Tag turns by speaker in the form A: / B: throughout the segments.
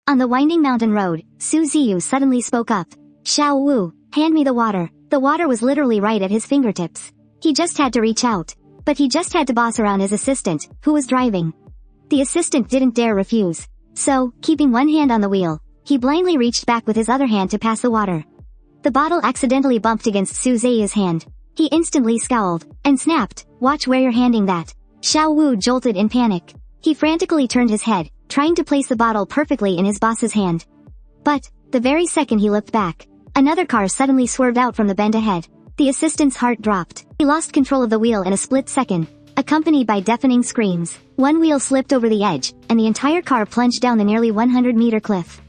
A: On the winding mountain road, Su Zeyu suddenly spoke up. Xiao Wu, hand me the water. The water was literally right at his fingertips. He just had to reach out. But he just had to boss around his assistant, who was driving. The assistant didn't dare refuse. So, keeping one hand on the wheel, he blindly reached back with his other hand to pass the water. The bottle accidentally bumped against Su Zeyu's hand. He instantly scowled, and snapped, watch where you're handing that. Xiao Wu jolted in panic. He frantically turned his head, trying to place the bottle perfectly in his boss's hand. But, the very second he looked back, another car suddenly swerved out from the bend ahead. The assistant's heart dropped. He lost control of the wheel in a split second, accompanied by deafening screams. One wheel slipped over the edge, and the entire car plunged down the nearly 100-meter cliff.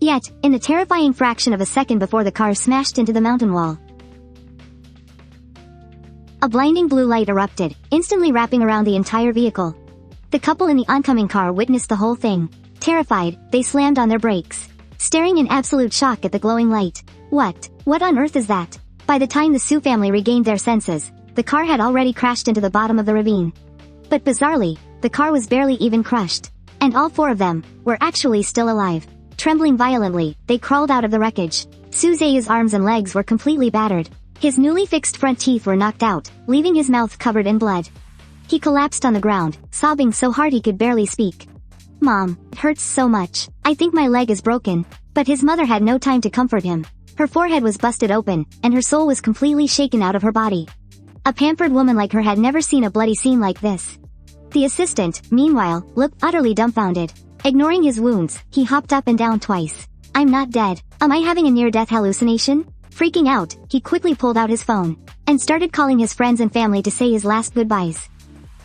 A: Yet, in the terrifying fraction of a second before the car smashed into the mountain wall, a blinding blue light erupted, instantly wrapping around the entire vehicle. The couple in the oncoming car witnessed the whole thing. Terrified, they slammed on their brakes, staring in absolute shock at the glowing light. What on earth is that? By the time the Su family regained their senses, the car had already crashed into the bottom of the ravine. But bizarrely, the car was barely even crushed, and all four of them were actually still alive. Trembling violently, they crawled out of the wreckage. Su Zeyu's arms and legs were completely battered. His newly fixed front teeth were knocked out, leaving his mouth covered in blood. He collapsed on the ground, sobbing so hard he could barely speak. Mom, it hurts so much. I think my leg is broken. But his mother had no time to comfort him. Her forehead was busted open, and her soul was completely shaken out of her body. A pampered woman like her had never seen a bloody scene like this. The assistant, meanwhile, looked utterly dumbfounded. Ignoring his wounds, he hopped up and down twice. I'm not dead. Am I having a near-death hallucination? Freaking out, he quickly pulled out his phone, and started calling his friends and family to say his last goodbyes.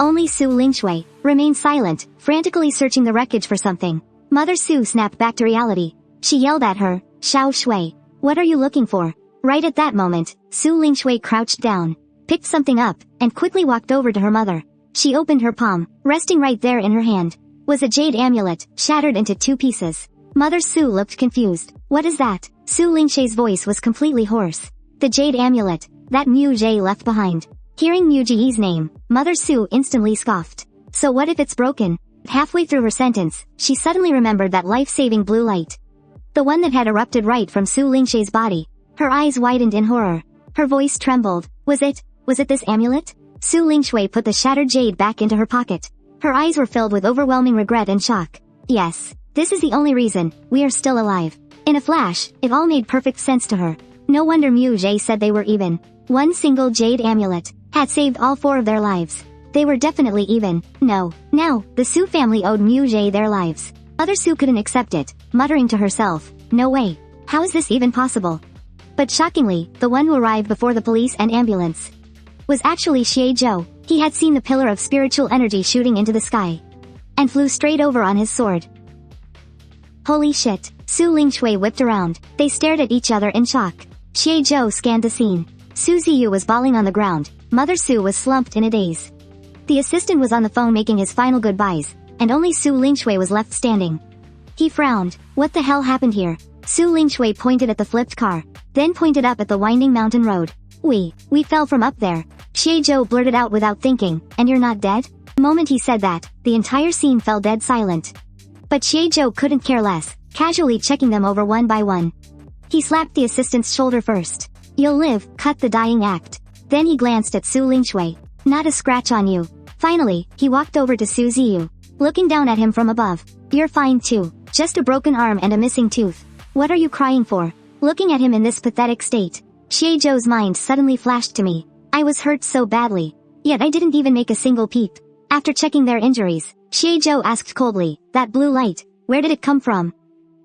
A: Only Su Lingshui remained silent, frantically searching the wreckage for something. Mother Su snapped back to reality. She yelled at her, Xiao Shui, what are you looking for? Right at that moment, Su Lingshui crouched down, picked something up, and quickly walked over to her mother. She opened her palm, resting right there in her hand was a jade amulet, shattered into 2 pieces. Mother Su looked confused. What is that? Su Lingshui's voice was completely hoarse. The jade amulet, that Mu Jie left behind. Hearing Mu Jie's name, Mother Su instantly scoffed. So what if it's broken? Halfway through her sentence, she suddenly remembered that life-saving blue light. The one that had erupted right from Su Lingshui's body. Her eyes widened in horror. Her voice trembled. Was it this amulet? Su Lingshui put the shattered jade back into her pocket. Her eyes were filled with overwhelming regret and shock. Yes, this is the only reason we are still alive. In a flash, it all made perfect sense to her. No wonder Mu Jie said they were even. One single jade amulet had saved all 4 of their lives. They were definitely even. No. Now, the Su family owed Mu Jie their lives. Mother Su couldn't accept it, muttering to herself, no way. How is this even possible? But shockingly, the one who arrived before the police and ambulance was actually Xie Zhou. He had seen the pillar of spiritual energy shooting into the sky, and flew straight over on his sword. Holy shit. Su Lingshui whipped around. They stared at each other in shock. Xie Zhou scanned the scene. Su Zeyu was bawling on the ground. Mother Su was slumped in a daze. The assistant was on the phone making his final goodbyes, and only Su Lingshui was left standing. He frowned. What the hell happened here? Su Lingshui pointed at the flipped car, then pointed up at the winding mountain road. We fell from up there. Xie Zhou blurted out without thinking, and you're not dead? The moment he said that, the entire scene fell dead silent. But Xie Zhou couldn't care less, casually checking them over one by one. He slapped the assistant's shoulder first. You'll live, cut the dying act. Then he glanced at Su Lingshui. Not a scratch on you. Finally, he walked over to Su Zeyu, looking down at him from above. You're fine too. Just a broken arm and a missing tooth. What are you crying for? Looking at him in this pathetic state, Xie Zhou's mind suddenly flashed to me. I was hurt so badly. Yet I didn't even make a single peep. After checking their injuries, Xie Zhou asked coldly, that blue light, where did it come from?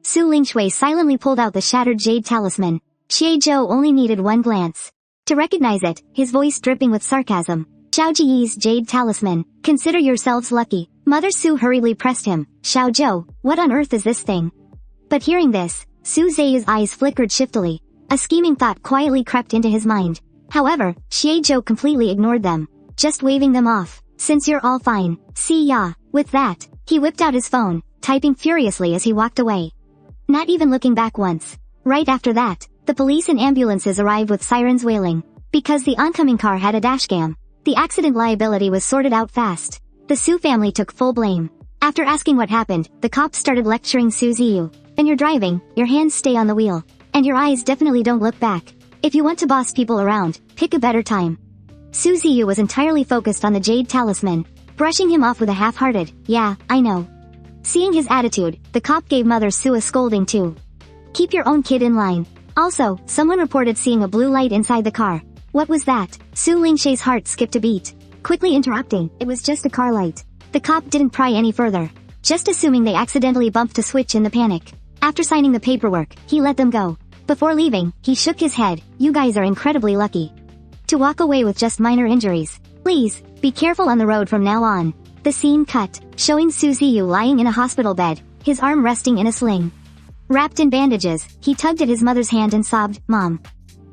A: Su Lingshui silently pulled out the shattered jade talisman. Xie Zhou only needed one glance to recognize it, his voice dripping with sarcasm. Xiao Ji's jade talisman. Consider yourselves lucky. Mother Su hurriedly pressed him. Xiao Zhou, what on earth is this thing? But hearing this, Su Zeyu's eyes flickered shiftily. A scheming thought quietly crept into his mind. However, Xie Zhou completely ignored them, just waving them off. Since you're all fine, see ya. With that, he whipped out his phone, typing furiously as he walked away, not even looking back once. Right after that, the police and ambulances arrived with sirens wailing. Because the oncoming car had a dashcam, the accident liability was sorted out fast. The Su family took full blame. After asking what happened, the cops started lecturing Su Zeyu. When you're driving, your hands stay on the wheel. And your eyes definitely don't look back. If you want to boss people around, pick a better time. Su Zeyu was entirely focused on the jade talisman, brushing him off with a half-hearted, "Yeah, I know." Seeing his attitude, the cop gave Mother Su a scolding too. "Keep your own kid in line." Also, someone reported seeing a blue light inside the car. What was that? Su Lingshe's heart skipped a beat. Quickly interrupting, "It was just a car light." The cop didn't pry any further, just assuming they accidentally bumped a switch in the panic. After signing the paperwork, he let them go. Before leaving, he shook his head. "You guys are incredibly lucky to walk away with just minor injuries. Please, be careful on the road from now on." The scene cut, showing Su Zeyu lying in a hospital bed, his arm resting in a sling. Wrapped in bandages, he tugged at his mother's hand and sobbed, "Mom,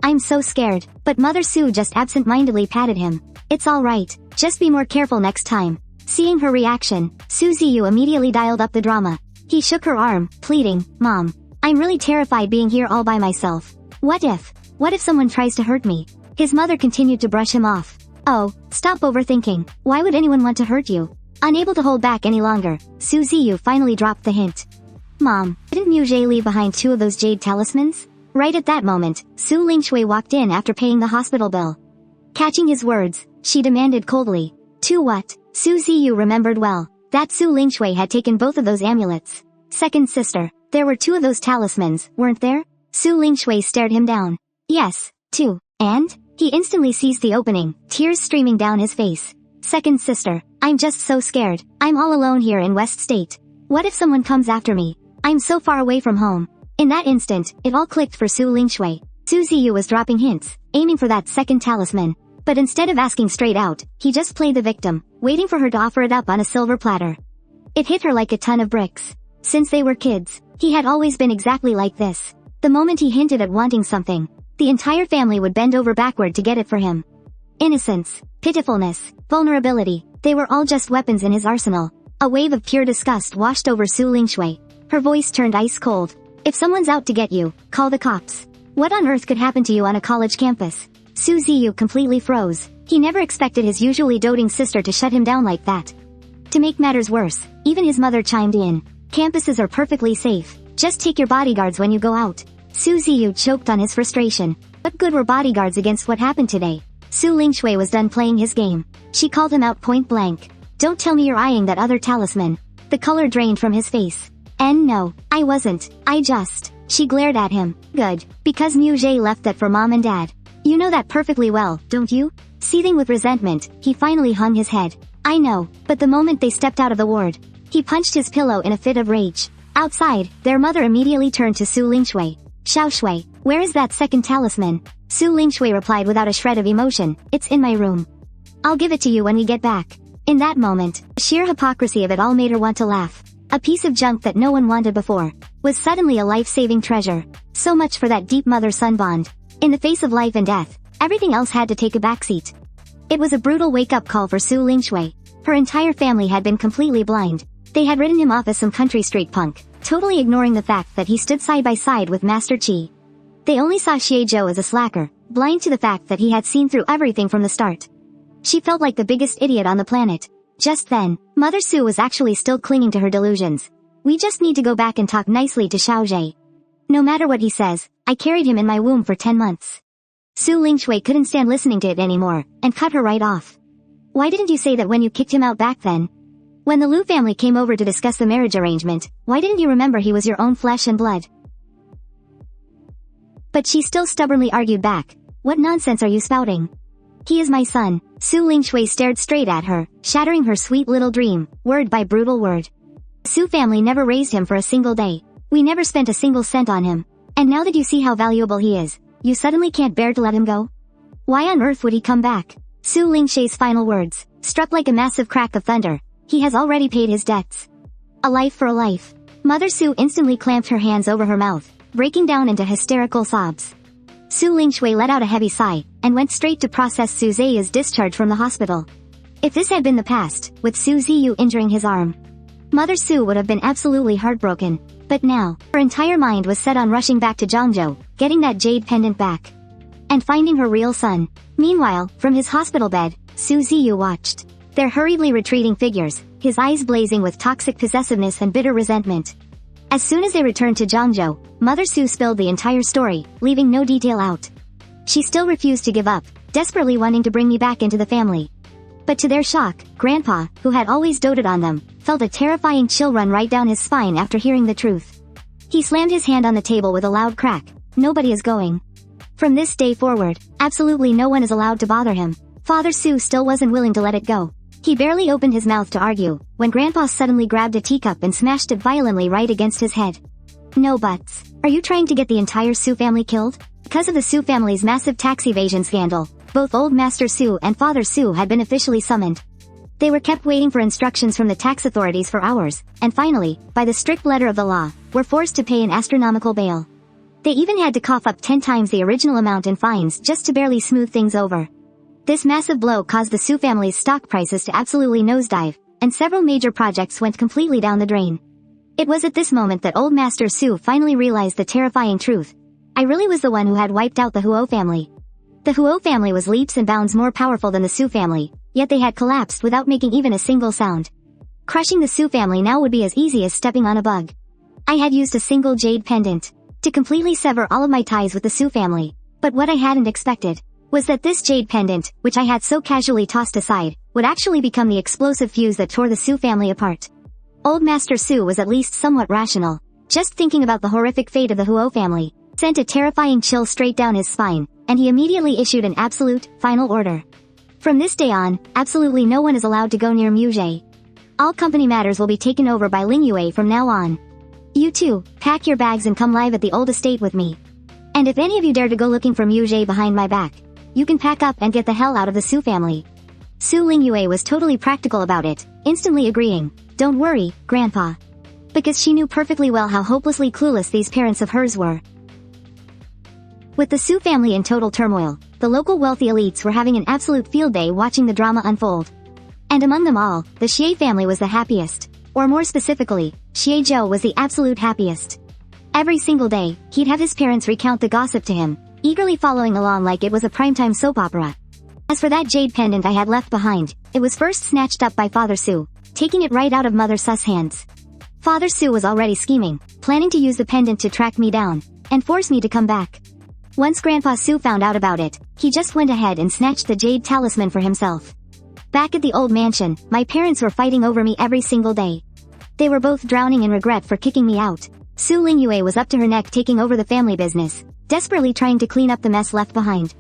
A: I'm so scared." But Mother Su just absent-mindedly patted him. "It's alright, just be more careful next time." Seeing her reaction, Su Zeyu immediately dialed up the drama. He shook her arm, pleading, "Mom, I'm really terrified being here all by myself. What if someone tries to hurt me?" His mother continued to brush him off. "Oh, stop overthinking. Why would anyone want to hurt you?" Unable to hold back any longer, Su Zeyu finally dropped the hint. "Mom, didn't Mu Jie leave behind 2 of those jade talismans?" Right at that moment, Su Lingshui walked in after paying the hospital bill. Catching his words, she demanded coldly, "To what?" Su Zeyu remembered well that Su Lingshui had taken both of those amulets. "Second sister, there were 2 of those talismans, weren't there?" Su Lingshui stared him down. "Yes, 2. And?" He instantly seized the opening, tears streaming down his face. "Second sister, I'm just so scared. I'm all alone here in West State. What if someone comes after me? I'm so far away from home." In that instant, it all clicked for Su Lingshui. Su Zeyu was dropping hints, aiming for that second talisman. But instead of asking straight out, he just played the victim, waiting for her to offer it up on a silver platter. It hit her like a ton of bricks. Since they were kids, he had always been exactly like this. The moment he hinted at wanting something, the entire family would bend over backward to get it for him. Innocence, pitifulness, vulnerability, they were all just weapons in his arsenal. A wave of pure disgust washed over Su Lingshui. Her voice turned ice cold. "If someone's out to get you, call the cops. What on earth could happen to you on a college campus?" Su Zeyu completely froze. He never expected his usually doting sister to shut him down like that. To make matters worse, even his mother chimed in. "Campuses are perfectly safe. Just take your bodyguards when you go out." Su Zeyu choked on his frustration. What good were bodyguards against what happened today? Su Lingshui was done playing his game. She called him out point blank. "Don't tell me you're eyeing that other talisman." The color drained from his face. "And no, I wasn't. I just..." She glared at him. "Good. Because Mu Jie left that for Mom and Dad. You know that perfectly well, don't you?" Seething with resentment, he finally hung his head. "I know, but the moment they stepped out of the ward..." He punched his pillow in a fit of rage. Outside, their mother immediately turned to Su Lingshui. "Xiaoshui, where is that second talisman?" Su Lingshui replied without a shred of emotion, "It's in my room. I'll give it to you when we get back." In that moment, the sheer hypocrisy of it all made her want to laugh. A piece of junk that no one wanted before was suddenly a life-saving treasure. So much for that deep mother-son bond. In the face of life and death, everything else had to take a backseat. It was a brutal wake-up call for Su Lingshui. Her entire family had been completely blind. They had written him off as some country street punk, totally ignoring the fact that he stood side by side with Master Qi. They only saw Xie Zhou as a slacker, blind to the fact that he had seen through everything from the start. She felt like the biggest idiot on the planet. Just then, Mother Su was actually still clinging to her delusions. "We just need to go back and talk nicely to Xiaozhe. No matter what he says, I carried him in my womb for 10 months. Su Lingshui couldn't stand listening to it anymore, and cut her right off. "Why didn't you say that when you kicked him out back then? When the Lu family came over to discuss the marriage arrangement, why didn't you remember he was your own flesh and blood?" But she still stubbornly argued back. "What nonsense are you spouting? He is my son." Su Lingshui stared straight at her, shattering her sweet little dream, word by brutal word. "Su family never raised him for a single day. We never spent a single cent on him. And now that you see how valuable he is, you suddenly can't bear to let him go? Why on earth would he come back?" Su Lingshui's final words struck like a massive crack of thunder. "He has already paid his debts. A life for a life." Mother Su instantly clamped her hands over her mouth, breaking down into hysterical sobs. Su Lingshui let out a heavy sigh, and went straight to process Su Zeyu's discharge from the hospital. If this had been the past, with Su Zeyu injuring his arm, Mother Su would have been absolutely heartbroken. But now, her entire mind was set on rushing back to Zhangzhou, getting that jade pendant back, and finding her real son. Meanwhile, from his hospital bed, Su Zeyu watched their hurriedly retreating figures, his eyes blazing with toxic possessiveness and bitter resentment. As soon as they returned to Zhangzhou, Mother Su spilled the entire story, leaving no detail out. She still refused to give up, desperately wanting to bring me back into the family. But to their shock, Grandpa, who had always doted on them, felt a terrifying chill run right down his spine after hearing the truth. He slammed his hand on the table with a loud crack. Nobody is going. From this day forward, absolutely no one is allowed to bother him. Father Su still wasn't willing to let it go. He barely opened his mouth to argue, when Grandpa suddenly grabbed a teacup and smashed it violently right against his head. No buts. Are you trying to get the entire Su family killed? Because of the Su family's massive tax evasion scandal, both Old Master Su and Father Su had been officially summoned. They were kept waiting for instructions from the tax authorities for hours, and finally, by the strict letter of the law, were forced to pay an astronomical bail. They even had to cough up 10 times the original amount in fines just to barely smooth things over. This massive blow caused the Su family's stock prices to absolutely nosedive, and several major projects went completely down the drain. It was at this moment that Old Master Su finally realized the terrifying truth. I really was the one who had wiped out the Huo family. The Huo family was leaps and bounds more powerful than the Su family, yet they had collapsed without making even a single sound. Crushing the Su family now would be as easy as stepping on a bug. I had used a single jade pendant to completely sever all of my ties with the Su family, but what I hadn't expected was that this jade pendant, which I had so casually tossed aside, would actually become the explosive fuse that tore the Su family apart. Old Master Su was at least somewhat rational. Just thinking about the horrific fate of the Huo family sent a terrifying chill straight down his spine, and he immediately issued an absolute, final order. From this day on, absolutely no one is allowed to go near Muzhe. All company matters will be taken over by Ling Yue from now on. You two, pack your bags and come live at the old estate with me. And if any of you dare to go looking for Muzhe behind my back, you can pack up and get the hell out of the Su family. Su Ling Yue was totally practical about it, instantly agreeing. Don't worry, Grandpa. Because she knew perfectly well how hopelessly clueless these parents of hers were. With the Su family in total turmoil, the local wealthy elites were having an absolute field day watching the drama unfold. And among them all, the Xie family was the happiest. Or more specifically, Xie Zhou was the absolute happiest. Every single day, he'd have his parents recount the gossip to him, eagerly following along like it was a primetime soap opera. As for that jade pendant I had left behind, it was first snatched up by Father Su, taking it right out of Mother Su's hands. Father Su was already scheming, planning to use the pendant to track me down, and force me to come back. Once Grandpa Su found out about it, he just went ahead and snatched the jade talisman for himself. Back at the old mansion, my parents were fighting over me every single day. They were both drowning in regret for kicking me out. Su Ling Yue was up to her neck taking over the family business, desperately trying to clean up the mess left behind.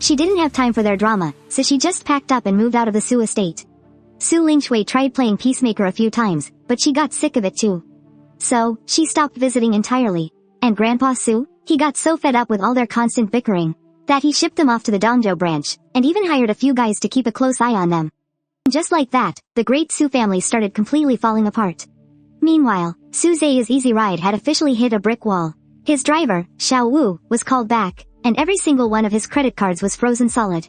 A: She didn't have time for their drama, so she just packed up and moved out of the Su estate. Su Lingshui tried playing peacemaker a few times, but she got sick of it too. So, she stopped visiting entirely. And Grandpa Su? He got so fed up with all their constant bickering that he shipped them off to the Dongzhou branch, and even hired a few guys to keep a close eye on them. Just like that, the great Su family started completely falling apart. Meanwhile, Su Zeyu's easy ride had officially hit a brick wall. His driver, Xiao Wu, was called back, and every single one of his credit cards was frozen solid.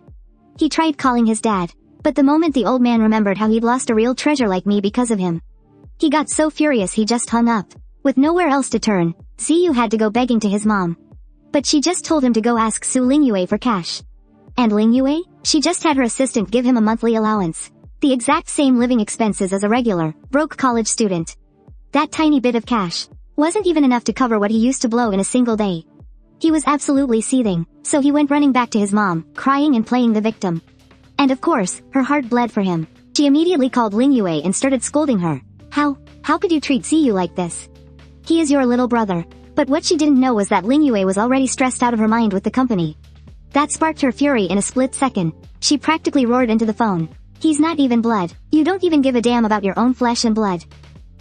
A: He tried calling his dad, but the moment the old man remembered how he'd lost a real treasure like me because of him, he got so furious he just hung up. With nowhere else to turn, Zeyu had to go begging to his mom. But she just told him to go ask Su Ling Yue for cash. And Ling Yue? She just had her assistant give him a monthly allowance. The exact same living expenses as a regular, broke college student. That tiny bit of cash wasn't even enough to cover what he used to blow in a single day. He was absolutely seething, so he went running back to his mom, crying and playing the victim. And of course, her heart bled for him. She immediately called Ling Yue and started scolding her. How could you treat Zeyu like this? He is your little brother. But what she didn't know was that Ling Yue was already stressed out of her mind with the company. That sparked her fury in a split second. She practically roared into the phone. He's not even blood. You don't even give a damn about your own flesh and blood.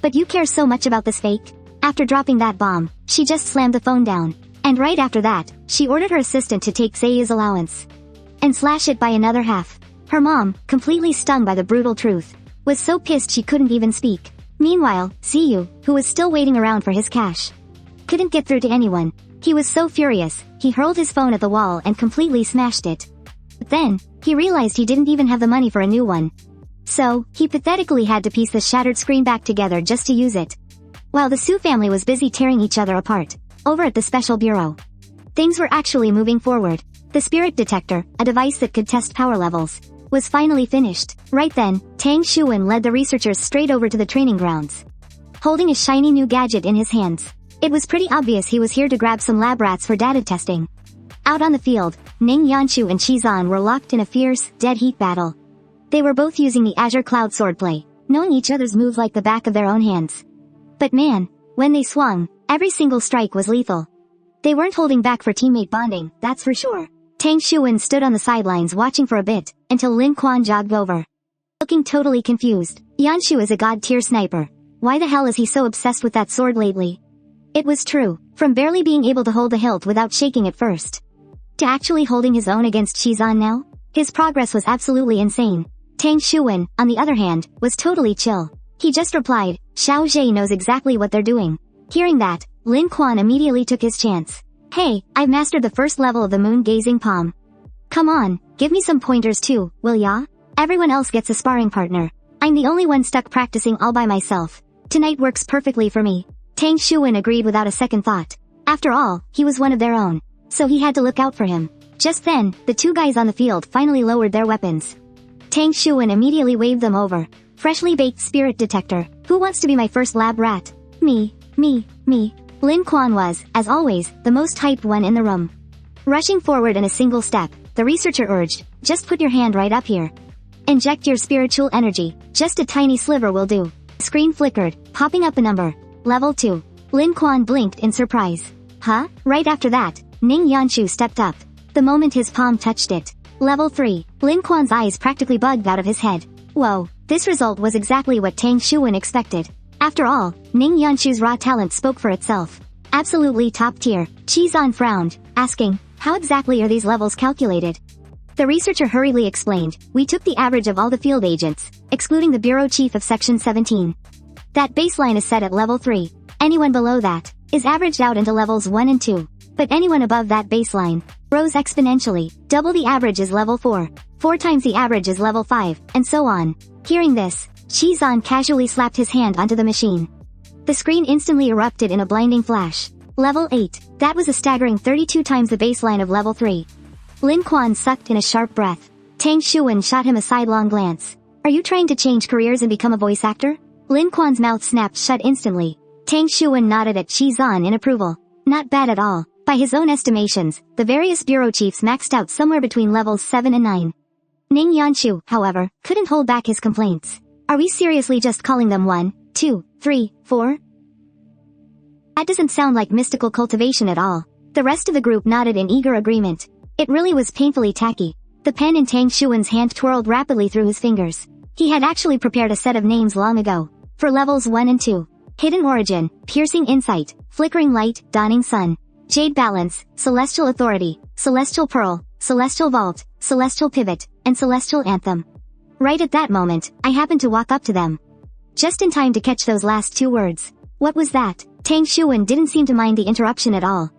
A: But you care so much about this fake? After dropping that bomb, she just slammed the phone down. And right after that, she ordered her assistant to take Zeyu's allowance and slash it by another half. Her mom, completely stung by the brutal truth, was so pissed she couldn't even speak. Meanwhile, Zeyu, who was still waiting around for his cash, couldn't get through to anyone. He was so furious, he hurled his phone at the wall and completely smashed it. But then, he realized he didn't even have the money for a new one. So, he pathetically had to piece the shattered screen back together just to use it. While the Su family was busy tearing each other apart, over at the special bureau, things were actually moving forward. The spirit detector, a device that could test power levels, was finally finished. Right then, Tang Xuan led the researchers straight over to the training grounds. holding a shiny new gadget in his hands. It was pretty obvious he was here to grab some lab rats for data testing. Out on the field, Ning, Yanshu and Xuan were locked in a fierce, dead heat battle. They were both using the Azure Cloud swordplay, knowing each other's move like the back of their own hands. But man, when they swung, every single strike was lethal. They weren't holding back for teammate bonding, that's for sure. Tang Xuan stood on the sidelines watching for a bit, until Lin Quan jogged over. Looking totally confused, Yanshu is a god-tier sniper. Why the hell is he so obsessed with that sword lately? It was true, from barely being able to hold the hilt without shaking at first, to actually holding his own against Xuan now. His progress was absolutely insane. Tang Xuan, on the other hand, was totally chill. He just replied, Xiao Zhe knows exactly what they're doing. Hearing that, Lin Quan immediately took his chance. Hey, I've mastered the first level of the moon-gazing palm. Come on, give me some pointers too, will ya? Everyone else gets a sparring partner. I'm the only one stuck practicing all by myself. Tonight works perfectly for me. Tang Xuan agreed without a second thought. After all, he was one of their own, so he had to look out for him. Just then, the two guys on the field finally lowered their weapons. Tang Xuan immediately waved them over. Freshly baked spirit detector. Who wants to be my first lab rat? Me. Lin Quan was, as always, the most hyped one in the room. Rushing forward in a single step, the researcher urged, just put your hand right up here. Inject your spiritual energy. Just a tiny sliver will do. The screen flickered, popping up a number. Level 2. Lin Quan blinked in surprise. Huh? Right after that, Ning Yanshu stepped up. The moment his palm touched it. Level 3. Lin Quan's eyes practically bugged out of his head. Whoa, this result was exactly what Tang Xuan expected. After all, Ning Yanshu's raw talent spoke for itself. Absolutely top tier. Xuan frowned, asking, how exactly are these levels calculated? The researcher hurriedly explained, we took the average of all the field agents, excluding the bureau chief of section 17. That baseline is set at level 3. Anyone below that is averaged out into levels 1 and 2. But anyone above that baseline rose exponentially. Double the average is level 4. 4 times the average is level 5, and so on. Hearing this, Xuan casually slapped his hand onto the machine. The screen instantly erupted in a blinding flash. Level 8. That was a staggering 32 times the baseline of level 3. Lin Quan sucked in a sharp breath. Tang Xuan shot him a sidelong glance. Are you trying to change careers and become a voice actor? Lin Quan's mouth snapped shut instantly. Tang Xuan nodded at Xuan in approval. Not bad at all. By his own estimations, the various bureau chiefs maxed out somewhere between levels 7 and 9. Ning Yanshu, however, couldn't hold back his complaints. Are we seriously just calling them 1, 2, 3, 4? That doesn't sound like mystical cultivation at all. The rest of the group nodded in eager agreement. It really was painfully tacky. The pen in Tang Xuan's hand twirled rapidly through his fingers. He had actually prepared a set of names long ago. For levels 1 and 2. Hidden Origin, Piercing Insight, Flickering Light, Dawning Sun. Jade Balance, Celestial Authority, Celestial Pearl, Celestial Vault, Celestial Pivot, and Celestial Anthem. Right at that moment, I happened to walk up to them. Just in time to catch those last 2 words. What was that? Tang Xuan didn't seem to mind the interruption at all.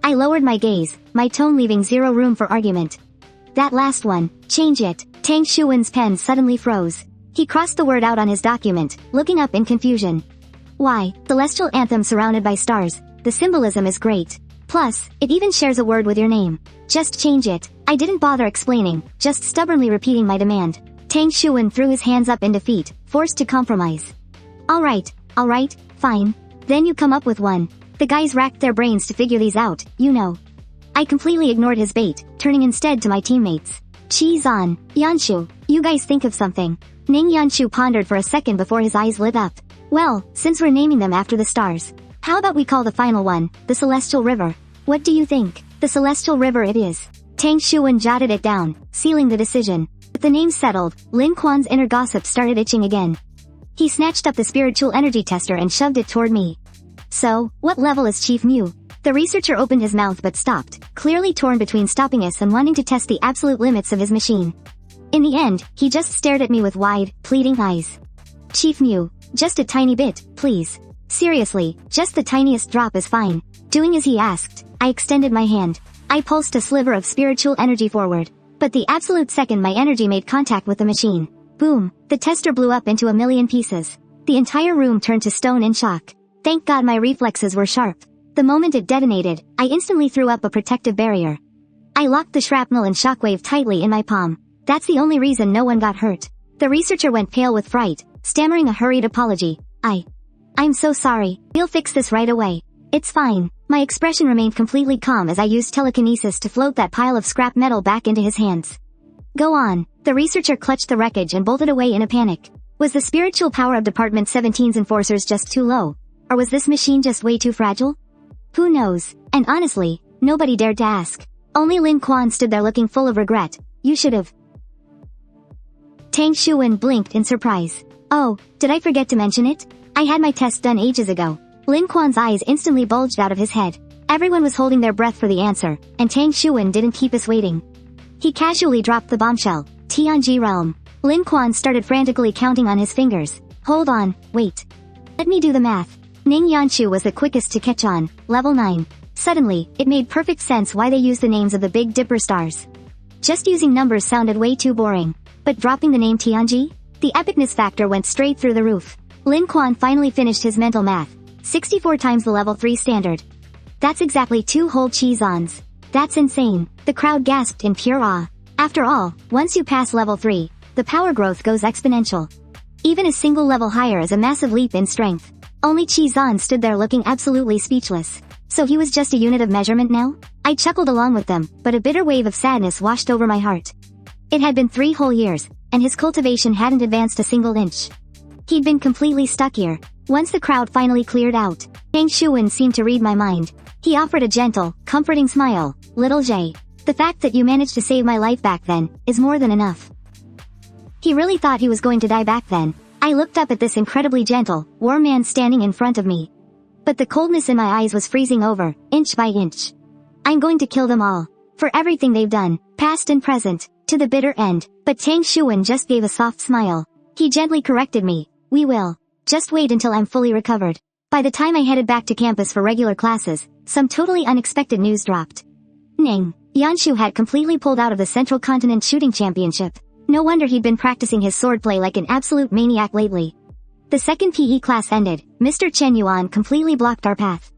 A: I lowered my gaze, my tone leaving zero room for argument. That last one, change it. Tang Xuan's pen suddenly froze. He crossed the word out on his document, looking up in confusion. Why, Celestial Anthem surrounded by stars. The symbolism is great. Plus, it even shares a word with your name. Just change it. I didn't bother explaining, just stubbornly repeating my demand. Tang Xuan threw his hands up in defeat, forced to compromise. Alright, fine. Then you come up with one. The guys racked their brains to figure these out, you know. I completely ignored his bait, turning instead to my teammates. Xuan, Yanshu, you guys think of something. Ning Yanshu pondered for a second before his eyes lit up. Well, since we're naming them after the stars, how about we call the final one, the Celestial River? What do you think? The Celestial River it is. Tang Xuan jotted it down, sealing the decision. With the name settled, Lin Quan's inner gossip started itching again. He snatched up the spiritual energy tester and shoved it toward me. So, what level is Chief Mu? The researcher opened his mouth but stopped, clearly torn between stopping us and wanting to test the absolute limits of his machine. In the end, he just stared at me with wide, pleading eyes. Chief Mu, just a tiny bit, please. Seriously, just the tiniest drop is fine. Doing as he asked, I extended my hand. I pulsed a sliver of spiritual energy forward. But the absolute second my energy made contact with the machine. Boom, the tester blew up into a million pieces. The entire room turned to stone in shock. Thank God my reflexes were sharp. The moment it detonated, I instantly threw up a protective barrier. I locked the shrapnel and shockwave tightly in my palm. That's the only reason no one got hurt. The researcher went pale with fright, stammering a hurried apology. I'm so sorry. We'll fix this right away. It's fine. My expression remained completely calm as I used telekinesis to float that pile of scrap metal back into his hands. Go on. The researcher clutched the wreckage and bolted away in a panic. Was the spiritual power of Department 17's enforcers just too low? Or was this machine just way too fragile? Who knows? And honestly, nobody dared to ask. Only Lin Quan stood there looking full of regret. You should've. Tang Xuan blinked in surprise. Oh, did I forget to mention it? I had my test done ages ago. Lin Quan's eyes instantly bulged out of his head. Everyone was holding their breath for the answer, and Tang Xuan didn't keep us waiting. He casually dropped the bombshell. Tianji realm. Lin Quan started frantically counting on his fingers. Hold on, wait. Let me do the math. Ning Yanshu was the quickest to catch on, level 9. Suddenly, it made perfect sense why they used the names of the Big Dipper stars. Just using numbers sounded way too boring. But dropping the name Tianji? The epicness factor went straight through the roof. Lin Quan finally finished his mental math. 64 times the level 3 standard. That's exactly 2 whole Chizans. That's insane. The crowd gasped in pure awe. After all, once you pass level 3, the power growth goes exponential. Even a single level higher is a massive leap in strength. Only Chizan stood there looking absolutely speechless. So he was just a unit of measurement now? I chuckled along with them, but a bitter wave of sadness washed over my heart. It had been 3 whole years, and his cultivation hadn't advanced a single inch. He'd been completely stuck here. Once the crowd finally cleared out, Tang Xuan seemed to read my mind. He offered a gentle, comforting smile. Little J. The fact that you managed to save my life back then, is more than enough. He really thought he was going to die back then. I looked up at this incredibly gentle, warm man standing in front of me. But the coldness in my eyes was freezing over, inch by inch. I'm going to kill them all. For everything they've done, past and present, to the bitter end. But Tang Xuan just gave a soft smile. He gently corrected me. We will. Just wait until I'm fully recovered. By the time I headed back to campus for regular classes, some totally unexpected news dropped. Ning. Yanshu had completely pulled out of the Central Continent Shooting Championship. No wonder he'd been practicing his swordplay like an absolute maniac lately. The second PE class ended. Mr. Chen Yuan completely blocked our path.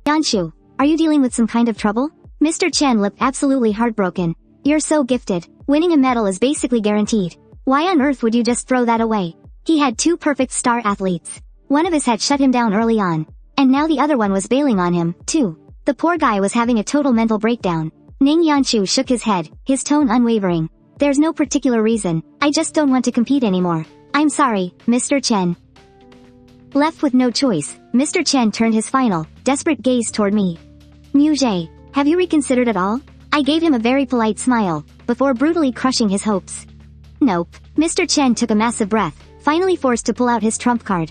A: Yanshu, are you dealing with some kind of trouble? Mr. Chen looked absolutely heartbroken. You're so gifted. Winning a medal is basically guaranteed. Why on earth would you just throw that away? He had 2 perfect star athletes. One of us had shut him down early on. And now the other one was bailing on him, too. The poor guy was having a total mental breakdown. Ning Yanshu shook his head, his tone unwavering. There's no particular reason. I just don't want to compete anymore. I'm sorry, Mr. Chen. Left with no choice, Mr. Chen turned his final, desperate gaze toward me. Muje, have you reconsidered at all? I gave him a very polite smile, before brutally crushing his hopes. Nope. Mr. Chen took a massive breath, finally forced to pull out his trump card.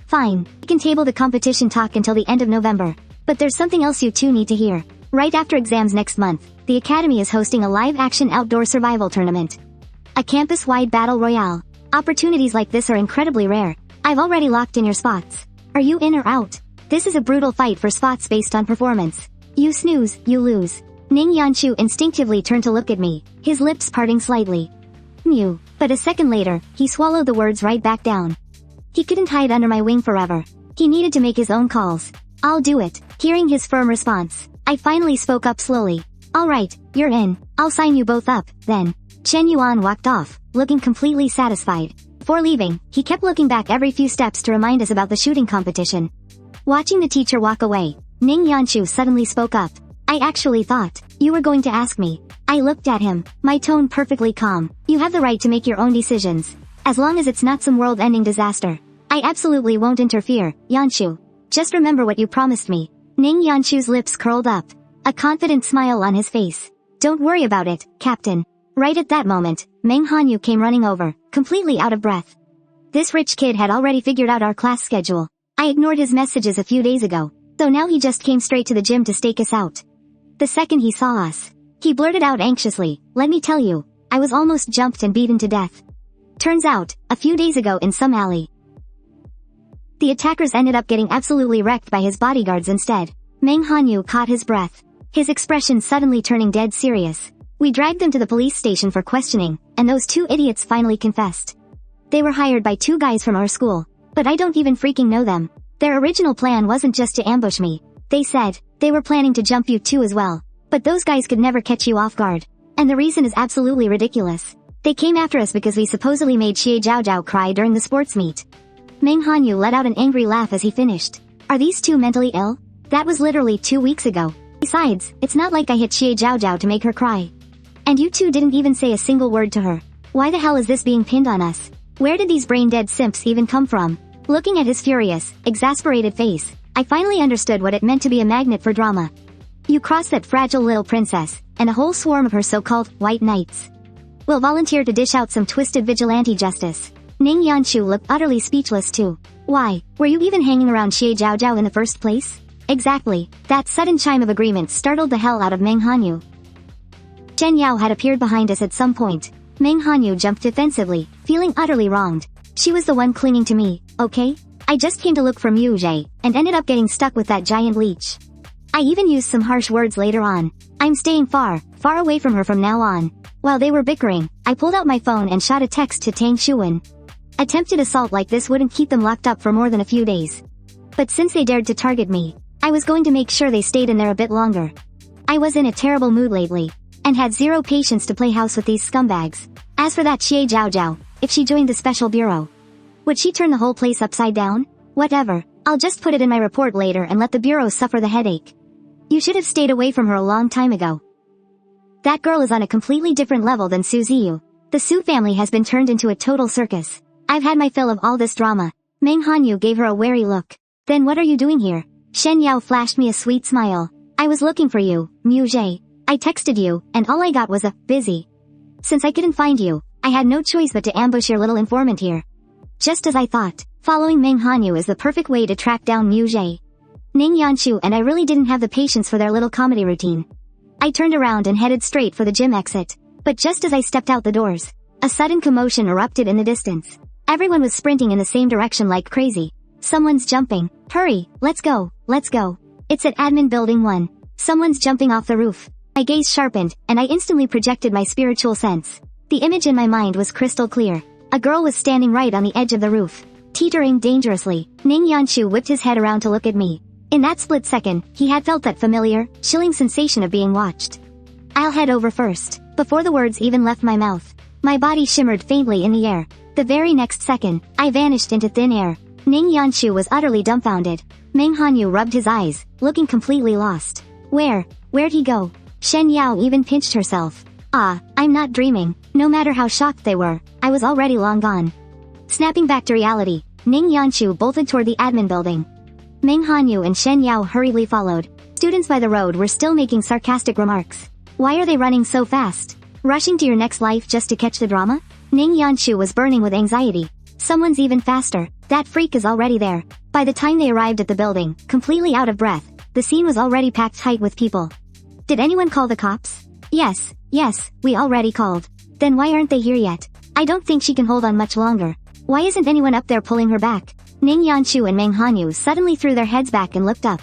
A: Fine. We can table the competition talk until the end of November. But there's something else you two need to hear. Right after exams next month, the Academy is hosting a live-action outdoor survival tournament. A campus-wide battle royale. Opportunities like this are incredibly rare. I've already locked in your spots. Are you in or out? This is a brutal fight for spots based on performance. You snooze, you lose. Ning Yanshu instinctively turned to look at me, his lips parting slightly. Mew. But a second later, he swallowed the words right back down. He couldn't hide under my wing forever. He needed to make his own calls. I'll do it. Hearing his firm response, I finally spoke up slowly. Alright, you're in. I'll sign you both up, then. Chen Yuan walked off, looking completely satisfied. Before leaving, he kept looking back every few steps to remind us about the shooting competition. Watching the teacher walk away, Ning Yanshu suddenly spoke up. I actually thought you were going to ask me. I looked at him, my tone perfectly calm. You have the right to make your own decisions. As long as it's not some world-ending disaster. I absolutely won't interfere, Yanshu. Just remember what you promised me. Ning Yanshu's lips curled up. A confident smile on his face. Don't worry about it, Captain. Right at that moment, Meng Hanyu came running over, completely out of breath. This rich kid had already figured out our class schedule. I ignored his messages a few days ago, so now he just came straight to the gym to stake us out. The second he saw us, he blurted out anxiously, let me tell you, I was almost jumped and beaten to death. Turns out, a few days ago in some alley. The attackers ended up getting absolutely wrecked by his bodyguards instead. Meng Hanyu caught his breath, his expression suddenly turning dead serious. We dragged them to the police station for questioning, and those 2 idiots finally confessed. They were hired by 2 guys from our school, but I don't even freaking know them. Their original plan wasn't just to ambush me. They said, they were planning to jump you too as well. But those guys could never catch you off guard. And the reason is absolutely ridiculous. They came after us because we supposedly made Xie Zhaozhao cry during the sports meet. Meng Hanyu let out an angry laugh as he finished. Are these two mentally ill? That was literally 2 weeks ago. Besides, it's not like I hit Xie Zhao Zhao to make her cry. And you two didn't even say a single word to her. Why the hell is this being pinned on us? Where did these brain-dead simps even come from? Looking at his furious, exasperated face, I finally understood what it meant to be a magnet for drama. You cross that fragile little princess, and a whole swarm of her so-called white knights will volunteer to dish out some twisted vigilante justice. Ning Yanshu looked utterly speechless too. Why, were you even hanging around Xie Zhao Zhao in the first place? Exactly, that sudden chime of agreement startled the hell out of Meng Hanyu. Chen Yao had appeared behind us at some point. Meng Hanyu jumped defensively, feeling utterly wronged. She was the one clinging to me, okay? I just came to look for Mu Zhe, and ended up getting stuck with that giant leech. I even used some harsh words later on. I'm staying far, far away from her from now on. While they were bickering, I pulled out my phone and shot a text to Tang Xuan. Attempted assault like this wouldn't keep them locked up for more than a few days. But since they dared to target me, I was going to make sure they stayed in there a bit longer. I was in a terrible mood lately, and had zero patience to play house with these scumbags. As for that Xie Zhao Zhao, if she joined the special bureau, would she turn the whole place upside down? Whatever, I'll just put it in my report later and let the bureau suffer the headache. You should have stayed away from her a long time ago. That girl is on a completely different level than Su Zeyu. The Su family has been turned into a total circus. I've had my fill of all this drama. Meng Hanyu gave her a wary look. Then what are you doing here? Shen Yao flashed me a sweet smile. I was looking for you, Mu Zhe. I texted you, and all I got was a busy. Since I couldn't find you, I had no choice but to ambush your little informant here. Just as I thought, following Meng Hanyu is the perfect way to track down Mu Zhe. Ning Yanshu and I really didn't have the patience for their little comedy routine. I turned around and headed straight for the gym exit, but just as I stepped out the doors, a sudden commotion erupted in the distance. Everyone was sprinting in the same direction like crazy. Someone's jumping. Hurry, let's go, let's go. It's at Admin Building 1. Someone's jumping off the roof. My gaze sharpened, and I instantly projected my spiritual sense. The image in my mind was crystal clear. A girl was standing right on the edge of the roof, teetering dangerously. Ning Yanshu whipped his head around to look at me. In that split second, he had felt that familiar, chilling sensation of being watched. I'll head over first. Before the words even left my mouth, my body shimmered faintly in the air. The very next second, I vanished into thin air. Ning Yanshu was utterly dumbfounded. Meng Hanyu rubbed his eyes, looking completely lost. Where'd he go? Shen Yao even pinched herself. Ah, I'm not dreaming. No matter how shocked they were, I was already long gone. Snapping back to reality, Ning Yanshu bolted toward the admin building. Meng Hanyu and Shen Yao hurriedly followed. Students by the road were still making sarcastic remarks. Why are they running so fast? Rushing to your next life just to catch the drama? Ning Yanshu was burning with anxiety. Someone's even faster. That freak is already there. By the time they arrived at the building, completely out of breath, the scene was already packed tight with people. Did anyone call the cops? Yes, we already called. Then why aren't they here yet? I don't think she can hold on much longer. Why isn't anyone up there pulling her back? Ning Yanshu and Meng Hanyu suddenly threw their heads back and looked up.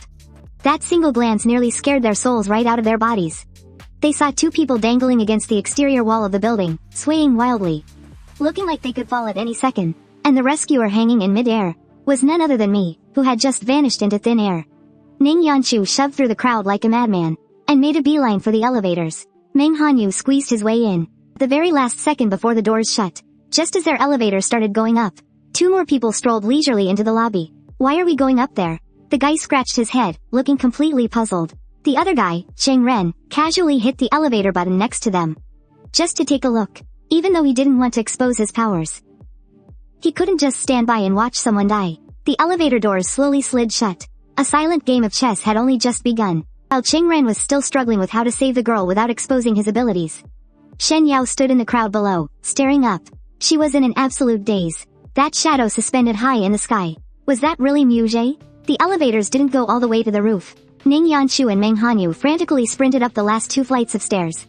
A: That single glance nearly scared their souls right out of their bodies. They saw two people dangling against the exterior wall of the building, swaying wildly, looking like they could fall at any second. And the rescuer hanging in mid-air was none other than me, who had just vanished into thin air. Ning Yanshu shoved through the crowd like a madman, and made a beeline for the elevators. Meng Hanyu squeezed his way in, the very last second before the doors shut. Just as their elevator started going up, two more people strolled leisurely into the lobby. Why are we going up there? The guy scratched his head, looking completely puzzled. The other guy, Cheng Ren, casually hit the elevator button next to them, just to take a look, even though he didn't want to expose his powers. He couldn't just stand by and watch someone die. The elevator doors slowly slid shut. A silent game of chess had only just begun, while Cheng Ren was still struggling with how to save the girl without exposing his abilities. Shen Yao stood in the crowd below, staring up. She was in an absolute daze. That shadow suspended high in the sky. Was that really Mu Zhe? The elevators didn't go all the way to the roof. Ning Yanshu and Meng Hanyu frantically sprinted up the last 2 flights of stairs.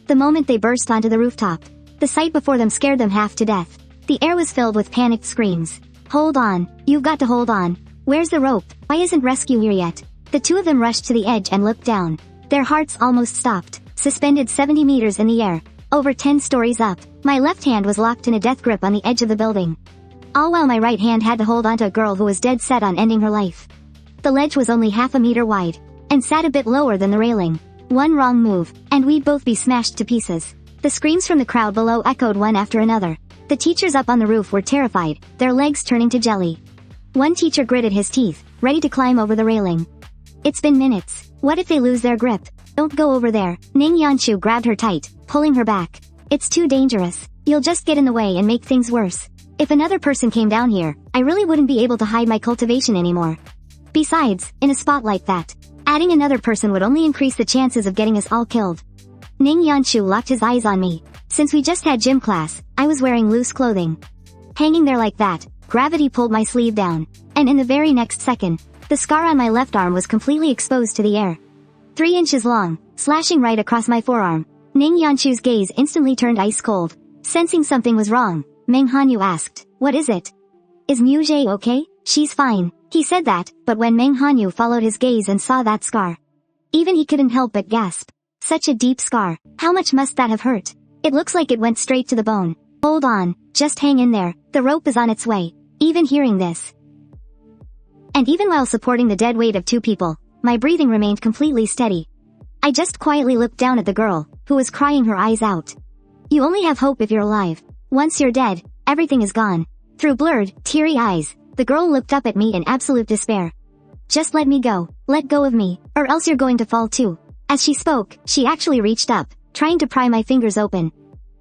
A: The moment they burst onto the rooftop, the sight before them scared them half to death. The air was filled with panicked screams. Hold on. You've got to hold on. Where's the rope? Why isn't rescue here yet? The two of them rushed to the edge and looked down. Their hearts almost stopped, suspended 70 meters in the air, over 10 stories up. My left hand was locked in a death grip on the edge of the building, all while my right hand had to hold onto a girl who was dead set on ending her life. The ledge was only half a meter wide, and sat a bit lower than the railing. One wrong move, and we'd both be smashed to pieces. The screams from the crowd below echoed one after another. The teachers up on the roof were terrified, their legs turning to jelly. One teacher gritted his teeth, ready to climb over the railing. It's been minutes. What if they lose their grip? Don't go over there. Ning Yanshu grabbed her tight, pulling her back. It's too dangerous. You'll just get in the way and make things worse. If another person came down here, I really wouldn't be able to hide my cultivation anymore. Besides, in a spot like that, adding another person would only increase the chances of getting us all killed. Ning Yanshu locked his eyes on me. Since we just had gym class, I was wearing loose clothing. Hanging there like that, gravity pulled my sleeve down, and in the very next second, the scar on my left arm was completely exposed to the air. 3 inches long, slashing right across my forearm. Ning Yanshu's gaze instantly turned ice cold. Sensing something was wrong, Meng Hanyu asked, "What is it? Is Muje okay?" "She's fine." He said that, but when Meng Hanyu followed his gaze and saw that scar, even he couldn't help but gasp. Such a deep scar. How much must that have hurt? It looks like it went straight to the bone. Hold on, just hang in there, the rope is on its way. Even hearing this, and even while supporting the dead weight of 2 people, my breathing remained completely steady. I just quietly looked down at the girl, who was crying her eyes out. You only have hope if you're alive. Once you're dead, everything is gone. Through blurred, teary eyes, the girl looked up at me in absolute despair. Just let me go. Let go of me, or else you're going to fall too. As she spoke, she actually reached up, trying to pry my fingers open.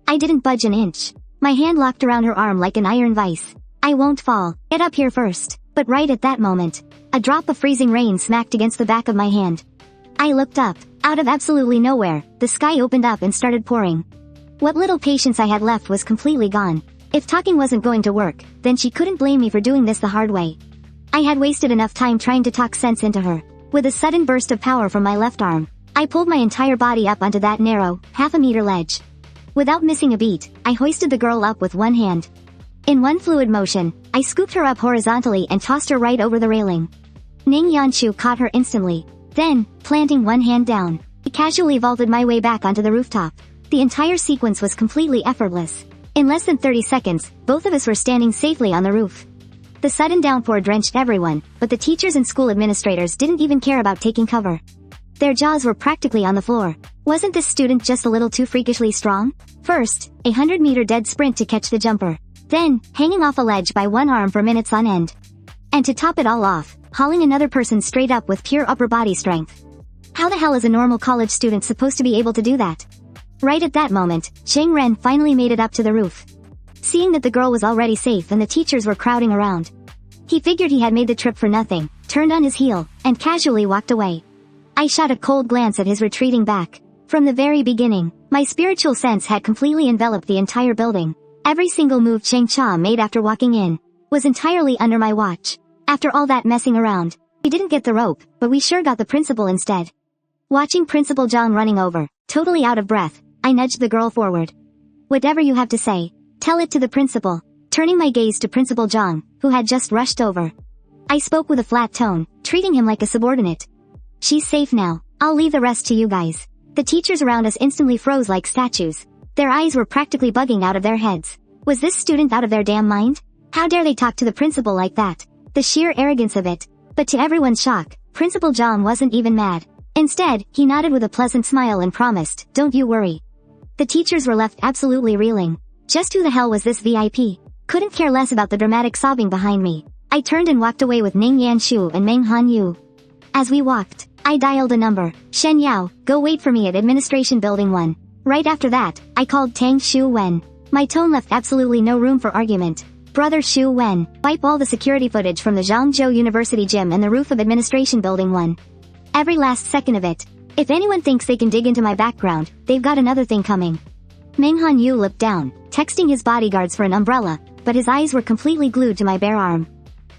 A: I didn't budge an inch. My hand locked around her arm like an iron vice. I won't fall. Get up here first. But right at that moment, a drop of freezing rain smacked against the back of my hand. I looked up. Out of absolutely nowhere, the sky opened up and started pouring. What little patience I had left was completely gone. If talking wasn't going to work, then she couldn't blame me for doing this the hard way. I had wasted enough time trying to talk sense into her. With a sudden burst of power from my left arm, I pulled my entire body up onto that narrow, half-a-meter ledge. Without missing a beat, I hoisted the girl up with one hand. In one fluid motion, I scooped her up horizontally and tossed her right over the railing. Ning Yanshu caught her instantly. Then, planting one hand down, I casually vaulted my way back onto the rooftop. The entire sequence was completely effortless. In less than 30 seconds, both of us were standing safely on the roof. The sudden downpour drenched everyone, but the teachers and school administrators didn't even care about taking cover. Their jaws were practically on the floor. Wasn't this student just a little too freakishly strong? First, a 100-meter dead sprint to catch the jumper. Then, hanging off a ledge by one arm for minutes on end. And to top it all off, hauling another person straight up with pure upper body strength. How the hell is a normal college student supposed to be able to do that? Right at that moment, Cheng Ren finally made it up to the roof. Seeing that the girl was already safe and the teachers were crowding around, he figured he had made the trip for nothing, turned on his heel, and casually walked away. I shot a cold glance at his retreating back. From the very beginning, my spiritual sense had completely enveloped the entire building. Every single move Cheng Cha made after walking in was entirely under my watch. After all that messing around, we didn't get the rope, but we sure got the principal instead. Watching Principal Zhang running over, totally out of breath, I nudged the girl forward. Whatever you have to say, tell it to the principal. Turning my gaze to Principal Zhang, who had just rushed over, I spoke with a flat tone, treating him like a subordinate. She's safe now. I'll leave the rest to you guys. The teachers around us instantly froze like statues. Their eyes were practically bugging out of their heads. Was this student out of their damn mind? How dare they talk to the principal like that? The sheer arrogance of it. But to everyone's shock, Principal Zhang wasn't even mad. Instead, he nodded with a pleasant smile and promised, "Don't you worry." The teachers were left absolutely reeling. Just who the hell was this VIP? Couldn't care less about the dramatic sobbing behind me. I turned and walked away with Ning Yanshu and Meng Hanyu. As we walked, I dialed a number. "Shen Yao, go wait for me at Administration Building 1. Right after that, I called Tang Shu Wen. My tone left absolutely no room for argument. "Brother Shu Wen, wipe all the security footage from the Zhangzhou University gym and the roof of Administration Building 1. Every last second of it. If anyone thinks they can dig into my background, they've got another thing coming." Meng Hanyu looked down, texting his bodyguards for an umbrella, but his eyes were completely glued to my bare arm.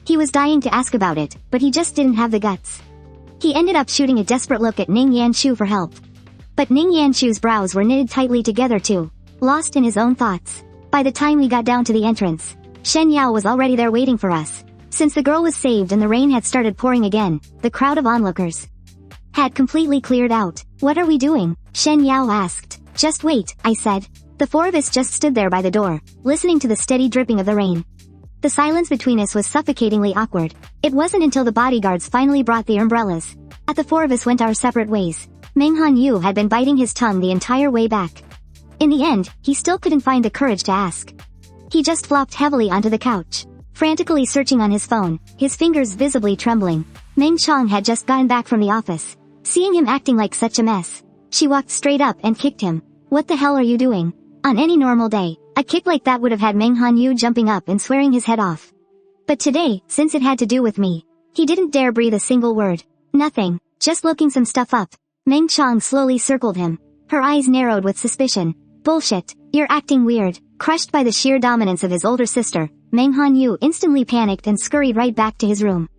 A: He was dying to ask about it, but he just didn't have the guts. He ended up shooting a desperate look at Ning Yanshu for help. But Ning Yanshu's brows were knitted tightly together too, lost in his own thoughts. By the time we got down to the entrance, Shen Yao was already there waiting for us. Since the girl was saved and the rain had started pouring again, the crowd of onlookers had completely cleared out. "What are we doing?" Shen Yao asked. "Just wait," I said. The 4 of us just stood there by the door, listening to the steady dripping of the rain. The silence between us was suffocatingly awkward. It wasn't until the bodyguards finally brought the umbrellas that the 4 of us went our separate ways. Meng Hanyu had been biting his tongue the entire way back. In the end, he still couldn't find the courage to ask. He just flopped heavily onto the couch. frantically searching on his phone, his fingers visibly trembling. Meng Chong had just gotten back from the office. Seeing him acting like such a mess, she walked straight up and kicked him. What the hell are you doing? On any normal day, a kick like that would have had Meng Hanyu jumping up and swearing his head off. But today, since it had to do with me, he didn't dare breathe a single word. Nothing, just looking some stuff up. Meng Chong slowly circled him. Her eyes narrowed with suspicion. Bullshit, you're acting weird. Crushed by the sheer dominance of his older sister, Meng Hanyu instantly panicked and scurried right back to his room.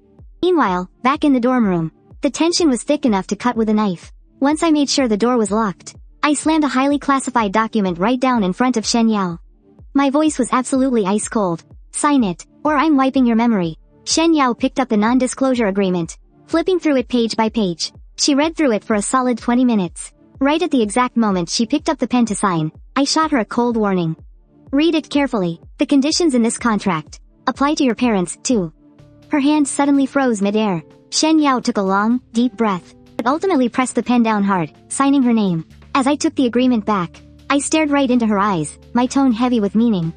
A: Meanwhile, back in the dorm room, the tension was thick enough to cut with a knife. Once I made sure the door was locked, I slammed a highly classified document right down in front of Shen Yao. My voice was absolutely ice cold. Sign it, or I'm wiping your memory. Shen Yao picked up the non-disclosure agreement, flipping through it page by page. She read through it for a solid 20 minutes. Right at the exact moment she picked up the pen to sign, I shot her a cold warning. Read it carefully. The conditions in this contract apply to your parents, too. Her hand suddenly froze mid-air. Shen Yao took a long, deep breath, but ultimately pressed the pen down hard, signing her name. As I took the agreement back, I stared right into her eyes, my tone heavy with meaning.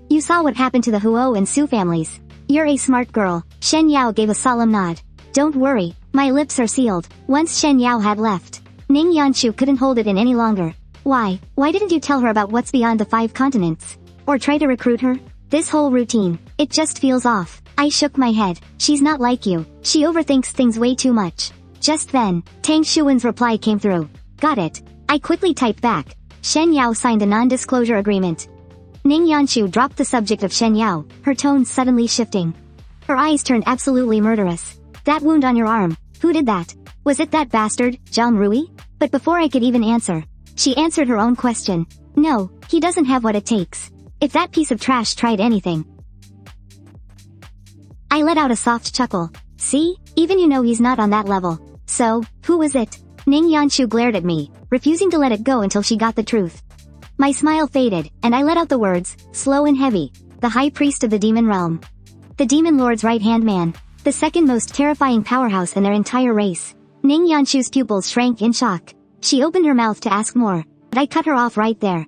A: You saw what happened to the Huo and Su families. You're a smart girl. Shen Yao gave a solemn nod. Don't worry, my lips are sealed. Once Shen Yao had left, Ning Yanshu couldn't hold it in any longer. Why didn't you tell her about what's beyond the 5 continents? Or try to recruit her? This whole routine, it just feels off. I shook my head. She's not like you. She overthinks things way too much. Just then, Tang Xuan's reply came through. Got it. I quickly typed back. Shen Yao signed a non-disclosure agreement. Ning Yanshu dropped the subject of Shen Yao, her tone suddenly shifting. Her eyes turned absolutely murderous. That wound on your arm, who did that? Was it that bastard, Zhang Rui? But before I could even answer, she answered her own question. No, he doesn't have what it takes. If that piece of trash tried anything. I let out a soft chuckle. See? Even you know he's not on that level. So, who was it? Ning Yanshu glared at me, refusing to let it go until she got the truth. My smile faded, and I let out the words, slow and heavy. The High Priest of the Demon Realm. The Demon Lord's right-hand man. The second most terrifying powerhouse in their entire race. Ning Yanshu's pupils shrank in shock. She opened her mouth to ask more, but I cut her off right there.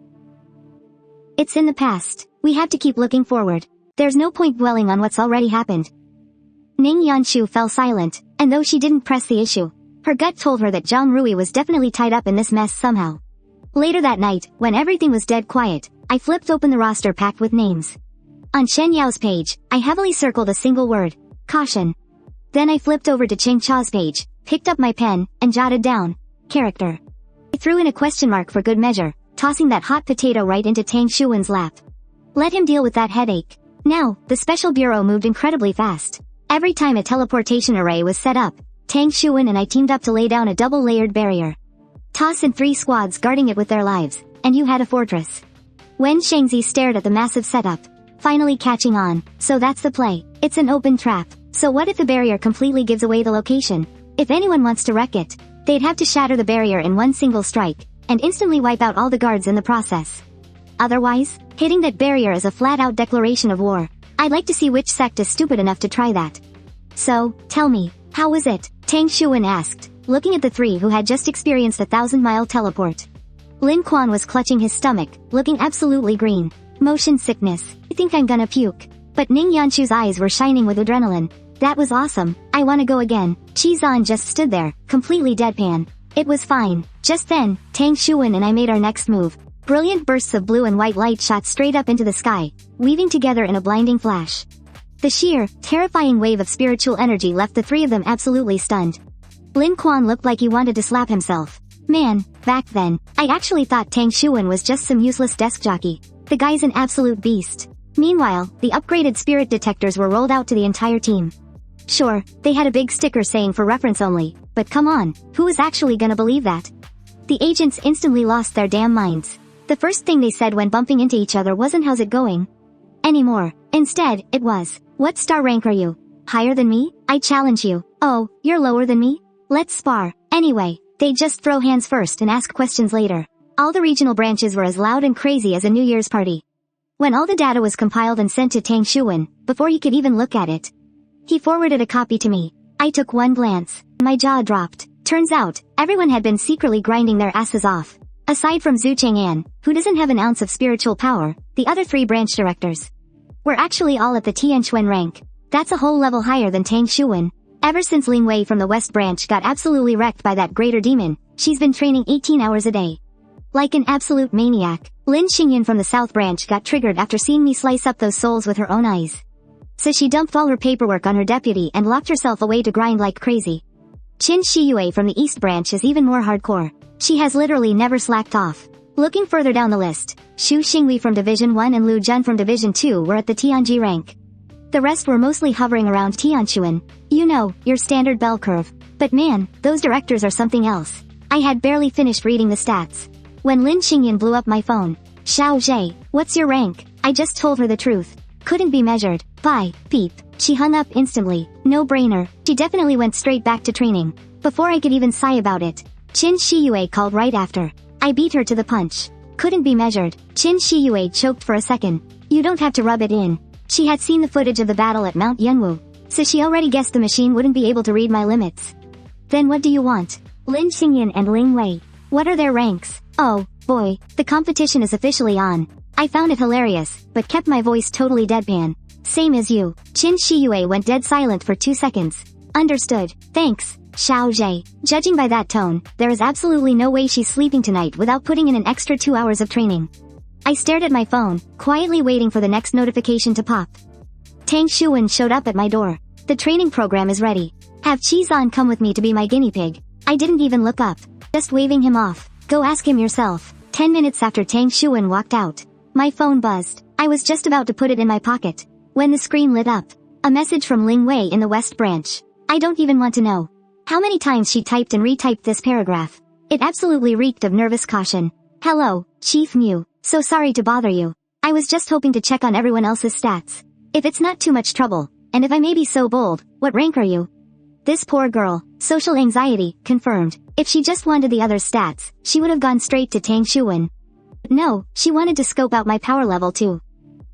A: It's in the past. We have to keep looking forward. There's no point dwelling on what's already happened. Ning Yanshu fell silent, and though she didn't press the issue, her gut told her that Zhang Rui was definitely tied up in this mess somehow. Later that night, when everything was dead quiet, I flipped open the roster packed with names. On Shen Yao's page, I heavily circled a single word, caution. Then I flipped over to Cheng Cha's page, picked up my pen, and jotted down, character. I threw in a question mark for good measure, tossing that hot potato right into Tang Xuan's lap. Let him deal with that headache. Now, the special bureau moved incredibly fast. Every time a teleportation array was set up, Tang Xuan and I teamed up to lay down a double-layered barrier. Toss in 3 squads guarding it with their lives, and you had a fortress. Wen Shengzi stared at the massive setup, finally catching on. So that's the play. It's an open trap. So what if the barrier completely gives away the location? If anyone wants to wreck it, they'd have to shatter the barrier in one single strike, and instantly wipe out all the guards in the process. Otherwise, hitting that barrier is a flat-out declaration of war. I'd like to see which sect is stupid enough to try that. So, tell me, how was it? Tang Xuan asked, looking at the 3 who had just experienced a 1,000-mile teleport. Lin Quan was clutching his stomach, looking absolutely green. Motion sickness. I think I'm gonna puke. But Ning Yanshu's eyes were shining with adrenaline. That was awesome. I wanna go again. Chizan just stood there, completely deadpan. It was fine. Just then, Tang Xuan and I made our next move. Brilliant bursts of blue and white light shot straight up into the sky, weaving together in a blinding flash. The sheer, terrifying wave of spiritual energy left the 3 of them absolutely stunned. Lin Quan looked like he wanted to slap himself. Man, back then, I actually thought Tang Xuan was just some useless desk jockey. The guy's an absolute beast. Meanwhile, the upgraded spirit detectors were rolled out to the entire team. Sure, they had a big sticker saying for reference only, but come on, who is actually gonna believe that? The agents instantly lost their damn minds. The first thing they said when bumping into each other wasn't how's it going anymore. Instead, it was, what star rank are you? Higher than me? I challenge you. Oh, you're lower than me? Let's spar. Anyway, they just throw hands first and ask questions later. All the regional branches were as loud and crazy as a New Year's party. When all the data was compiled and sent to Tang Xuan, before he could even look at it, he forwarded a copy to me. I took one glance. My jaw dropped. Turns out, everyone had been secretly grinding their asses off. Aside from Zhu Chang'an, who doesn't have an ounce of spiritual power, the other 3 branch directors. We're actually all at the Xuan rank. That's a whole level higher than Tang Xuan. Ever since Ling Wei from the West Branch got absolutely wrecked by that greater demon, she's been training 18 hours a day. Like an absolute maniac. Lin Xingyan from the South Branch got triggered after seeing me slice up those souls with her own eyes. So she dumped all her paperwork on her deputy and locked herself away to grind like crazy. Qin Shiyue from the East Branch is even more hardcore. She has literally never slacked off. Looking further down the list, Xu Xingli from Division 1 and Lu Jun from Division 2 were at the Tianji rank. The rest were mostly hovering around Tianchuan. You know, your standard bell curve. But man, those directors are something else. I had barely finished reading the stats when Lin Xingyan blew up my phone. Xiao Zhe, what's your rank? I just told her the truth. Couldn't be measured. Bye, beep. She hung up instantly. No brainer. She definitely went straight back to training. Before I could even sigh about it, Qin Shiyue called right after. I beat her to the punch. Couldn't be measured. Qin Shiyue choked for a second. You don't have to rub it in. She had seen the footage of the battle at Mount Yunwu, so she already guessed the machine wouldn't be able to read my limits. Then what do you want? Lin Xingyan and Ling Wei. What are their ranks? Oh, boy, the competition is officially on. I found it hilarious, but kept my voice totally deadpan. Same as you. Qin Shiyue went dead silent for 2 seconds. Understood. Thanks, Xiao Zhe. Judging by that tone, there is absolutely no way she's sleeping tonight without putting in an extra 2 hours of training. I stared at my phone, quietly waiting for the next notification to pop. Tang Xuan showed up at my door. The training program is ready. Have Chizan come with me to be my guinea pig. I didn't even look up. Just waving him off. Go ask him yourself. 10 minutes after Tang Xuan walked out, my phone buzzed. I was just about to put it in my pocket when the screen lit up. A message from Ling Wei in the West Branch. I don't even want to know how many times she typed and retyped this paragraph. It absolutely reeked of nervous caution. Hello, Chief Mew. So sorry to bother you. I was just hoping to check on everyone else's stats. If it's not too much trouble, and if I may be so bold, what rank are you? This poor girl. Social anxiety, confirmed. If she just wanted the other stats, she would have gone straight to Tang Xuan. No, she wanted to scope out my power level too.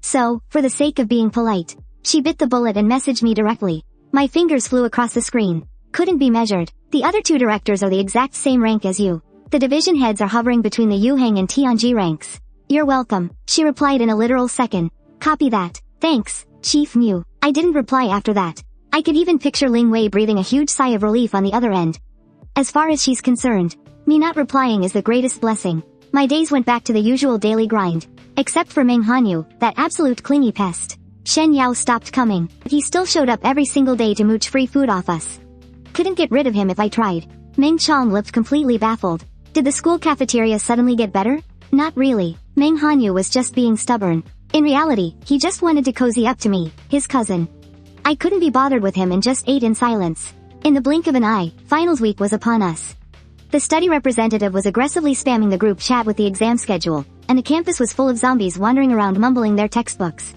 A: So, for the sake of being polite, she bit the bullet and messaged me directly. My fingers flew across the screen. Couldn't be measured. The other 2 directors are the exact same rank as you. The division heads are hovering between the Yuhang and Tianji ranks. You're welcome, she replied in a literal second. Copy that. Thanks, Chief Mew. I didn't reply after that. I could even picture Ling Wei breathing a huge sigh of relief on the other end. As far as she's concerned, me not replying is the greatest blessing. My days went back to the usual daily grind. Except for Meng Hanyu, that absolute clingy pest. Shen Yao stopped coming, but he still showed up every single day to mooch free food off us. Couldn't get rid of him if I tried. Meng Chong looked completely baffled. Did the school cafeteria suddenly get better? Not really. Meng Hanyu was just being stubborn. In reality, he just wanted to cozy up to me, his cousin. I couldn't be bothered with him and just ate in silence. In the blink of an eye, finals week was upon us. The study representative was aggressively spamming the group chat with the exam schedule, and the campus was full of zombies wandering around mumbling their textbooks.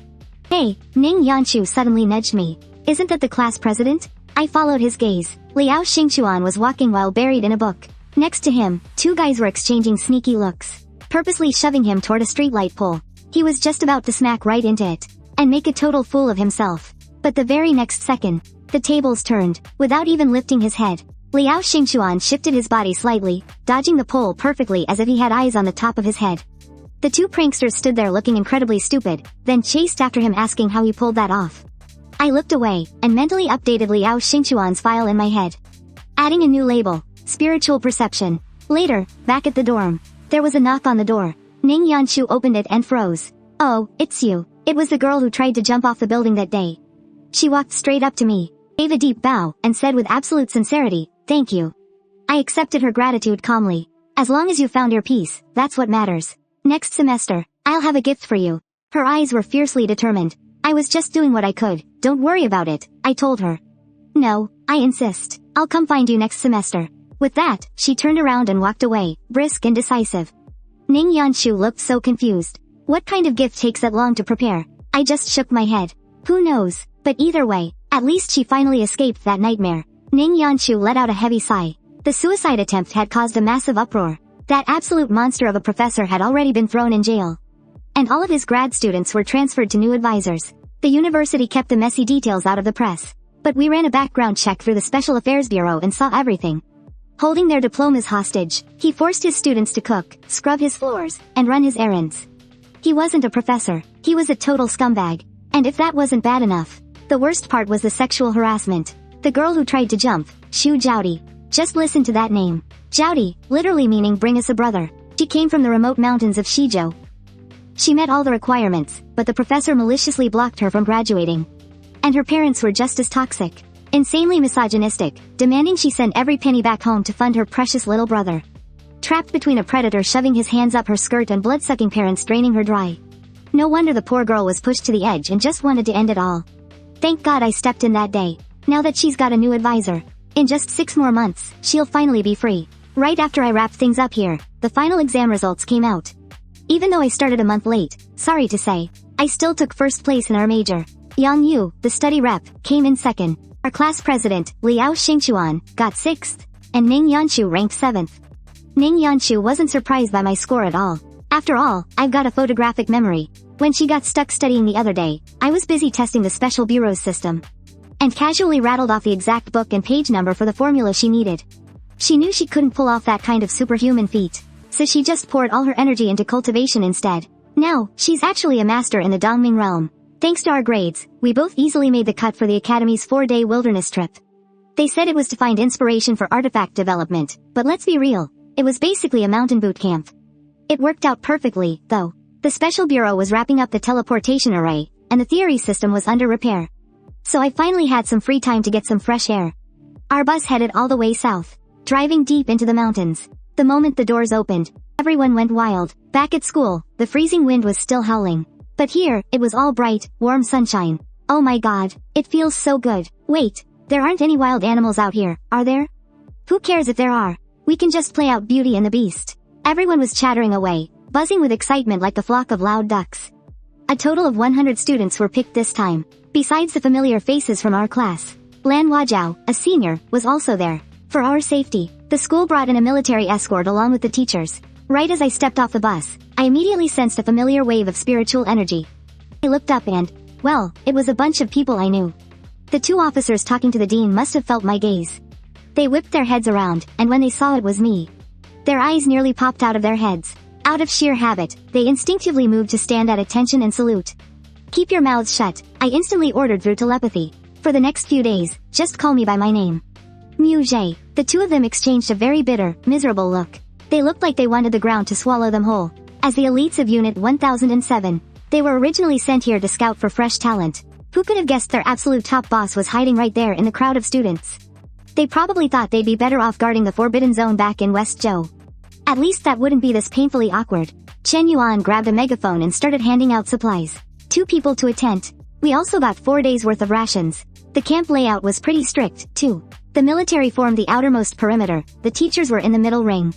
A: Hey, Ning Yanshu suddenly nudged me. Isn't that the class president? I followed his gaze. Liao Xingchuan was walking while buried in a book. Next to him, 2 guys were exchanging sneaky looks, purposely shoving him toward a streetlight pole. He was just about to smack right into it, and make a total fool of himself. But the very next second, the tables turned. Without even lifting his head, Liao Xingchuan shifted his body slightly, dodging the pole perfectly as if he had eyes on the top of his head. The 2 pranksters stood there looking incredibly stupid, then chased after him asking how he pulled that off. I looked away, and mentally updated Liao Xingchuan's file in my head. Adding a new label, spiritual perception. Later, back at the dorm, there was a knock on the door. Ning Yanshu opened it and froze. Oh, it's you. It was the girl who tried to jump off the building that day. She walked straight up to me, gave a deep bow, and said with absolute sincerity, "Thank you." I accepted her gratitude calmly. As long as you found your peace, that's what matters. Next semester, I'll have a gift for you. Her eyes were fiercely determined. I was just doing what I could. Don't worry about it, I told her. No, I insist. I'll come find you next semester. With that, she turned around and walked away, brisk and decisive. Ning Yanshu looked so confused. What kind of gift takes that long to prepare? I just shook my head. Who knows? But either way, at least she finally escaped that nightmare. Ning Yanshu let out a heavy sigh. The suicide attempt had caused a massive uproar. That absolute monster of a professor had already been thrown in jail. And all of his grad students were transferred to new advisors. The university kept the messy details out of the press. But we ran a background check through the Special Affairs Bureau and saw everything. Holding their diplomas hostage, he forced his students to cook, scrub his floors, and run his errands. He wasn't a professor. He was a total scumbag. And if that wasn't bad enough, the worst part was the sexual harassment. The girl who tried to jump, Su Zeyu. Just listen to that name. Zeyu, literally meaning bring us a brother. She came from the remote mountains of Shizhou. She met all the requirements, but the professor maliciously blocked her from graduating. And her parents were just as toxic. Insanely misogynistic, demanding she send every penny back home to fund her precious little brother. Trapped between a predator shoving his hands up her skirt and blood-sucking parents draining her dry. No wonder the poor girl was pushed to the edge and just wanted to end it all. Thank God I stepped in that day. Now that she's got a new advisor. In just 6 more months, she'll finally be free. Right after I wrapped things up here, the final exam results came out. Even though I started a month late, sorry to say, I still took first place in our major. Yang Yu, the study rep, came in second. Our class president, Liao Xuan, got 6th, and Ning Yanshu ranked 7th. Ning Yanshu wasn't surprised by my score at all. After all, I've got a photographic memory. When she got stuck studying the other day, I was busy testing the special bureau's system. And casually rattled off the exact book and page number for the formula she needed. She knew she couldn't pull off that kind of superhuman feat, so she just poured all her energy into cultivation instead. Now, she's actually a master in the Dongming realm. Thanks to our grades, we both easily made the cut for the Academy's 4-day wilderness trip. They said it was to find inspiration for artifact development, but let's be real, it was basically a mountain boot camp. It worked out perfectly, though. The Special Bureau was wrapping up the teleportation array, and the theory system was under repair. So I finally had some free time to get some fresh air. Our bus headed all the way south, driving deep into the mountains. The moment the doors opened, everyone went wild. Back at school, the freezing wind was still howling. But here, it was all bright, warm sunshine. Oh my god, it feels so good. Wait, there aren't any wild animals out here, are there? Who cares if there are? We can just play out Beauty and the Beast. Everyone was chattering away, buzzing with excitement like the flock of loud ducks. A total of 100 students were picked this time. Besides the familiar faces from our class, Lan Huajiao, a senior, was also there. For our safety, the school brought in a military escort along with the teachers. Right as I stepped off the bus, I immediately sensed a familiar wave of spiritual energy. I looked up and, well, it was a bunch of people I knew. The 2 officers talking to the dean must have felt my gaze. They whipped their heads around, and when they saw it was me, their eyes nearly popped out of their heads. Out of sheer habit, they instinctively moved to stand at attention and salute. Keep your mouths shut, I instantly ordered through telepathy. For the next few days, just call me by my name. Mu Zhe. The 2 of them exchanged a very bitter, miserable look. They looked like they wanted the ground to swallow them whole. As the elites of Unit 1007, they were originally sent here to scout for fresh talent. Who could have guessed their absolute top boss was hiding right there in the crowd of students? They probably thought they'd be better off guarding the Forbidden Zone back in West Zhou. At least that wouldn't be this painfully awkward. Chen Yuan grabbed a megaphone and started handing out supplies. 2 people to a tent. We also got 4 days worth of rations. The camp layout was pretty strict, too. The military formed the outermost perimeter, the teachers were in the middle ring.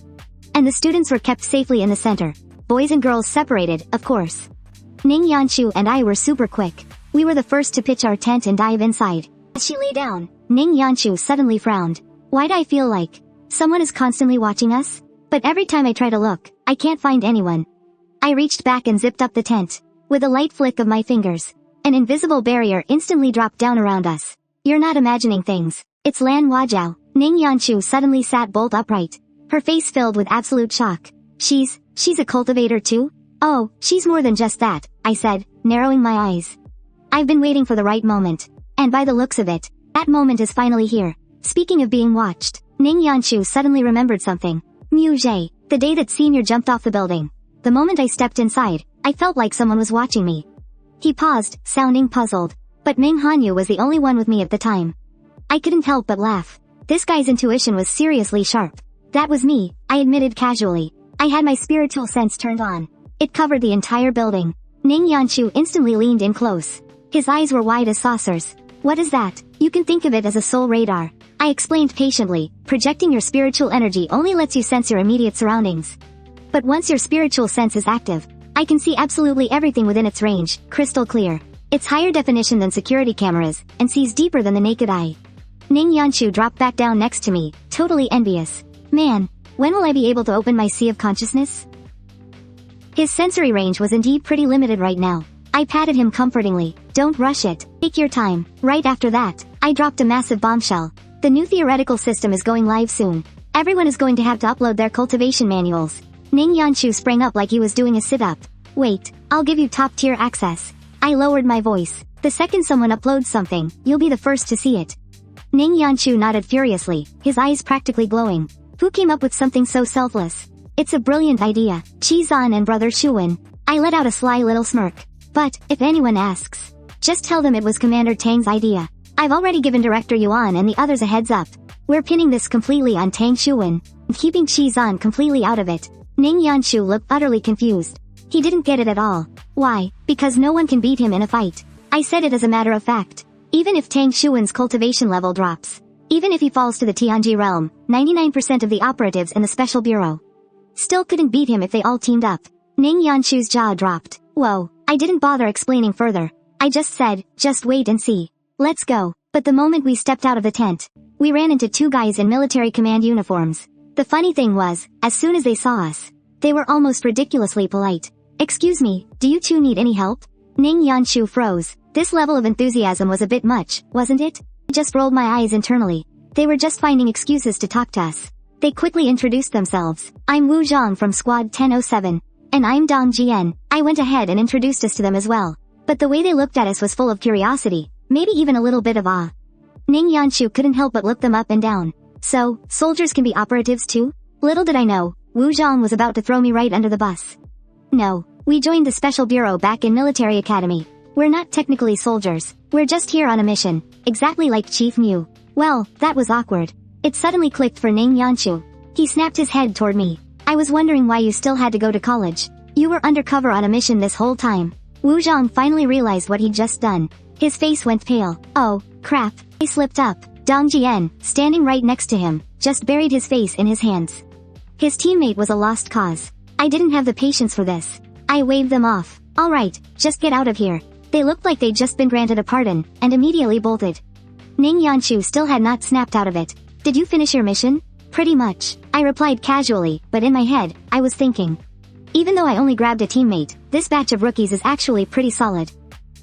A: And the students were kept safely in the center. Boys and girls separated, of course. Ning Yanshu and I were super quick. We were the first to pitch our tent and dive inside. As she lay down, Ning Yanshu suddenly frowned. Why'd I feel like someone is constantly watching us? But every time I try to look, I can't find anyone. I reached back and zipped up the tent. With a light flick of my fingers, an invisible barrier instantly dropped down around us. You're not imagining things. It's Lan Huajiao. Ning Yanshu suddenly sat bolt upright, her face filled with absolute shock. She's a cultivator too? Oh, she's more than just that, I said, narrowing my eyes. I've been waiting for the right moment. And by the looks of it, that moment is finally here. Speaking of being watched, Ning Yanshu suddenly remembered something. Mu Zhe, the day that senior jumped off the building. The moment I stepped inside, I felt like someone was watching me. He paused, sounding puzzled. But Ming Hanyu was the only one with me at the time. I couldn't help but laugh. This guy's intuition was seriously sharp. That was me, I admitted casually. I had my spiritual sense turned on. It covered the entire building. Ning Yanshu instantly leaned in close. His eyes were wide as saucers. What is that? You can think of it as a soul radar. I explained patiently. Projecting your spiritual energy only lets you sense your immediate surroundings. But once your spiritual sense is active, I can see absolutely everything within its range, crystal clear. It's higher definition than security cameras, and sees deeper than the naked eye. Ning Yanshu dropped back down next to me, totally envious. Man, when will I be able to open my sea of consciousness? His sensory range was indeed pretty limited right now. I patted him comfortingly. Don't rush it. Take your time. Right after that, I dropped a massive bombshell. The new theoretical system is going live soon. Everyone is going to have to upload their cultivation manuals. Ning Yanshu sprang up like he was doing a sit-up. Wait, I'll give you top-tier access. I lowered my voice. The second someone uploads something, you'll be the first to see it. Ning Yanshu nodded furiously, his eyes practically glowing. Who came up with something so selfless? It's a brilliant idea. Xuan and brother Xuan. I let out a sly little smirk. But, if anyone asks, just tell them it was Commander Tang's idea. I've already given Director Yuan and the others a heads up. We're pinning this completely on Tang Xuan, and keeping Xuan completely out of it. Ning Yanshu looked utterly confused. He didn't get it at all. Why? Because no one can beat him in a fight. I said it as a matter of fact. Even if Tang Xuan's cultivation level drops. Even if he falls to the Tianji realm, 99% of the operatives in the Special Bureau still couldn't beat him if they all teamed up. Ning Yanshu's jaw dropped. Whoa, I didn't bother explaining further. I just said, just wait and see. Let's go. But the moment we stepped out of the tent, we ran into two guys in military command uniforms. The funny thing was, as soon as they saw us, they were almost ridiculously polite. Excuse me, do you two need any help? Ning Yanshu froze. This level of enthusiasm was a bit much, wasn't it? I just rolled my eyes internally. They were just finding excuses to talk to us. They quickly introduced themselves. I'm Wu Zhang from Squad 1007. And I'm Dong Jian. I went ahead and introduced us to them as well. But the way they looked at us was full of curiosity, maybe even a little bit of awe. Ning Yanshu couldn't help but look them up and down. So, soldiers can be operatives too? Little did I know, Wu Zhang was about to throw me right under the bus. No, we joined the Special Bureau back in Military Academy. We're not technically soldiers. We're just here on a mission, exactly like Chief Mu. Well, that was awkward. It suddenly clicked for Ning Yanshu. He snapped his head toward me. I was wondering why you still had to go to college. You were undercover on a mission this whole time. Wu Zhang finally realized what he'd just done. His face went pale. Oh, crap. I slipped up. Dong Jian, standing right next to him, just buried his face in his hands. His teammate was a lost cause. I didn't have the patience for this. I waved them off. Alright, just get out of here. They looked like they'd just been granted a pardon, and immediately bolted. Ning Yanshu still had not snapped out of it. Did you finish your mission? Pretty much. I replied casually, but in my head, I was thinking. Even though I only grabbed a teammate, this batch of rookies is actually pretty solid.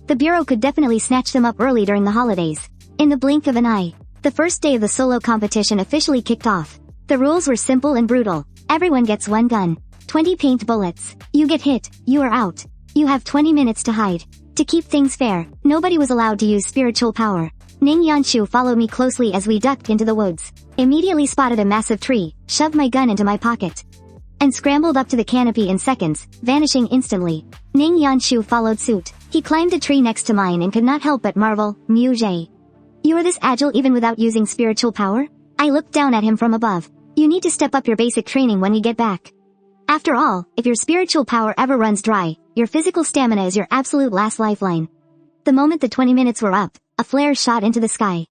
A: The Bureau could definitely snatch them up early during the holidays. In the blink of an eye. The first day of the solo competition officially kicked off. The rules were simple and brutal. Everyone gets one gun. 20 paint bullets. You get hit, you are out. You have 20 minutes to hide. To keep things fair, nobody was allowed to use spiritual power. Ning Yanshu followed me closely as we ducked into the woods. Immediately spotted a massive tree, shoved my gun into my pocket, and scrambled up to the canopy in seconds, vanishing instantly. Ning Yanshu followed suit. He climbed a tree next to mine and could not help but marvel, Mu Jie. You are this agile even without using spiritual power? I looked down at him from above. You need to step up your basic training when we get back. After all, if your spiritual power ever runs dry, your physical stamina is your absolute last lifeline. The moment the 20 minutes were up, a flare shot into the sky.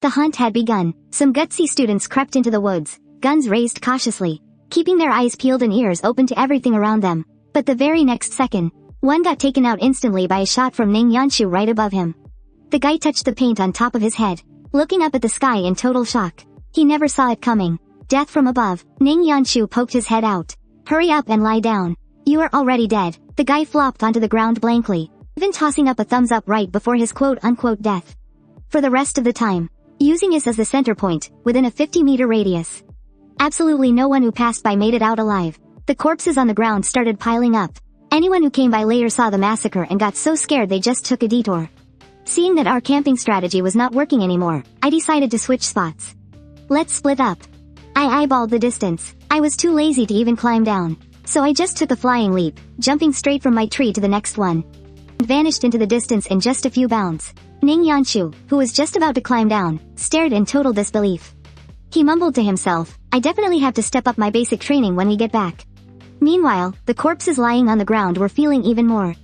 A: The hunt had begun. Some gutsy students crept into the woods, guns raised cautiously, keeping their eyes peeled and ears open to everything around them. But the very next second, one got taken out instantly by a shot from Ning Yanshu right above him. The guy touched the paint on top of his head, looking up at the sky in total shock. He never saw it coming. Death from above. Ning Yanshu poked his head out. Hurry up and lie down. You are already dead. The guy flopped onto the ground blankly, even tossing up a thumbs up right before his quote-unquote death. For the rest of the time, using us as the center point, within a 50-meter radius. Absolutely no one who passed by made it out alive. The corpses on the ground started piling up. Anyone who came by later saw the massacre and got so scared they just took a detour. Seeing that our camping strategy was not working anymore, I decided to switch spots. Let's split up. I eyeballed the distance. I was too lazy to even climb down. So I just took a flying leap, jumping straight from my tree to the next one, and vanished into the distance in just a few bounds. Ning Yanshu, who was just about to climb down, stared in total disbelief. He mumbled to himself, I definitely have to step up my basic training when we get back. Meanwhile, the corpses lying on the ground were feeling even more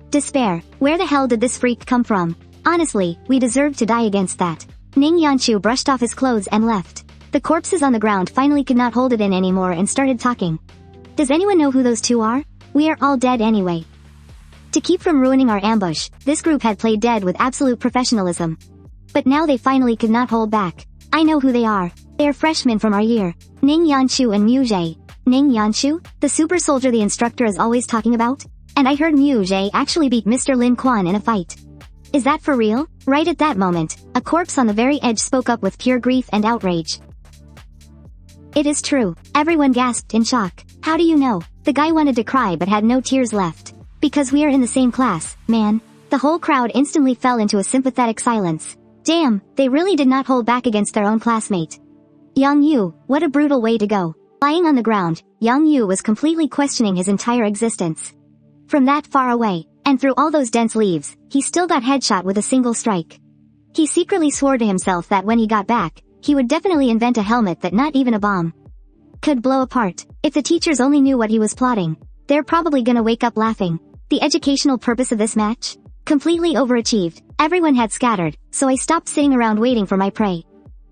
A: despair. Where the hell did this freak come from? Honestly, we deserved to die against that. Ning Yanshu brushed off his clothes and left. The corpses on the ground finally could not hold it in anymore and started talking. Does anyone know who those two are? We are all dead anyway. To keep from ruining our ambush, this group had played dead with absolute professionalism. But now they finally could not hold back. I know who they are. They are freshmen from our year. Ning Yanshu and Mu Jie. Ning Yanshu? The super soldier the instructor is always talking about? And I heard Mu Jie actually beat Mr. Lin Quan in a fight. Is that for real? Right at that moment, a corpse on the very edge spoke up with pure grief and outrage. It is true. Everyone gasped in shock. How do you know? The guy wanted to cry but had no tears left. Because we are in the same class, man. The whole crowd instantly fell into a sympathetic silence. Damn, they really did not hold back against their own classmate. Yu, what a brutal way to go. Lying on the ground, Yu was completely questioning his entire existence. From that far away, and through all those dense leaves, he still got headshot with a single strike. He secretly swore to himself that when he got back, he would definitely invent a helmet that not even a bomb could blow apart. If the teachers only knew what he was plotting, they're probably gonna wake up laughing. The educational purpose of this match? Completely overachieved. Everyone had scattered, so I stopped sitting around waiting for my prey.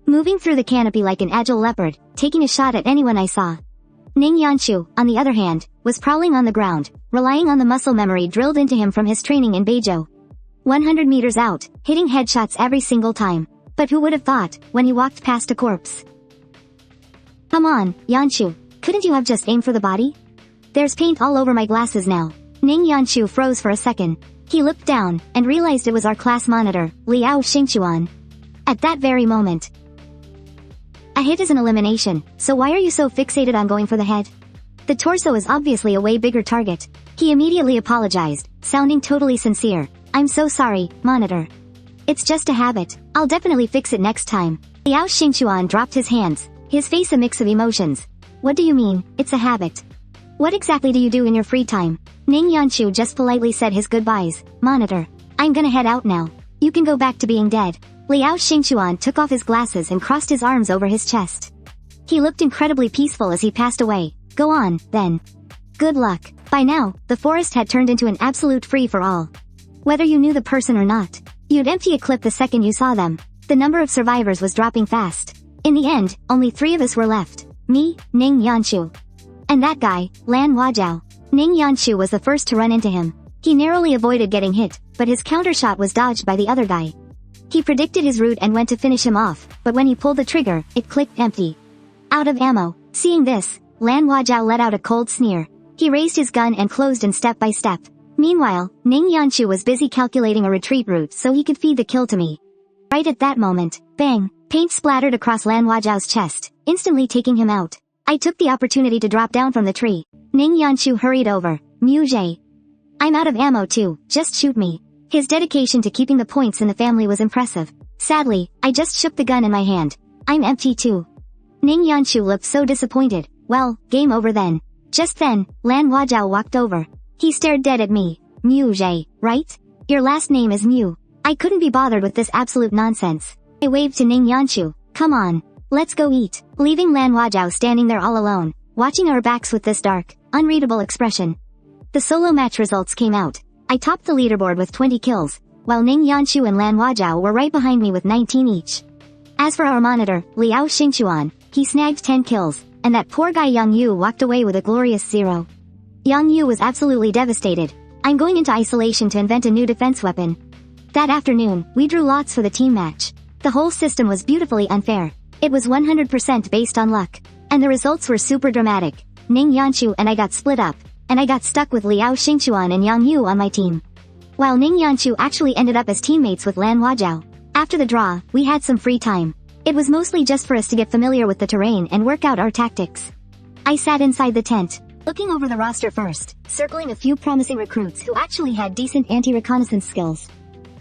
A: Moving through the canopy like an agile leopard, taking a shot at anyone I saw. Ning Yanshu, on the other hand, was prowling on the ground, relying on the muscle memory drilled into him from his training in Beijo. 100 meters out, hitting headshots every single time. But who would have thought, when he walked past a corpse? Come on, Yanshu, couldn't you have just aimed for the body? There's paint all over my glasses now. Ning Yanshu froze for a second. He looked down, and realized it was our class monitor, Liao Xingchuan. At that very moment. A hit is an elimination, so why are you so fixated on going for the head? The torso is obviously a way bigger target. He immediately apologized, sounding totally sincere. I'm so sorry, monitor. It's just a habit. I'll definitely fix it next time. Liao Xingchuan dropped his hands, his face a mix of emotions. What do you mean, it's a habit? What exactly do you do in your free time? Ning Yanshu just politely said his goodbyes. Monitor. I'm gonna head out now. You can go back to being dead. Liao Xingchuan took off his glasses and crossed his arms over his chest. He looked incredibly peaceful as he passed away. Go on, then. Good luck. By now, the forest had turned into an absolute free-for-all. Whether you knew the person or not, you'd empty a clip the second you saw them. The number of survivors was dropping fast. In the end, only 3 of us were left. Me, Ning Yanshu, and that guy, Lan Huajiao. Ning Yanshu was the first to run into him. He narrowly avoided getting hit, but his countershot was dodged by the other guy. He predicted his route and went to finish him off, but when he pulled the trigger, it clicked empty. Out of ammo. Seeing this, Lan Huajiao let out a cold sneer. He raised his gun and closed in step by step. Meanwhile, Ning Yanshu was busy calculating a retreat route so he could feed the kill to me. Right at that moment, bang, paint splattered across Lan Huajiao's chest, instantly taking him out. I took the opportunity to drop down from the tree. Ning Yanshu hurried over. Mujay. I'm out of ammo too, just shoot me. His dedication to keeping the points in the family was impressive. Sadly, I just shook the gun in my hand. I'm empty too. Ning Yanshu looked so disappointed. Well, game over then. Just then, Lan Huajiao walked over. He stared dead at me. Mujay, right? Your last name is Mu. I couldn't be bothered with this absolute nonsense. I waved to Ning Yanshu. Come on. Let's go eat. Leaving Lan Huajiao standing there all alone, watching our backs with this dark, unreadable expression. The solo match results came out. I topped the leaderboard with 20 kills, while Ning Yanshu and Lan Huajiao were right behind me with 19 each. As for our monitor, Liao Xingchuan, he snagged 10 kills, and that poor guy Yang Yu walked away with a glorious 0. Yang Yu was absolutely devastated. I'm going into isolation to invent a new defense weapon. That afternoon, we drew lots for the team match. The whole system was beautifully unfair. It was 100% based on luck. And the results were super dramatic. Ning Yanshu and I got split up, and I got stuck with Liao Xingchuan and Yang Yu on my team. While Ning Yanshu actually ended up as teammates with Lan Huajiao. After the draw, we had some free time. It was mostly just for us to get familiar with the terrain and work out our tactics. I sat inside the tent, looking over the roster first, circling a few promising recruits who actually had decent anti-reconnaissance skills.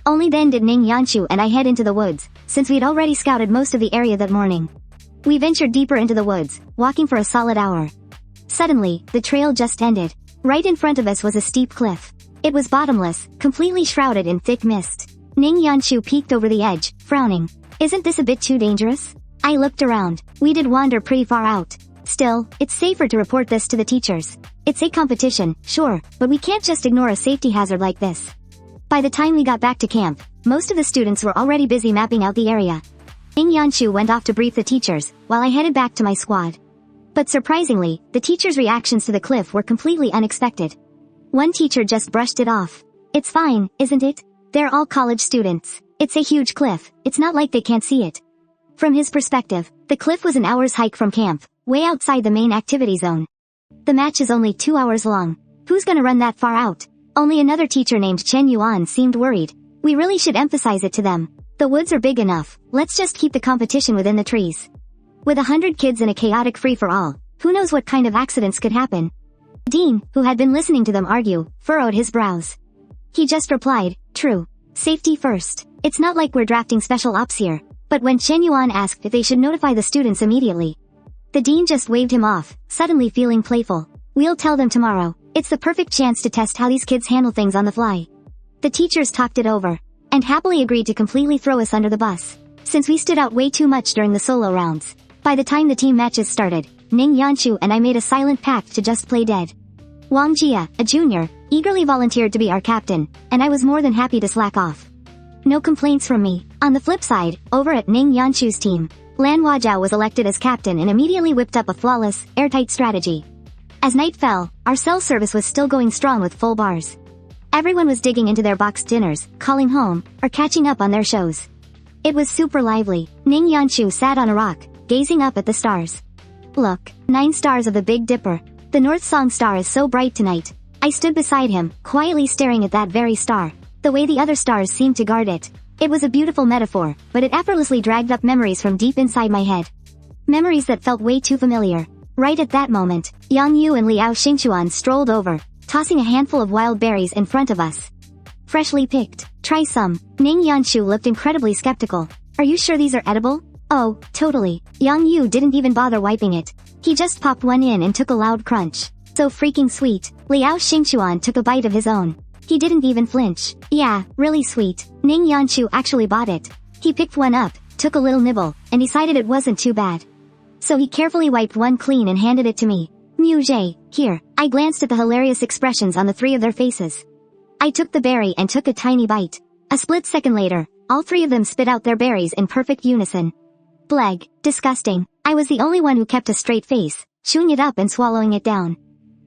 A: Only then did Ning Yanshu and I head into the woods, since we'd already scouted most of the area that morning. We ventured deeper into the woods, walking for a solid hour. Suddenly, the trail just ended. Right in front of us was a steep cliff. It was bottomless, completely shrouded in thick mist. Ning Yanshu peeked over the edge, frowning. Isn't this a bit too dangerous? I looked around. We did wander pretty far out. Still, it's safer to report this to the teachers. It's a competition, sure, but we can't just ignore a safety hazard like this. By the time we got back to camp, most of the students were already busy mapping out the area. Ning Yanshu went off to brief the teachers, while I headed back to my squad. But surprisingly, the teachers' reactions to the cliff were completely unexpected. One teacher just brushed it off. It's fine, isn't it? They're all college students. It's a huge cliff, it's not like they can't see it. From his perspective, the cliff was an hour's hike from camp, way outside the main activity zone. The match is only 2 hours long. Who's gonna run that far out? Only another teacher named Chen Yuan seemed worried. We really should emphasize it to them. The woods are big enough, let's just keep the competition within the trees. With 100 kids in a chaotic free-for-all, who knows what kind of accidents could happen? Dean, who had been listening to them argue, furrowed his brows. He just replied, true. Safety first. It's not like we're drafting special ops here. But when Chen Yuan asked if they should notify the students immediately, the dean just waved him off, suddenly feeling playful. We'll tell them tomorrow. It's the perfect chance to test how these kids handle things on the fly. The teachers talked it over, and happily agreed to completely throw us under the bus, since we stood out way too much during the solo rounds. By the time the team matches started, Ning, Yanshu and I made a silent pact to just play dead. Wang Jia, a junior, eagerly volunteered to be our captain, and I was more than happy to slack off. No complaints from me. On the flip side, over at Ning Yanshu's team, Lan Huajiao was elected as captain and immediately whipped up a flawless, airtight strategy. As night fell, our cell service was still going strong with full bars. Everyone was digging into their boxed dinners, calling home, or catching up on their shows. It was super lively. Ning Yanshu sat on a rock, gazing up at the stars. Look, 9 stars of the Big Dipper. The North Song star is so bright tonight. I stood beside him, quietly staring at that very star, the way the other stars seemed to guard it. It was a beautiful metaphor, but it effortlessly dragged up memories from deep inside my head. Memories that felt way too familiar. Right at that moment, Yang Yu and Liao Xingchuan strolled over, tossing a handful of wild berries in front of us. Freshly picked. Try some. Ning Yanshu looked incredibly skeptical. Are you sure these are edible? Oh, totally. Yang Yu didn't even bother wiping it. He just popped one in and took a loud crunch. So freaking sweet. Liao Xingchuan took a bite of his own. He didn't even flinch. Yeah, really sweet. Ning Yanshu actually bought it. He picked one up, took a little nibble, and decided it wasn't too bad. So he carefully wiped one clean and handed it to me. Muje, here. I glanced at the hilarious expressions on the 3 of their faces. I took the berry and took a tiny bite. A split second later, all 3 of them spit out their berries in perfect unison. Bleg. Disgusting. I was the only one who kept a straight face, chewing it up and swallowing it down.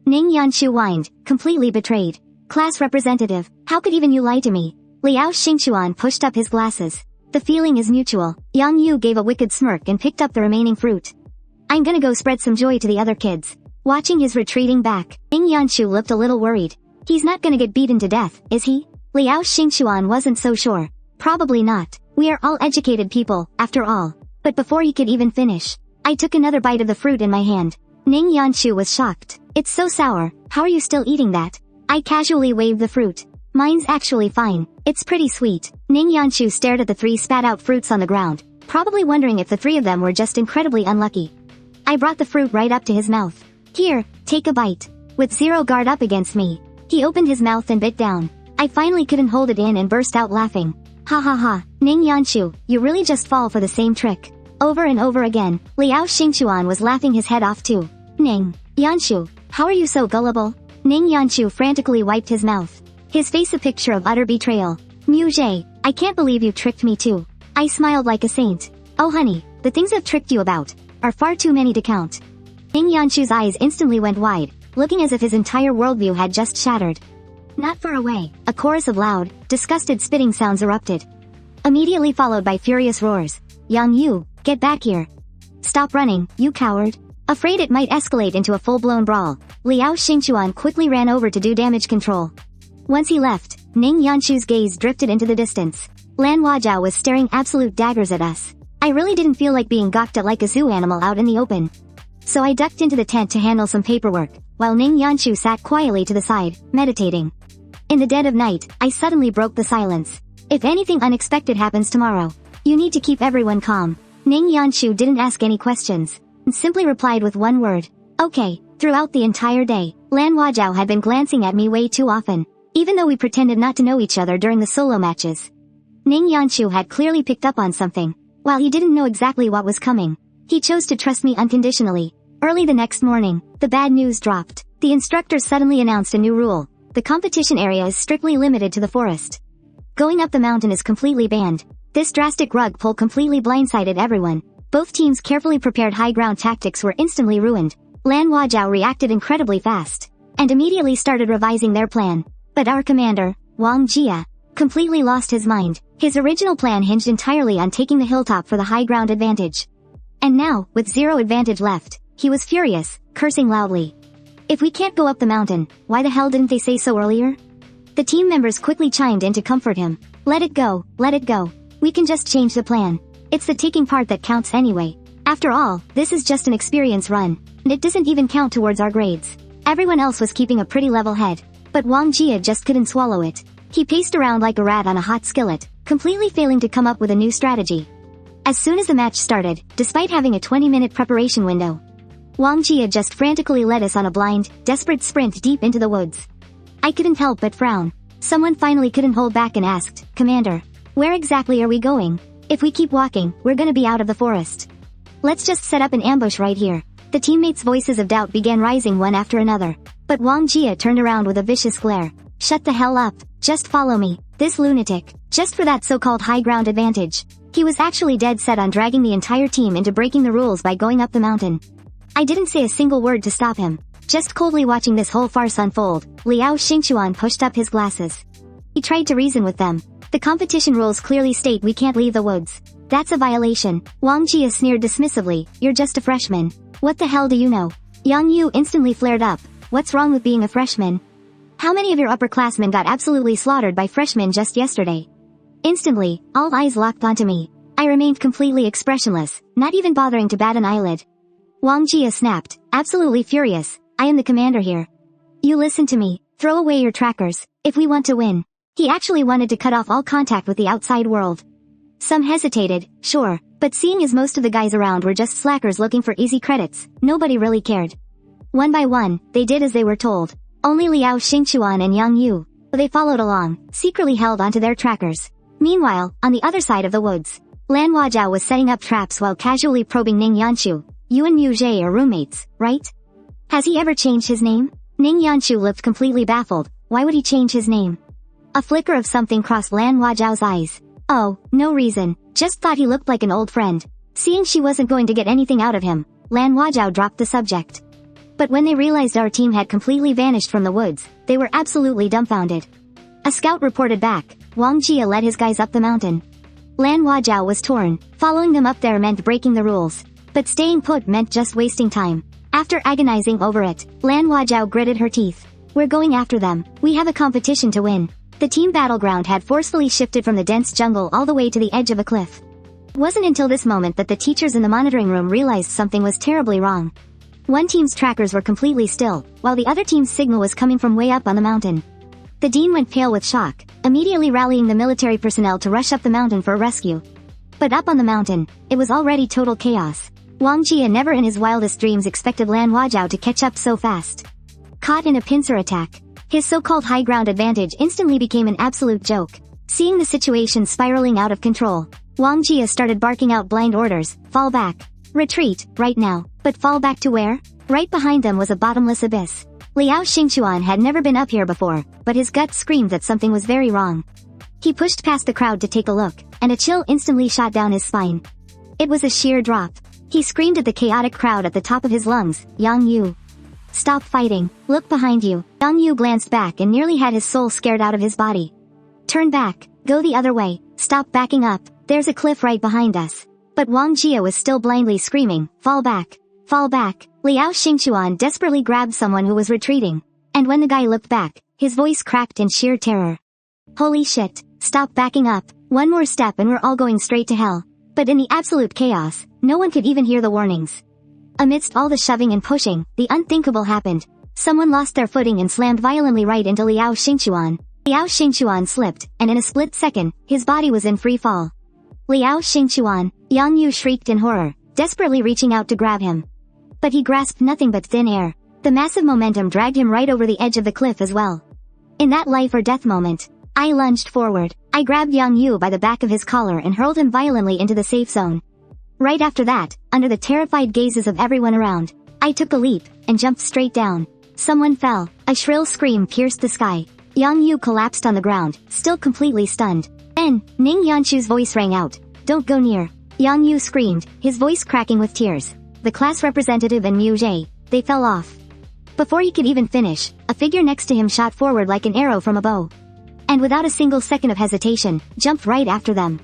A: Ning Yanshu whined, completely betrayed. Class representative, how could even you lie to me? Liao Xingchuan pushed up his glasses. The feeling is mutual. Yang Yu gave a wicked smirk and picked up the remaining fruit. I'm gonna go spread some joy to the other kids. Watching his retreating back, Ning Yanshu looked a little worried. He's not gonna get beaten to death, is he? Liao Xingchuan wasn't so sure. Probably not. We are all educated people, after all. But before he could even finish, I took another bite of the fruit in my hand. Ning Yanshu was shocked. It's so sour, how are you still eating that? I casually waved the fruit. Mine's actually fine. It's pretty sweet. Ning Yanshu stared at the 3 spat out fruits on the ground, probably wondering if the 3 of them were just incredibly unlucky. I brought the fruit right up to his mouth. Here, take a bite. With zero guard up against me, he opened his mouth and bit down. I finally couldn't hold it in and burst out laughing. Ha ha ha, Ning Yanshu, you really just fall for the same trick. Over and over again, Liao Xingchuan was laughing his head off too. Ning Yanshu, how are you so gullible? Ning Yanshu frantically wiped his mouth. His face a picture of utter betrayal. Muje, I can't believe you tricked me too. I smiled like a saint. Oh honey, the things I've tricked you about are far too many to count. Ning Yanshu's eyes instantly went wide, looking as if his entire worldview had just shattered. Not far away, a chorus of loud, disgusted spitting sounds erupted, immediately followed by furious roars. Yang Yu, get back here. Stop running, you coward. Afraid it might escalate into a full-blown brawl, Liao Xingchuan quickly ran over to do damage control. Once he left, Ning Yanshu's gaze drifted into the distance. Lan Huajiao was staring absolute daggers at us. I really didn't feel like being gawked at like a zoo animal out in the open. So I ducked into the tent to handle some paperwork, while Ning Yanshu sat quietly to the side, meditating. In the dead of night, I suddenly broke the silence. If anything unexpected happens tomorrow, you need to keep everyone calm. Ning Yanshu didn't ask any questions, and simply replied with one word. Okay. Throughout the entire day, Lan Huajiao had been glancing at me way too often, even though we pretended not to know each other during the solo matches. Ning Yanshu had clearly picked up on something. While he didn't know exactly what was coming, he chose to trust me unconditionally. Early the next morning, the bad news dropped. The instructor suddenly announced a new rule. The competition area is strictly limited to the forest. Going up the mountain is completely banned. This drastic rug pull completely blindsided everyone. Both teams' carefully prepared high ground tactics were instantly ruined. Lan Huajiao reacted incredibly fast, and immediately started revising their plan. But our commander, Wang Jia, completely lost his mind. His original plan hinged entirely on taking the hilltop for the high ground advantage. And now, with zero advantage left, he was furious, cursing loudly. If we can't go up the mountain, why the hell didn't they say so earlier? The team members quickly chimed in to comfort him. Let it go, let it go. We can just change the plan. It's the taking part that counts anyway. After all, this is just an experience run, and it doesn't even count towards our grades. Everyone else was keeping a pretty level head, but Wang Jia just couldn't swallow it. He paced around like a rat on a hot skillet, completely failing to come up with a new strategy. As soon as the match started, despite having a 20-minute preparation window, Wang Jia just frantically led us on a blind, desperate sprint deep into the woods. I couldn't help but frown. Someone finally couldn't hold back and asked, "Commander, where exactly are we going? If we keep walking, we're gonna be out of the forest. Let's just set up an ambush right here." The teammates' voices of doubt began rising one after another. But Wang Jia turned around with a vicious glare. "Shut the hell up, just follow me, this lunatic, just for that so-called high ground advantage." He was actually dead set on dragging the entire team into breaking the rules by going up the mountain. I didn't say a single word to stop him. Just coldly watching this whole farce unfold, Liao Xingchuan pushed up his glasses. He tried to reason with them. "The competition rules clearly state we can't leave the woods. That's a violation." Wang Jia sneered dismissively, "You're just a freshman. What the hell do you know?" Yang Yu instantly flared up. "What's wrong with being a freshman? How many of your upperclassmen got absolutely slaughtered by freshmen just yesterday?" Instantly, all eyes locked onto me. I remained completely expressionless, not even bothering to bat an eyelid. Wang Jia snapped, absolutely furious, "I am the commander here. You listen to me, throw away your trackers, if we want to win." He actually wanted to cut off all contact with the outside world. Some hesitated, sure, but seeing as most of the guys around were just slackers looking for easy credits, nobody really cared. One by one, they did as they were told. Only Liao Xingchuan and Yang Yu, they followed along, secretly held onto their trackers. Meanwhile, on the other side of the woods, Lan Huajiao was setting up traps while casually probing Ning Yanshu. "You and Mu Zhe are roommates, right? Has he ever changed his name?" Ning Yanshu looked completely baffled. Why would he change his name? A flicker of something crossed Lan Huajiao's eyes. "Oh, no reason, just thought he looked like an old friend." Seeing she wasn't going to get anything out of him, Lan Huajiao dropped the subject. But when they realized our team had completely vanished from the woods, they were absolutely dumbfounded. A scout reported back. Wang Jia led his guys up the mountain. Lan Huajiao was torn. Following them up there meant breaking the rules. But staying put meant just wasting time. After agonizing over it, Lan Huajiao gritted her teeth. "We're going after them. We have a competition to win." The team battleground had forcefully shifted from the dense jungle all the way to the edge of a cliff. It wasn't until this moment that the teachers in the monitoring room realized something was terribly wrong. One team's trackers were completely still, while the other team's signal was coming from way up on the mountain. The dean went pale with shock, immediately rallying the military personnel to rush up the mountain for a rescue. But up on the mountain, it was already total chaos. Wang Jia never in his wildest dreams expected Lan Huajiao to catch up so fast. Caught in a pincer attack, his so-called high ground advantage instantly became an absolute joke. Seeing the situation spiraling out of control, Wang Jia started barking out blind orders. "Fall back. Retreat, right now." But fall back to where? Right behind them was a bottomless abyss. Liao Xingchuan had never been up here before, but his gut screamed that something was very wrong. He pushed past the crowd to take a look, and a chill instantly shot down his spine. It was a sheer drop. He screamed at the chaotic crowd at the top of his lungs, "Yang Yu, stop fighting, look behind you." Yang Yu glanced back and nearly had his soul scared out of his body. "Turn back, go the other way, stop backing up, there's a cliff right behind us." But Wang Jia was still blindly screaming, "Fall back, fall back." Liao Xingchuan desperately grabbed someone who was retreating. And when the guy looked back, his voice cracked in sheer terror. "Holy shit, stop backing up, one more step and we're all going straight to hell." But in the absolute chaos, no one could even hear the warnings. Amidst all the shoving and pushing, the unthinkable happened. Someone lost their footing and slammed violently right into Liao Xingchuan. Liao Xingchuan slipped, and in a split second, his body was in free fall. "Liao Xingchuan!" Yang Yu shrieked in horror, desperately reaching out to grab him. But he grasped nothing but thin air. The massive momentum dragged him right over the edge of the cliff as well. In that life or death moment, I lunged forward. I grabbed Yang Yu by the back of his collar and hurled him violently into the safe zone. Right after that, under the terrified gazes of everyone around, I took a leap and jumped straight down. Someone fell. A shrill scream pierced the sky. Yang Yu collapsed on the ground, still completely stunned. Then, Ning Yanshu's voice rang out. "Don't go near." Yang Yu screamed, his voice cracking with tears. The class representative and Mu Zhe, they fell off. Before he could even finish, a figure next to him shot forward like an arrow from a bow. And without a single second of hesitation, jumped right after them.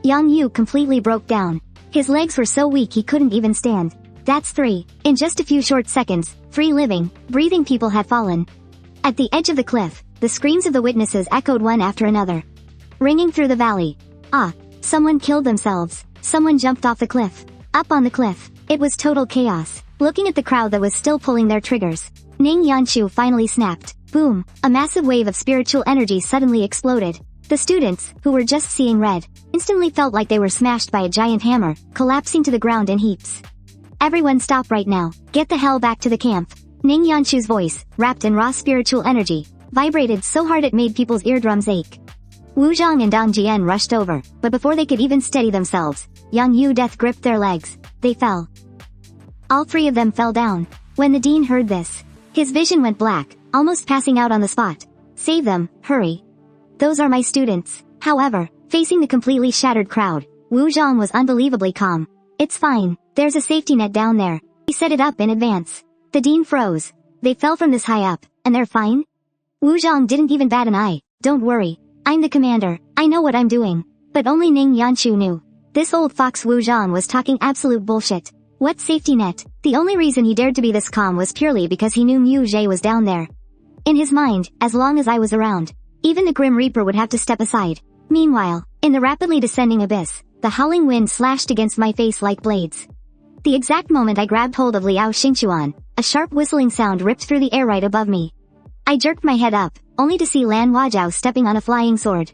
A: Yang Yu completely broke down. His legs were so weak he couldn't even stand. That's 3. In just a few short seconds, 3 living, breathing people had fallen. At the edge of the cliff, the screams of the witnesses echoed one after another, ringing through the valley. Ah, someone killed themselves. Someone jumped off the cliff. Up on the cliff. It was total chaos. Looking at the crowd that was still pulling their triggers, Ning Yanshu finally snapped. Boom, a massive wave of spiritual energy suddenly exploded. The students, who were just seeing red, instantly felt like they were smashed by a giant hammer, collapsing to the ground in heaps. Everyone stop right now, get the hell back to the camp. Ning Yanshu's voice, wrapped in raw spiritual energy, vibrated so hard it made people's eardrums ache. Wu Zhang and Dong Jian rushed over, but before they could even steady themselves, Yang Yu Death gripped their legs. They fell. All three of them fell down. When the dean heard this, his vision went black, almost passing out on the spot. Save them, hurry. Those are my students. However, facing the completely shattered crowd, Wu Zhang was unbelievably calm. It's fine, there's a safety net down there. He set it up in advance. The dean froze. They fell from this high up, and they're fine? Wu Zhang didn't even bat an eye. Don't worry. I'm the commander. I know what I'm doing. But only Ning Yanshu knew. This old fox Wu Zhang was talking absolute bullshit. What safety net? The only reason he dared to be this calm was purely because he knew Mu Zhe was down there. In his mind, as long as I was around, even the Grim Reaper would have to step aside. Meanwhile, in the rapidly descending abyss, the howling wind slashed against my face like blades. The exact moment I grabbed hold of Liao Xingquan, a sharp whistling sound ripped through the air right above me. I jerked my head up, only to see Lan Huajiao stepping on a flying sword.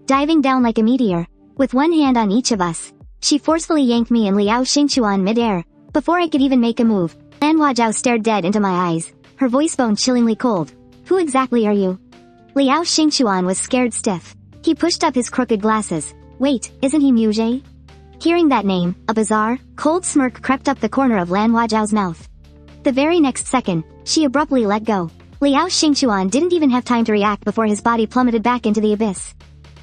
A: Diving down like a meteor, with one hand on each of us, she forcefully yanked me and Liao Xingquan mid-air. Before I could even make a move, Lan Huajiao stared dead into my eyes, her voice bone chillingly cold. Who exactly are you? Liao Xingquan was scared stiff. He pushed up his crooked glasses. Wait, isn't he Mu Zhe? Hearing that name, a bizarre, cold smirk crept up the corner of Lan Huajiao's mouth. The very next second, she abruptly let go. Liao Xingquan didn't even have time to react before his body plummeted back into the abyss.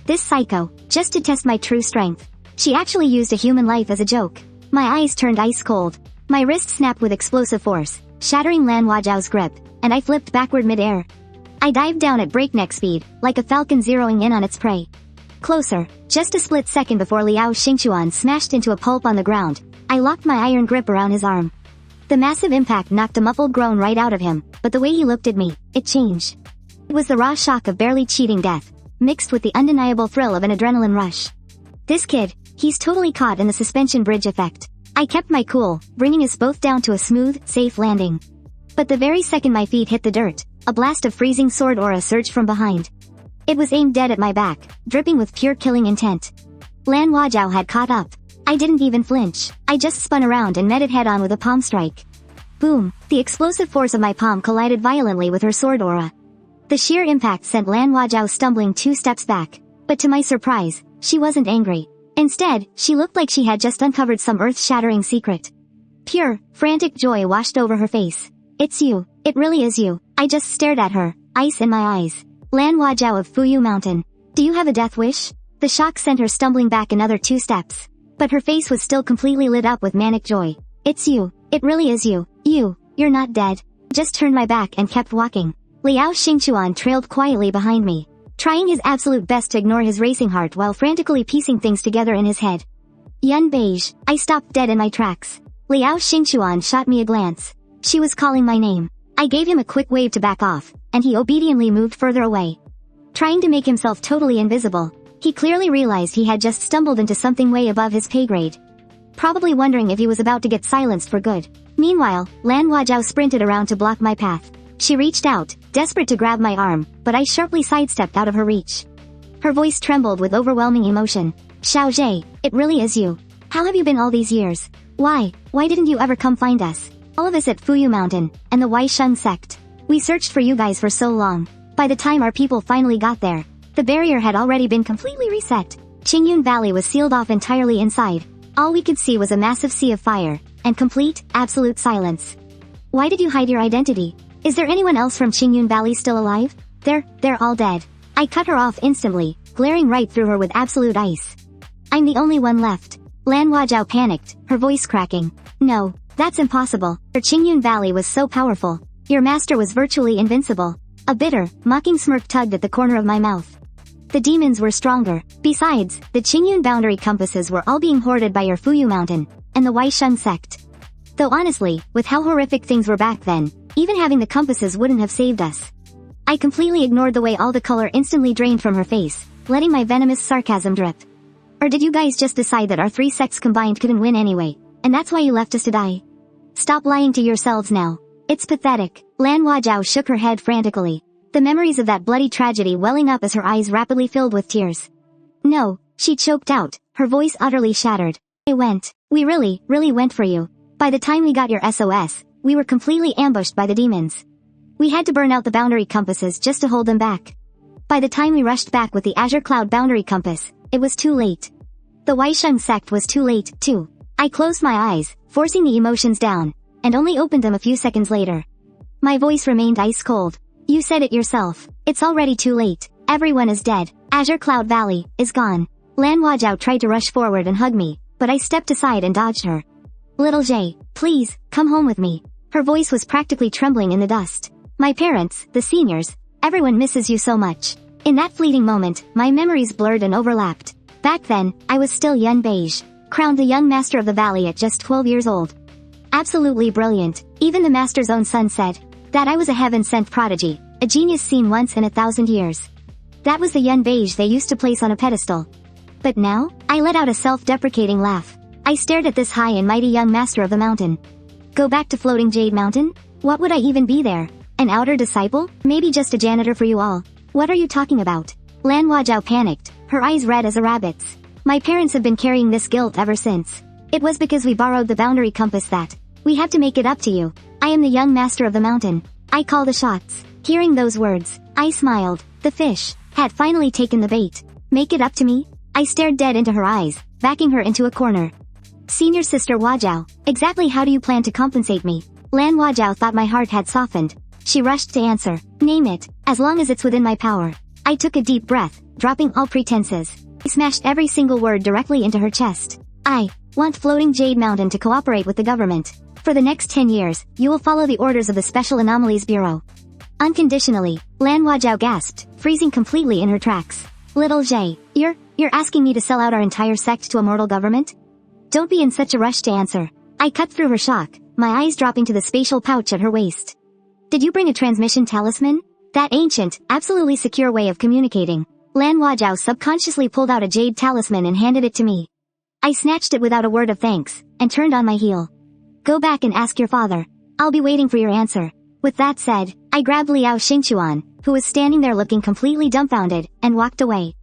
A: This psycho, just to test my true strength. She actually used a human life as a joke. My eyes turned ice cold. My wrist snapped with explosive force, shattering Lan Huajiao's grip, and I flipped backward mid-air. I dived down at breakneck speed, like a falcon zeroing in on its prey. Closer, just a split second before Liao Xingquan smashed into a pulp on the ground, I locked my iron grip around his arm. The massive impact knocked a muffled groan right out of him, but the way he looked at me, it changed. It was the raw shock of barely cheating death, mixed with the undeniable thrill of an adrenaline rush. This kid, he's totally caught in the suspension bridge effect. I kept my cool, bringing us both down to a smooth, safe landing. But the very second my feet hit the dirt, a blast of freezing sword aura surged from behind. It was aimed dead at my back, dripping with pure killing intent. Lan Huajiao had caught up. I didn't even flinch. I just spun around and met it head-on with a palm strike. Boom! The explosive force of my palm collided violently with her sword aura. The sheer impact sent Lan Huajiao stumbling 2 steps back. But to my surprise, she wasn't angry. Instead, she looked like she had just uncovered some earth-shattering secret. Pure, frantic joy washed over her face. It's you. It really is you. I just stared at her, ice in my eyes. Lan Huajiao of Fuyu Mountain. Do you have a death wish? The shock sent her stumbling back another 2 steps. But her face was still completely lit up with manic joy. It's you. It really is you. You're not dead. Just turned my back and kept walking. Liao Xingquan trailed quietly behind me, trying his absolute best to ignore his racing heart while frantically piecing things together in his head. Yun beige. I stopped dead in my tracks. Liao Xingquan shot me a glance. She was calling my name. I gave him a quick wave to back off, and he obediently moved further away. Trying to make himself totally invisible, he clearly realized he had just stumbled into something way above his pay grade. Probably wondering if he was about to get silenced for good. Meanwhile, Lan Huajiao sprinted around to block my path. She reached out, desperate to grab my arm, but I sharply sidestepped out of her reach. Her voice trembled with overwhelming emotion. Xiao Zhe, it really is you. How have you been all these years? Why didn't you ever come find us? All of us at Fuyu Mountain, and the Waisheng sect. We searched for you guys for so long. By the time our people finally got there, the barrier had already been completely reset. Qingyun Valley was sealed off entirely inside. All we could see was a massive sea of fire, and complete, absolute silence. Why did you hide your identity? Is there anyone else from Qingyun Valley still alive? They're all dead. I cut her off instantly, glaring right through her with absolute ice. I'm the only one left. Lan Huajiao panicked, her voice cracking. No, that's impossible. Your Qingyun Valley was so powerful. Your master was virtually invincible. A bitter, mocking smirk tugged at the corner of my mouth. The demons were stronger. Besides, the Qingyun boundary compasses were all being hoarded by your Fuyu Mountain, and the Waisheng sect. Though honestly, with how horrific things were back then, even having the compasses wouldn't have saved us. I completely ignored the way all the color instantly drained from her face, letting my venomous sarcasm drip. Or did you guys just decide that our 3 sects combined couldn't win anyway, and that's why you left us to die? Stop lying to yourselves now. It's pathetic. Lan Huajiao shook her head frantically. the memories of that bloody tragedy welling up as her eyes rapidly filled with tears. No, she choked out, her voice utterly shattered. We really went for you. By the time we got your SOS, we were completely ambushed by the demons. We had to burn out the boundary compasses just to hold them back. By the time we rushed back with the Azure Cloud boundary compass, it was too late. The Weisheng sect was too late, too. I closed my eyes, forcing the emotions down, and only opened them a few seconds later. My voice remained ice cold. You said it yourself. It's already too late. Everyone is dead. Azure Cloud Valley is gone. Lan Huajiao tried to rush forward and hug me, but I stepped aside and dodged her. Little Jay, please, come home with me. Her voice was practically trembling in the dust. My parents, the seniors, everyone misses you so much. In that fleeting moment, my memories blurred and overlapped. Back then, I was still Yun Beige, crowned the young master of the valley at just 12 years old. Absolutely brilliant. Even the master's own son said that I was a heaven-sent prodigy, a genius seen once in 1,000 years. That was the Yun Beige they used to place on a pedestal. But now, I let out a self-deprecating laugh. I stared at this high and mighty young master of the mountain. Go back to Floating Jade Mountain? What would I even be there? An outer disciple? Maybe just a janitor for you all. What are you talking about? Lan Huajiao panicked, her eyes red as a rabbit's. My parents have been carrying this guilt ever since. It was because we borrowed the boundary compass that we have to make it up to you. I am the young master of the mountain. I call the shots. Hearing those words, I smiled. The fish had finally taken the bait. Make it up to me? I stared dead into her eyes, backing her into a corner. Senior Sister Huajiao, exactly how do you plan to compensate me? Lan Huajiao thought my heart had softened. She rushed to answer. Name it, as long as it's within my power. I took a deep breath, dropping all pretenses. I smashed every single word directly into her chest. I want Floating Jade Mountain to cooperate with the government. For the next 10 years, you will follow the orders of the Special Anomalies Bureau. Unconditionally, Lan Huajiao gasped, freezing completely in her tracks. Little Jay, you're asking me to sell out our entire sect to a mortal government? Don't be in such a rush to answer. I cut through her shock, my eyes dropping to the spatial pouch at her waist. Did you bring a transmission talisman? That ancient, absolutely secure way of communicating. Lan Huajiao subconsciously pulled out a jade talisman and handed it to me. I snatched it without a word of thanks, and turned on my heel. Go back and ask your father. I'll be waiting for your answer. With that said, I grabbed Liao Xingchuan, who was standing there looking completely dumbfounded, and walked away.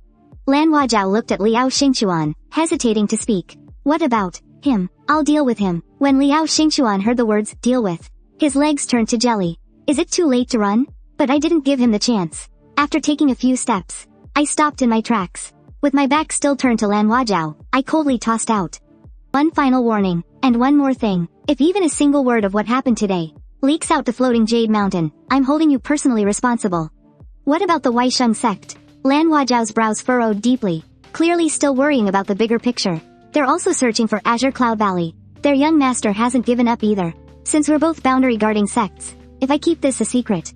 A: Lan Huajiao looked at Liao Xingchuan, hesitating to speak. What about him? I'll deal with him. When Liao Xingchuan heard the words, deal with, his legs turned to jelly. Is it too late to run? But I didn't give him the chance. After taking a few steps, I stopped in my tracks. With my back still turned to Lan Huajiao, I coldly tossed out. One final warning, and one more thing. If even a single word of what happened today leaks out to Floating Jade Mountain, I'm holding you personally responsible. What about the Weisheng sect? Lan Huajiao's brows furrowed deeply, clearly still worrying about the bigger picture. They're also searching for Azure Cloud Valley. Their young master hasn't given up either. Since we're both boundary guarding sects, if I keep this a secret.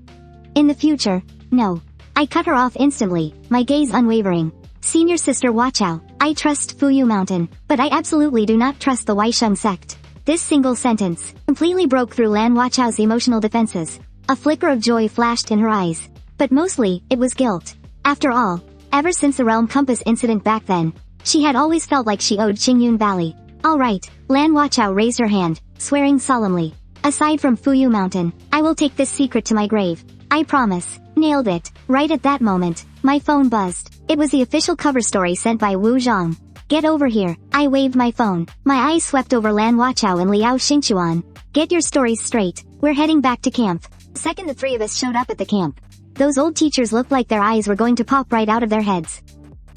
A: In the future, no. I cut her off instantly, my gaze unwavering. Senior Sister Huaqiao, I trust Fuyu Mountain, but I absolutely do not trust the Weisheng sect. This single sentence completely broke through Lan Huaqiao's emotional defenses. A flicker of joy flashed in her eyes. But mostly, it was guilt. After all, ever since the Realm Compass incident back then, she had always felt like she owed Qingyun Valley. Alright, Lan Huaqiao raised her hand, swearing solemnly. Aside from Fuyu Mountain, I will take this secret to my grave. I promise. Nailed it. Right at that moment, my phone buzzed. It was the official cover story sent by Wu Zhang. Get over here. I waved my phone. My eyes swept over Lan Huaqiao and Liao Xingchuan. Get your stories straight. We're heading back to camp. The second the three of us showed up at the camp, those old teachers looked like their eyes were going to pop right out of their heads.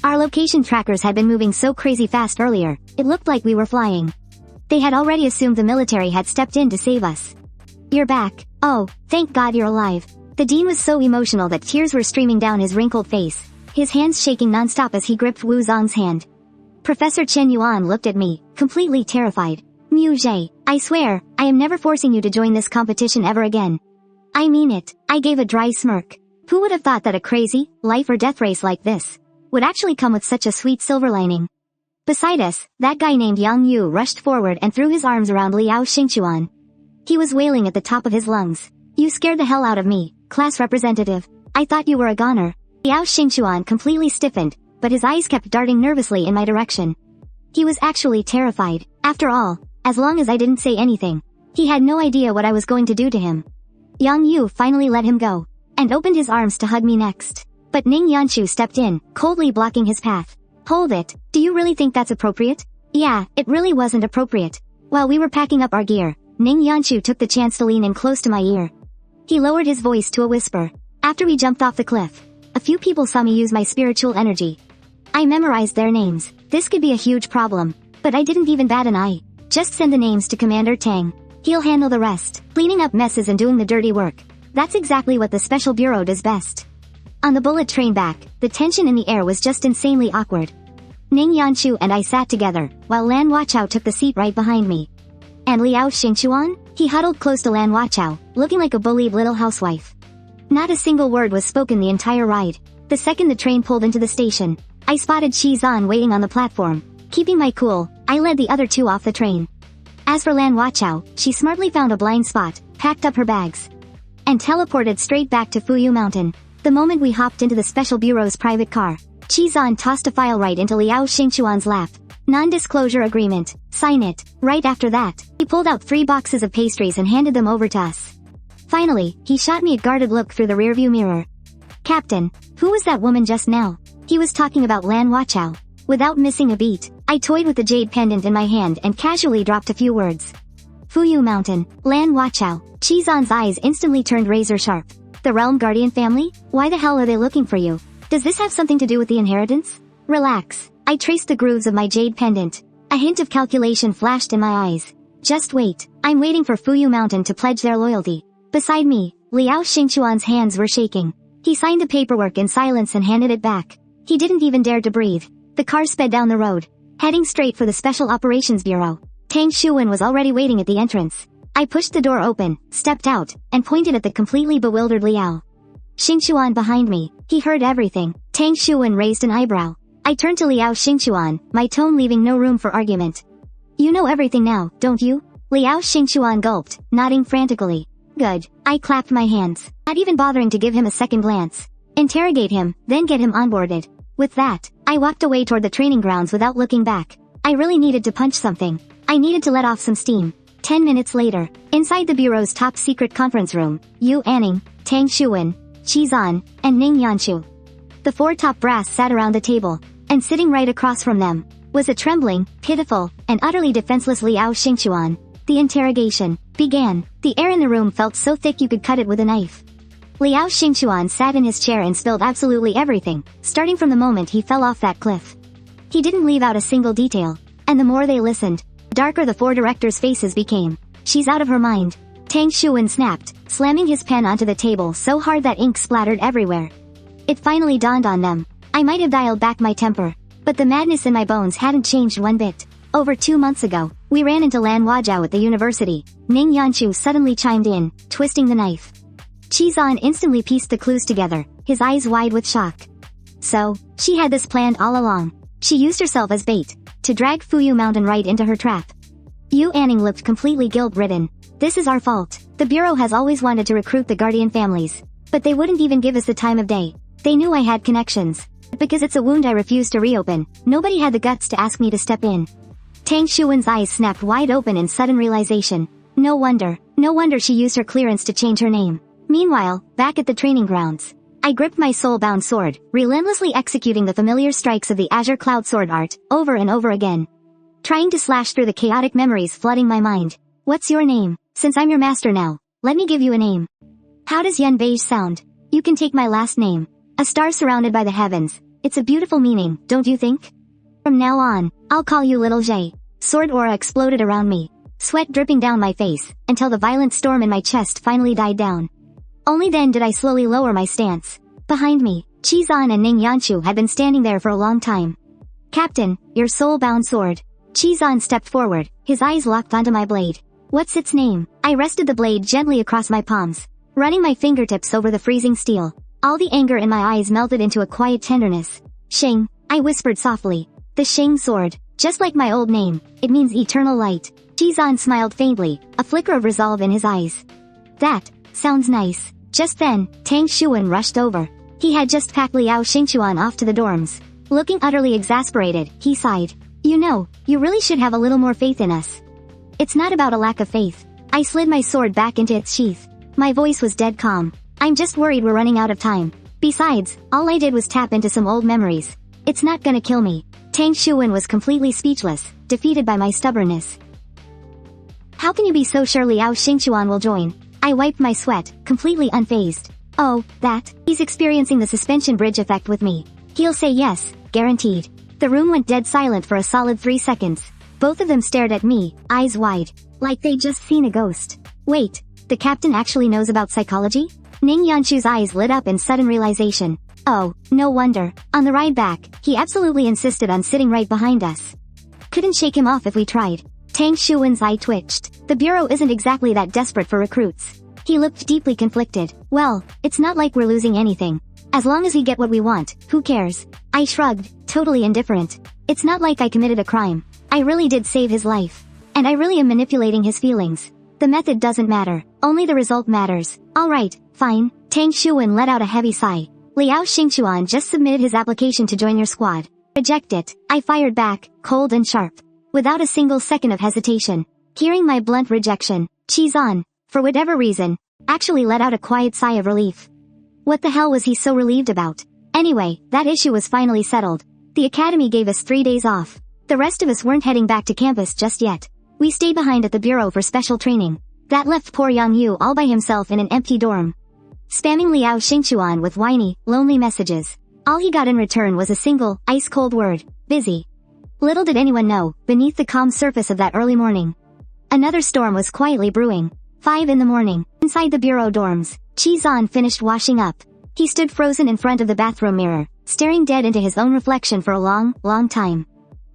A: Our location trackers had been moving so crazy fast earlier, it looked like we were flying. They had already assumed the military had stepped in to save us. You're back. Oh, thank God you're alive. The dean was so emotional that tears were streaming down his wrinkled face, his hands shaking non-stop as he gripped Wu Zong's hand. Professor Chen Yuan looked at me, completely terrified. Mu Zhe, I swear, I am never forcing you to join this competition ever again. I mean it. I gave a dry smirk. Who would have thought that a crazy, life or death race like this would actually come with such a sweet silver lining? Beside us, that guy named Yang Yu rushed forward and threw his arms around Liao Xingchuan. He was wailing at the top of his lungs. You scared the hell out of me, class representative. I thought you were a goner. Liao Xingchuan completely stiffened, but his eyes kept darting nervously in my direction. He was actually terrified. After all, as long as I didn't say anything, he had no idea what I was going to do to him. Yang Yu finally let him go. and opened his arms to hug me next. But Ning Yanshu stepped in, coldly blocking his path. Hold it, do you really think that's appropriate? Yeah, it really wasn't appropriate. While we were packing up our gear, Ning Yanshu took the chance to lean in close to my ear. He lowered his voice to a whisper. After we jumped off the cliff, a few people saw me use my spiritual energy. I memorized their names. This could be a huge problem. But I didn't even bat an eye. Just send the names to Commander Tang. He'll handle the rest, cleaning up messes and doing the dirty work. That's exactly what the Special Bureau does best. On the bullet train back, the tension in the air was just insanely awkward. Ning Yanshu and I sat together, while Lan Wachao took the seat right behind me. And Liao Xingchuan? He huddled close to Lan Wachao, looking like a bullied little housewife. Not a single word was spoken the entire ride. The second the train pulled into the station, I spotted Xizan waiting on the platform. Keeping my cool, I led the other two off the train. As for Lan Wachao, she smartly found a blind spot, packed up her bags, and teleported straight back to Fuyu Mountain. The moment we hopped into the Special Bureau's private car, Xizan tossed a file right into Liao Xingchuan's lap. Non-disclosure agreement. Sign it. Right after that, he pulled out 3 boxes of pastries and handed them over to us. Finally, he shot me a guarded look through the rearview mirror. Captain, who was that woman just now? He was talking about Lan Wachao. Without missing a beat, I toyed with the jade pendant in my hand and casually dropped a few words. Fuyu Mountain, Lan Wachao. Xizan's eyes instantly turned razor sharp. The Realm Guardian family? Why the hell are they looking for you? Does this have something to do with the inheritance? Relax. I traced the grooves of my jade pendant. A hint of calculation flashed in my eyes. Just wait. I'm waiting for Fuyu Mountain to pledge their loyalty. Beside me, Liao Xingchuan's hands were shaking. He signed the paperwork in silence and handed it back. He didn't even dare to breathe. The car sped down the road, heading straight for the Special Operations Bureau. Tang Xuan was already waiting at the entrance. I pushed the door open, stepped out, and pointed at the completely bewildered Liao Xingchuan behind me. He heard everything. Tang Xuan raised an eyebrow. I turned to Liao Xingchuan, my tone leaving no room for argument. You know everything now, don't you? Liao Xingchuan gulped, nodding frantically. Good. I clapped my hands, not even bothering to give him a second glance. Interrogate him, then get him onboarded. With that, I walked away toward the training grounds without looking back. I really needed to punch something. I needed to let off some steam. 10 minutes later, inside the Bureau's top-secret conference room, Yu Anning, Tang Xuan, Xizan, and Ning Yanshu. The 4 top brass sat around the table, and sitting right across from them, was a trembling, pitiful, and utterly defenseless Liao Xingchuan. The interrogation began. The air in the room felt so thick you could cut it with a knife. Liao Xingchuan sat in his chair and spilled absolutely everything, starting from the moment he fell off that cliff. He didn't leave out a single detail, and the more they listened, darker the 4 directors' faces became. She's out of her mind. Tang Xuan snapped, slamming his pen onto the table so hard that ink splattered everywhere. It finally dawned on them. I might have dialed back my temper, but the madness in my bones hadn't changed one bit. Over 2 months ago, we ran into Lan Wachao at the university. Ning Yanshu suddenly chimed in, twisting the knife. Xizan instantly pieced the clues together, his eyes wide with shock. So, she had this planned all along. She used herself as bait, to drag Fuyu Mountain right into her trap. Yu Anning looked completely guilt-ridden. This is our fault. The Bureau has always wanted to recruit the Guardian families. But they wouldn't even give us the time of day. They knew I had connections. Because it's a wound I refused to reopen, nobody had the guts to ask me to step in. Tang Xuan's eyes snapped wide open in sudden realization. No wonder she used her clearance to change her name. Meanwhile, back at the training grounds, I gripped my soul-bound sword, relentlessly executing the familiar strikes of the Azure Cloud Sword art, over and over again. Trying to slash through the chaotic memories flooding my mind. What's your name? Since I'm your master now, let me give you a name. How does Yun Beige sound? You can take my last name. A star surrounded by the heavens. It's a beautiful meaning, don't you think? From now on, I'll call you Little J. Sword aura exploded around me, sweat dripping down my face, until the violent storm in my chest finally died down. Only then did I slowly lower my stance. Behind me, Xizan and Ning Yanshu had been standing there for a long time. Captain, your soul-bound sword. Xizan stepped forward, his eyes locked onto my blade. What's its name? I rested the blade gently across my palms, running my fingertips over the freezing steel. All the anger in my eyes melted into a quiet tenderness. Shing, I whispered softly. The Shing sword. Just like my old name, it means eternal light. Xizan smiled faintly, a flicker of resolve in his eyes. That sounds nice. Just then, Tang Xuan rushed over. He had just packed Liao Xingchuan off to the dorms. Looking utterly exasperated, he sighed. You know, you really should have a little more faith in us. It's not about a lack of faith. I slid my sword back into its sheath. My voice was dead calm. I'm just worried we're running out of time. Besides, all I did was tap into some old memories. It's not gonna kill me. Tang Xuan was completely speechless, defeated by my stubbornness. How can you be so sure Liao Xingchuan will join? I wiped my sweat, completely unfazed. Oh, that. He's experiencing the suspension bridge effect with me. He'll say yes, guaranteed. The room went dead silent for a solid 3 seconds. Both of them stared at me, eyes wide, like they'd just seen a ghost. Wait, the captain actually knows about psychology? Ning Yanshu's eyes lit up in sudden realization. Oh, no wonder. On the ride back, he absolutely insisted on sitting right behind us. Couldn't shake him off if we tried. Tang Xuan's eye twitched. The bureau isn't exactly that desperate for recruits. He looked deeply conflicted. Well, it's not like we're losing anything. As long as we get what we want, who cares? I shrugged, totally indifferent. It's not like I committed a crime. I really did save his life. And I really am manipulating his feelings. The method doesn't matter, only the result matters. Alright, fine. Tang Xuan let out a heavy sigh. Liao Xingchuan just submitted his application to join your squad. Reject it. I fired back, cold and sharp. Without a single second of hesitation. Hearing my blunt rejection, Xuan, for whatever reason, actually let out a quiet sigh of relief. What the hell was he so relieved about? Anyway, that issue was finally settled. The academy gave us 3 days off. The rest of us weren't heading back to campus just yet. We stayed behind at the bureau for special training. That left poor Yang Yu all by himself in an empty dorm. Spamming Liao Xingchuan with whiny, lonely messages. All he got in return was a single, ice-cold word, busy. Little did anyone know, beneath the calm surface of that early morning, another storm was quietly brewing. 5 in the morning, inside the bureau dorms, Xuan finished washing up. He stood frozen in front of the bathroom mirror, staring dead into his own reflection for a long, long time.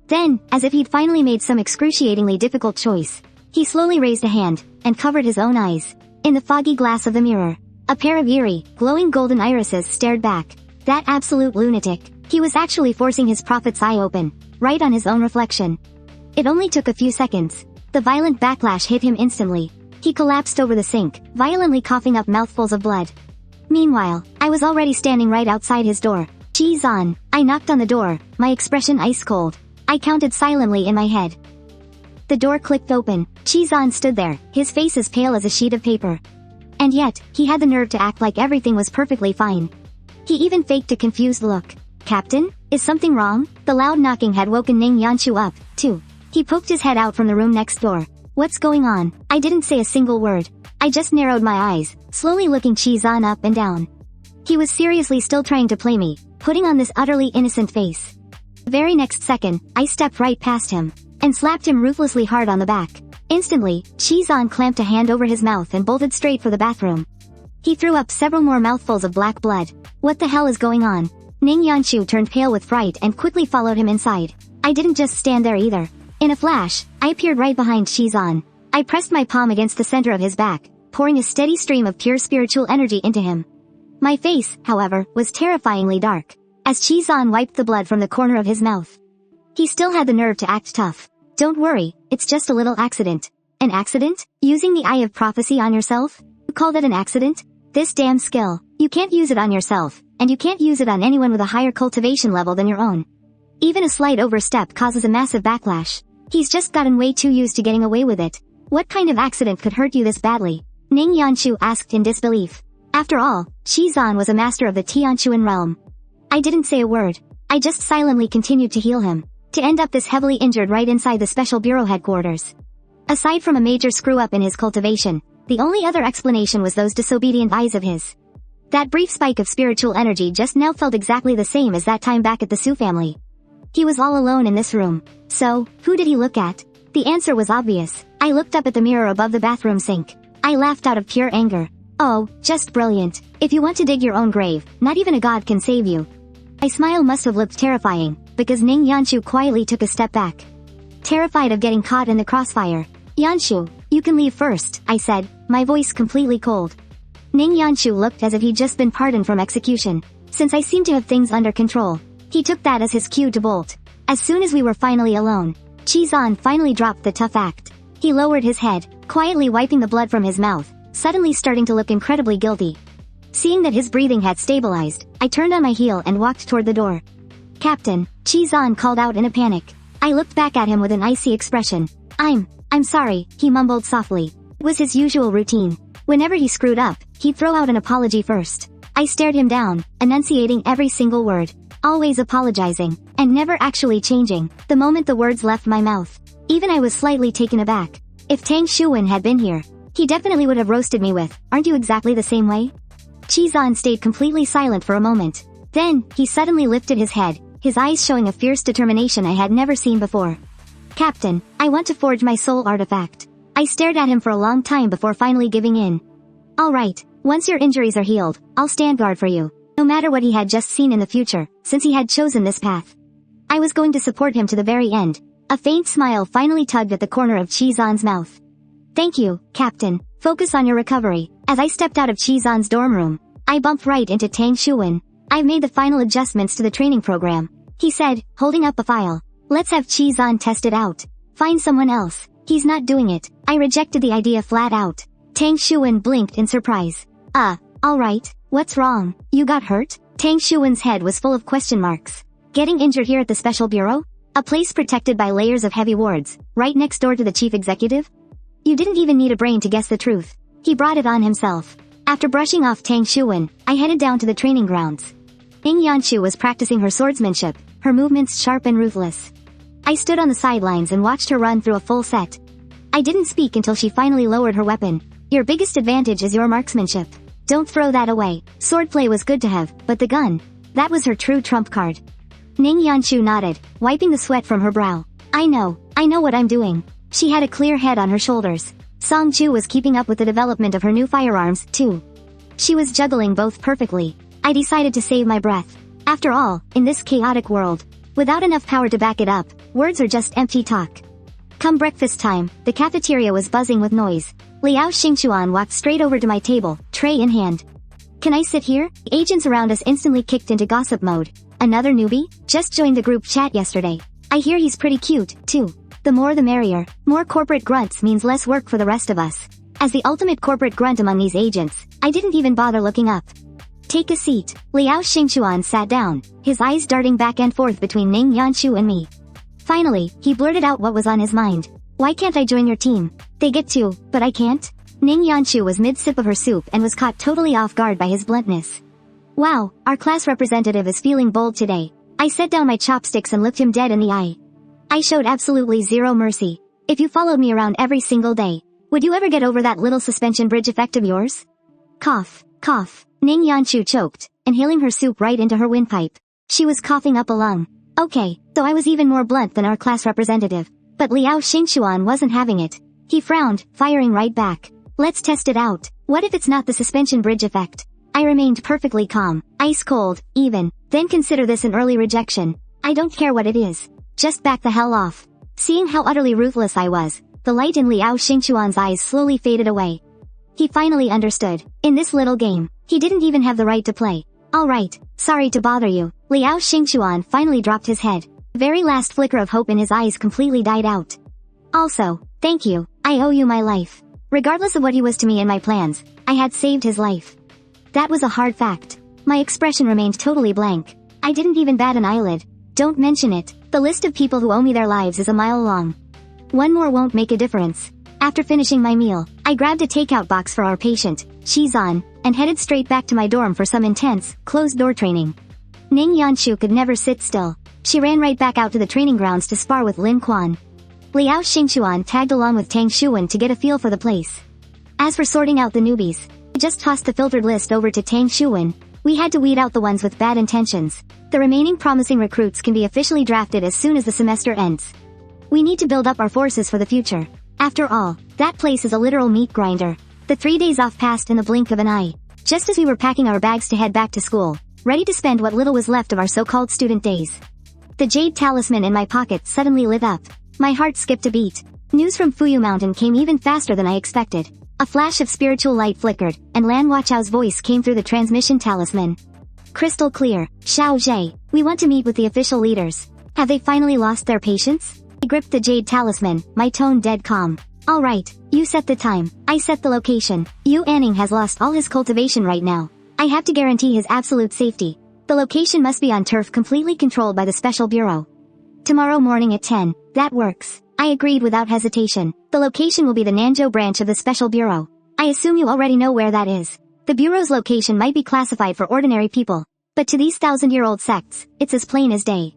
A: Then, as if he'd finally made some excruciatingly difficult choice, he slowly raised a hand, and covered his own eyes. In the foggy glass of the mirror, a pair of eerie, glowing golden irises stared back. That absolute lunatic. He was actually forcing his prophet's eye open, right on his own reflection. It only took a few seconds. The violent backlash hit him instantly. He collapsed over the sink, violently coughing up mouthfuls of blood. Meanwhile, I was already standing right outside his door. Xuan. I knocked on the door, my expression ice cold. I counted silently in my head. The door clicked open. Xuan stood there, his face as pale as a sheet of paper. And yet, he had the nerve to act like everything was perfectly fine. He even faked a confused look. Captain? Is something wrong? The loud knocking had woken Ning Yanshu up, too. He poked his head out from the room next door. What's going on? I didn't say a single word. I just narrowed my eyes, slowly looking Xuan up and down. He was seriously still trying to play me, putting on this utterly innocent face. The very next second, I stepped right past him, and slapped him ruthlessly hard on the back. Instantly, Xuan clamped a hand over his mouth and bolted straight for the bathroom. He threw up several more mouthfuls of black blood. What the hell is going on? Ning Yanshu turned pale with fright and quickly followed him inside. I didn't just stand there either. In a flash, I appeared right behind Xuan. I pressed my palm against the center of his back, pouring a steady stream of pure spiritual energy into him. My face, however, was terrifyingly dark, as Xuan wiped the blood from the corner of his mouth. He still had the nerve to act tough. Don't worry, it's just a little accident. An accident? Using the Eye of Prophecy on yourself? You call that an accident? This damn skill. You can't use it on yourself, and you can't use it on anyone with a higher cultivation level than your own. Even a slight overstep causes a massive backlash. He's just gotten way too used to getting away with it. What kind of accident could hurt you this badly? Ning Yanshu asked in disbelief. After all, Xuan was a master of the Tianchuan realm. I didn't say a word. I just silently continued to heal him, to end up this heavily injured right inside the special bureau headquarters. Aside from a major screw-up in his cultivation, the only other explanation was those disobedient eyes of his. That brief spike of spiritual energy just now felt exactly the same as that time back at the Su family. He was all alone in this room. So, who did he look at? The answer was obvious. I looked up at the mirror above the bathroom sink. I laughed out of pure anger. Oh, just brilliant. If you want to dig your own grave, not even a god can save you. My smile must have looked terrifying, because Ning Yanshu quietly took a step back. Terrified of getting caught in the crossfire. Yanshu, you can leave first, I said, my voice completely cold. Ning Yanshu looked as if he'd just been pardoned from execution. Since I seemed to have things under control, he took that as his cue to bolt. As soon as we were finally alone, Xuan finally dropped the tough act. He lowered his head, quietly wiping the blood from his mouth, suddenly starting to look incredibly guilty. Seeing that his breathing had stabilized, I turned on my heel and walked toward the door. Captain, Xuan called out in a panic. I looked back at him with an icy expression. I'm sorry, he mumbled softly. It was his usual routine. Whenever he screwed up, he'd throw out an apology first. I stared him down, enunciating every single word, always apologizing, and never actually changing, the moment the words left my mouth. Even I was slightly taken aback. If Tang Xuan had been here, he definitely would have roasted me with, "Aren't you exactly the same way?" Xuan stayed completely silent for a moment. Then, he suddenly lifted his head, his eyes showing a fierce determination I had never seen before. "Captain, I want to forge my soul artifact." I stared at him for a long time before finally giving in. "Alright, once your injuries are healed, I'll stand guard for you." No matter what he had just seen in the future, since he had chosen this path, I was going to support him to the very end. A faint smile finally tugged at the corner of Xuan's mouth. "Thank you, Captain. Focus on your recovery." As I stepped out of Xuan's dorm room, I bumped right into Tang Xuan. "I've made the final adjustments to the training program," he said, holding up a file. "Let's have Xuan test it out. Find someone else. He's not doing it." I rejected the idea flat out. Tang Xuan blinked in surprise. Alright, what's wrong? You got hurt?" Tang Xuan's head was full of question marks. "Getting injured here at the Special Bureau? A place protected by layers of heavy wards, right next door to the chief executive? You didn't even need a brain to guess the truth. He brought it on himself." After brushing off Tang Xuan, I headed down to the training grounds. Yanshu was practicing her swordsmanship, her movements sharp and ruthless. I stood on the sidelines and watched her run through a full set. I didn't speak until she finally lowered her weapon. "Your biggest advantage is your marksmanship. Don't throw that away." Swordplay was good to have, but the gun, that was her true trump card. Ning Yanshu nodded, wiping the sweat from her brow. I know what I'm doing." She had a clear head on her shoulders. Songju was keeping up with the development of her new firearms, too. She was juggling both perfectly. I decided to save my breath. After all, in this chaotic world, without enough power to back it up, words are just empty talk. Come breakfast time, the cafeteria was buzzing with noise. Liao Xingchuan walked straight over to my table, tray in hand. "Can I sit here?" The agents around us instantly kicked into gossip mode. "Another newbie? Just joined the group chat yesterday. I hear he's pretty cute, too." The more the merrier. More corporate grunts means less work for the rest of us. As the ultimate corporate grunt among these agents, I didn't even bother looking up. "Take a seat." Liao Xingchuan sat down, his eyes darting back and forth between Ning Yanshu and me. Finally, he blurted out what was on his mind. "Why can't I join your team?" "They get to, but I can't." Ning Yanshu was mid-sip of her soup and was caught totally off guard by his bluntness. "Wow, our class representative is feeling bold today." I set down my chopsticks and looked him dead in the eye. I showed absolutely zero mercy. "If you followed me around every single day, would you ever get over that little suspension bridge effect of yours?" Cough, cough. Ning Yanshu choked, inhaling her soup right into her windpipe. She was coughing up a lung. Okay, so I was even more blunt than our class representative. But Liao Xingchuan wasn't having it. He frowned, firing right back. "Let's test it out. What if it's not the suspension bridge effect?" I remained perfectly calm, ice cold, even. "Then consider this an early rejection. I don't care what it is. Just back the hell off." Seeing how utterly ruthless I was, the light in Liao Xingchuan's eyes slowly faded away. He finally understood. In this little game, he didn't even have the right to play. "Alright, sorry to bother you." Liao Xingchuan finally dropped his head. The very last flicker of hope in his eyes completely died out. "Also, thank you. I owe you my life." Regardless of what he was to me and my plans, I had saved his life. That was a hard fact. My expression remained totally blank. I didn't even bat an eyelid. Don't mention it. The list of people who owe me their lives is a mile long. One more won't make a difference. After finishing my meal, I grabbed a takeout box for our patient, Xuan, and headed straight back to my dorm for some intense, closed-door training. Ning Yanshu could never sit still. She ran right back out to the training grounds to spar with Lin Quan. Liao Xingchuan tagged along with Tang Xuan to get a feel for the place. As for sorting out the newbies, I just tossed the filtered list over to Tang Xuan. We had to weed out the ones with bad intentions. The remaining promising recruits can be officially drafted as soon as the semester ends. We need to build up our forces for the future. After all, that place is a literal meat grinder. The 3 days off passed in the blink of an eye. Just as we were packing our bags to head back to school, ready to spend what little was left of our so-called student days, the jade talisman in my pocket suddenly lit up. My heart skipped a beat. News from Fuyu Mountain came even faster than I expected. A flash of spiritual light flickered, and Lan Wachao's voice came through the transmission talisman. Crystal clear. "Xiao Zhe, we want to meet with the official leaders. Have they finally lost their patience?" I gripped the jade talisman, my tone dead calm. "Alright, you set the time, I set the location. Yu Anning has lost all his cultivation right now. I have to guarantee his absolute safety. The location must be on turf completely controlled by the Special Bureau. Tomorrow morning at 10, that works." I agreed without hesitation. The location will be the Nanzhou branch of the Special Bureau. I assume you already know where that is. The bureau's location might be classified for ordinary people, but to these 1,000-year-old sects, it's as plain as day.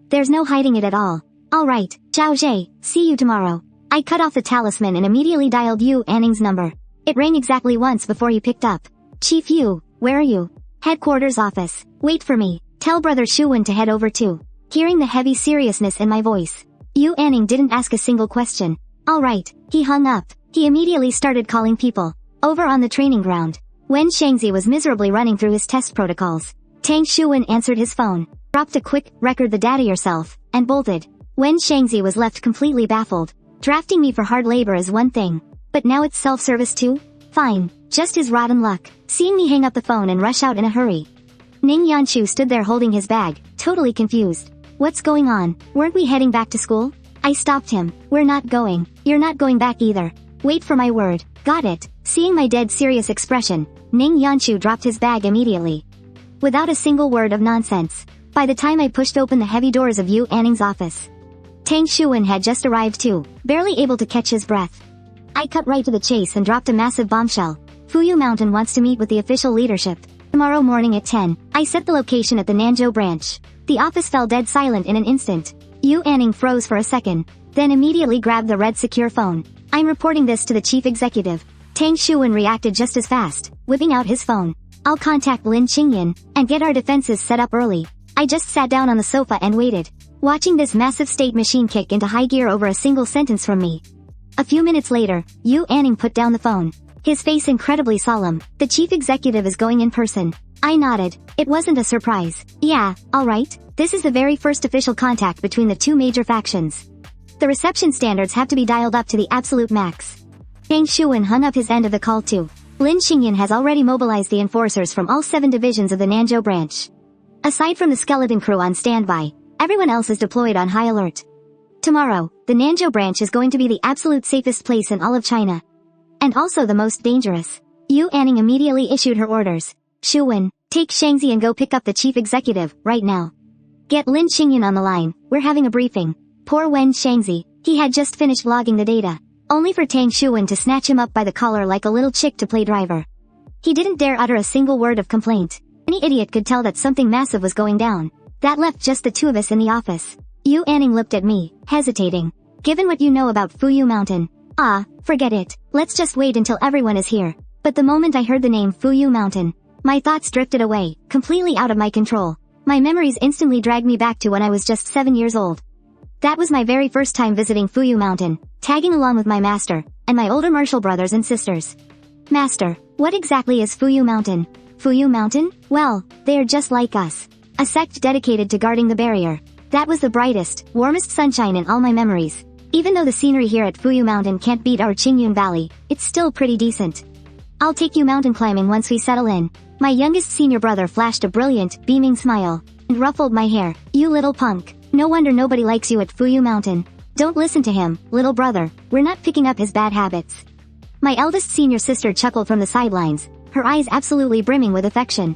A: There's no hiding it at all. Alright, Zhao Zhe, see you tomorrow. I cut off the talisman and immediately dialed Yu Anning's number. It rang exactly once before he picked up. Chief Yu, where are you? Headquarters office. Wait for me. Tell brother Xuan to head over too. Hearing the heavy seriousness in my voice, Yu Anning didn't ask a single question. Alright, he hung up. He immediately started calling people. Over on the training ground, Wen Shangzi was miserably running through his test protocols. Tang Xuan answered his phone, dropped a quick, record the data yourself, and bolted. Wen Shangzi was left completely baffled. Drafting me for hard labor is one thing, but now it's self-service too? Fine, just his rotten luck. Seeing me hang up the phone and rush out in a hurry, Ning Yanshu stood there holding his bag, totally confused. What's going on? Weren't we heading back to school? I stopped him. We're not going. You're not going back either. Wait for my word. Got it. Seeing my dead serious expression, Ning Yanshu dropped his bag immediately. Without a single word of nonsense. By the time I pushed open the heavy doors of Yu Anning's office, Tang Xuan had just arrived too, barely able to catch his breath. I cut right to the chase and dropped a massive bombshell. Fuyu Mountain wants to meet with the official leadership. Tomorrow morning at 10. I set the location at the Nanzhou branch. The office fell dead silent in an instant. Yu Anning froze for a second, then immediately grabbed the red secure phone. I'm reporting this to the chief executive. Tang Xuan reacted just as fast, whipping out his phone. I'll contact Lin Qingyan, and get our defenses set up early. I just sat down on the sofa and waited, watching this massive state machine kick into high gear over a single sentence from me. A few minutes later, Yu Anning put down the phone. His face incredibly solemn. The chief executive is going in person. I nodded. It wasn't a surprise. Yeah, alright. This is the very first official contact between the two major factions. The reception standards have to be dialed up to the absolute max. Tang Xuan hung up his end of the call too. Lin Qingyan has already mobilized the enforcers from all 7 divisions of the Nanzhou branch. Aside from the skeleton crew on standby, everyone else is deployed on high alert. Tomorrow, the Nanzhou branch is going to be the absolute safest place in all of China. And also the most dangerous. Yu Anning immediately issued her orders. Xuan, take Shangzi and go pick up the chief executive, right now. Get Lin Qingyan on the line, we're having a briefing. Poor Wen Shangzi, he had just finished logging the data. Only for Tang Xuan to snatch him up by the collar like a little chick to play driver. He didn't dare utter a single word of complaint. Any idiot could tell that something massive was going down. That left just the two of us in the office. Yu Anning looked at me, hesitating. Given what you know about Fuyu Mountain, forget it. Let's just wait until everyone is here. But the moment I heard the name Fuyu Mountain, my thoughts drifted away, completely out of my control. My memories instantly dragged me back to when I was just 7 years old. That was my very first time visiting Fuyu Mountain, tagging along with my master, and my older martial brothers and sisters. Master, what exactly is Fuyu Mountain? Fuyu Mountain? Well, they are just like us. A sect dedicated to guarding the barrier. That was the brightest, warmest sunshine in all my memories. Even though the scenery here at Fuyu Mountain can't beat our Qingyun Valley, it's still pretty decent. I'll take you mountain climbing once we settle in. My youngest senior brother flashed a brilliant, beaming smile, and ruffled my hair. You little punk. No wonder nobody likes you at Fuyu Mountain. Don't listen to him, little brother. We're not picking up his bad habits. My eldest senior sister chuckled from the sidelines, her eyes absolutely brimming with affection.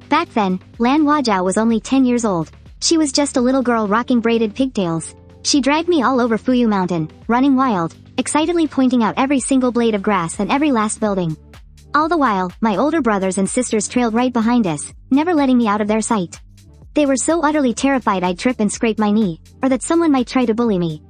A: Back then, Lan Huajiao was only 10 years old. She was just a little girl rocking braided pigtails. She dragged me all over Fuyu Mountain, running wild, excitedly pointing out every single blade of grass and every last building. All the while, my older brothers and sisters trailed right behind us, never letting me out of their sight. They were so utterly terrified I'd trip and scrape my knee, or that someone might try to bully me.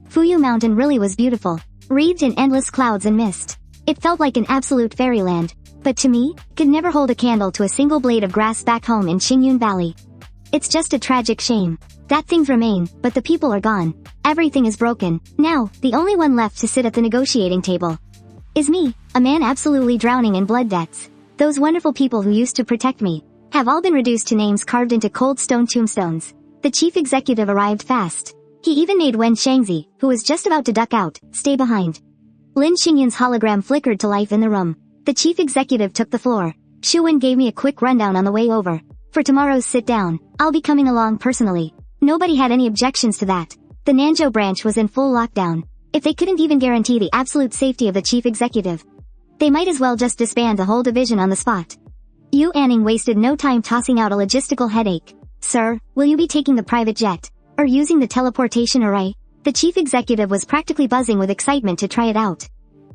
A: Fuyu Mountain really was beautiful, wreathed in endless clouds and mist. It felt like an absolute fairyland, but to me, could never hold a candle to a single blade of grass back home in Qingyun Valley. It's just a tragic shame. That things remain, but the people are gone. Everything is broken. Now, the only one left to sit at the negotiating table is me, a man absolutely drowning in blood debts. Those wonderful people who used to protect me have all been reduced to names carved into cold stone tombstones. The chief executive arrived fast. He even made Wen Shangzi, who was just about to duck out, stay behind. Lin Qingyan's hologram flickered to life in the room. The chief executive took the floor. Xuan gave me a quick rundown on the way over. For tomorrow's sit-down, I'll be coming along personally. Nobody had any objections to that. The Nanzhou branch was in full lockdown. If they couldn't even guarantee the absolute safety of the chief executive, they might as well just disband the whole division on the spot. Yu Anning wasted no time tossing out a logistical headache. Sir, will you be taking the private jet? Or using the teleportation array? The chief executive was practically buzzing with excitement to try it out.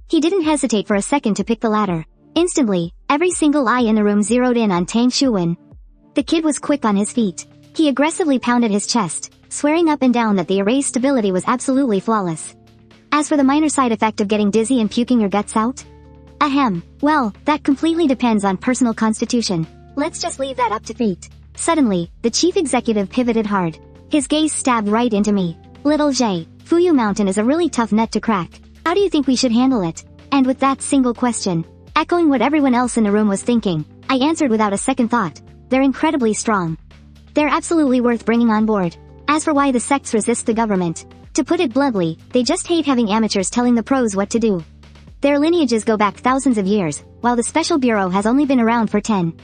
A: He didn't hesitate for a second to pick the latter. Instantly, every single eye in the room zeroed in on Tang Xuan. The kid was quick on his feet. He aggressively pounded his chest, swearing up and down that the array's stability was absolutely flawless. As for the minor side effect of getting dizzy and puking your guts out? Ahem. Well, that completely depends on personal constitution. Let's just leave that up to fate. Suddenly, the chief executive pivoted hard. His gaze stabbed right into me. Little J, Fuyu Mountain is a really tough nut to crack. How do you think we should handle it? And with that single question, echoing what everyone else in the room was thinking, I answered without a second thought. They're incredibly strong. They're absolutely worth bringing on board. As for why the sects resist the government, to put it bluntly, they just hate having amateurs telling the pros what to do. Their lineages go back thousands of years, while the Special Bureau has only been around for 10.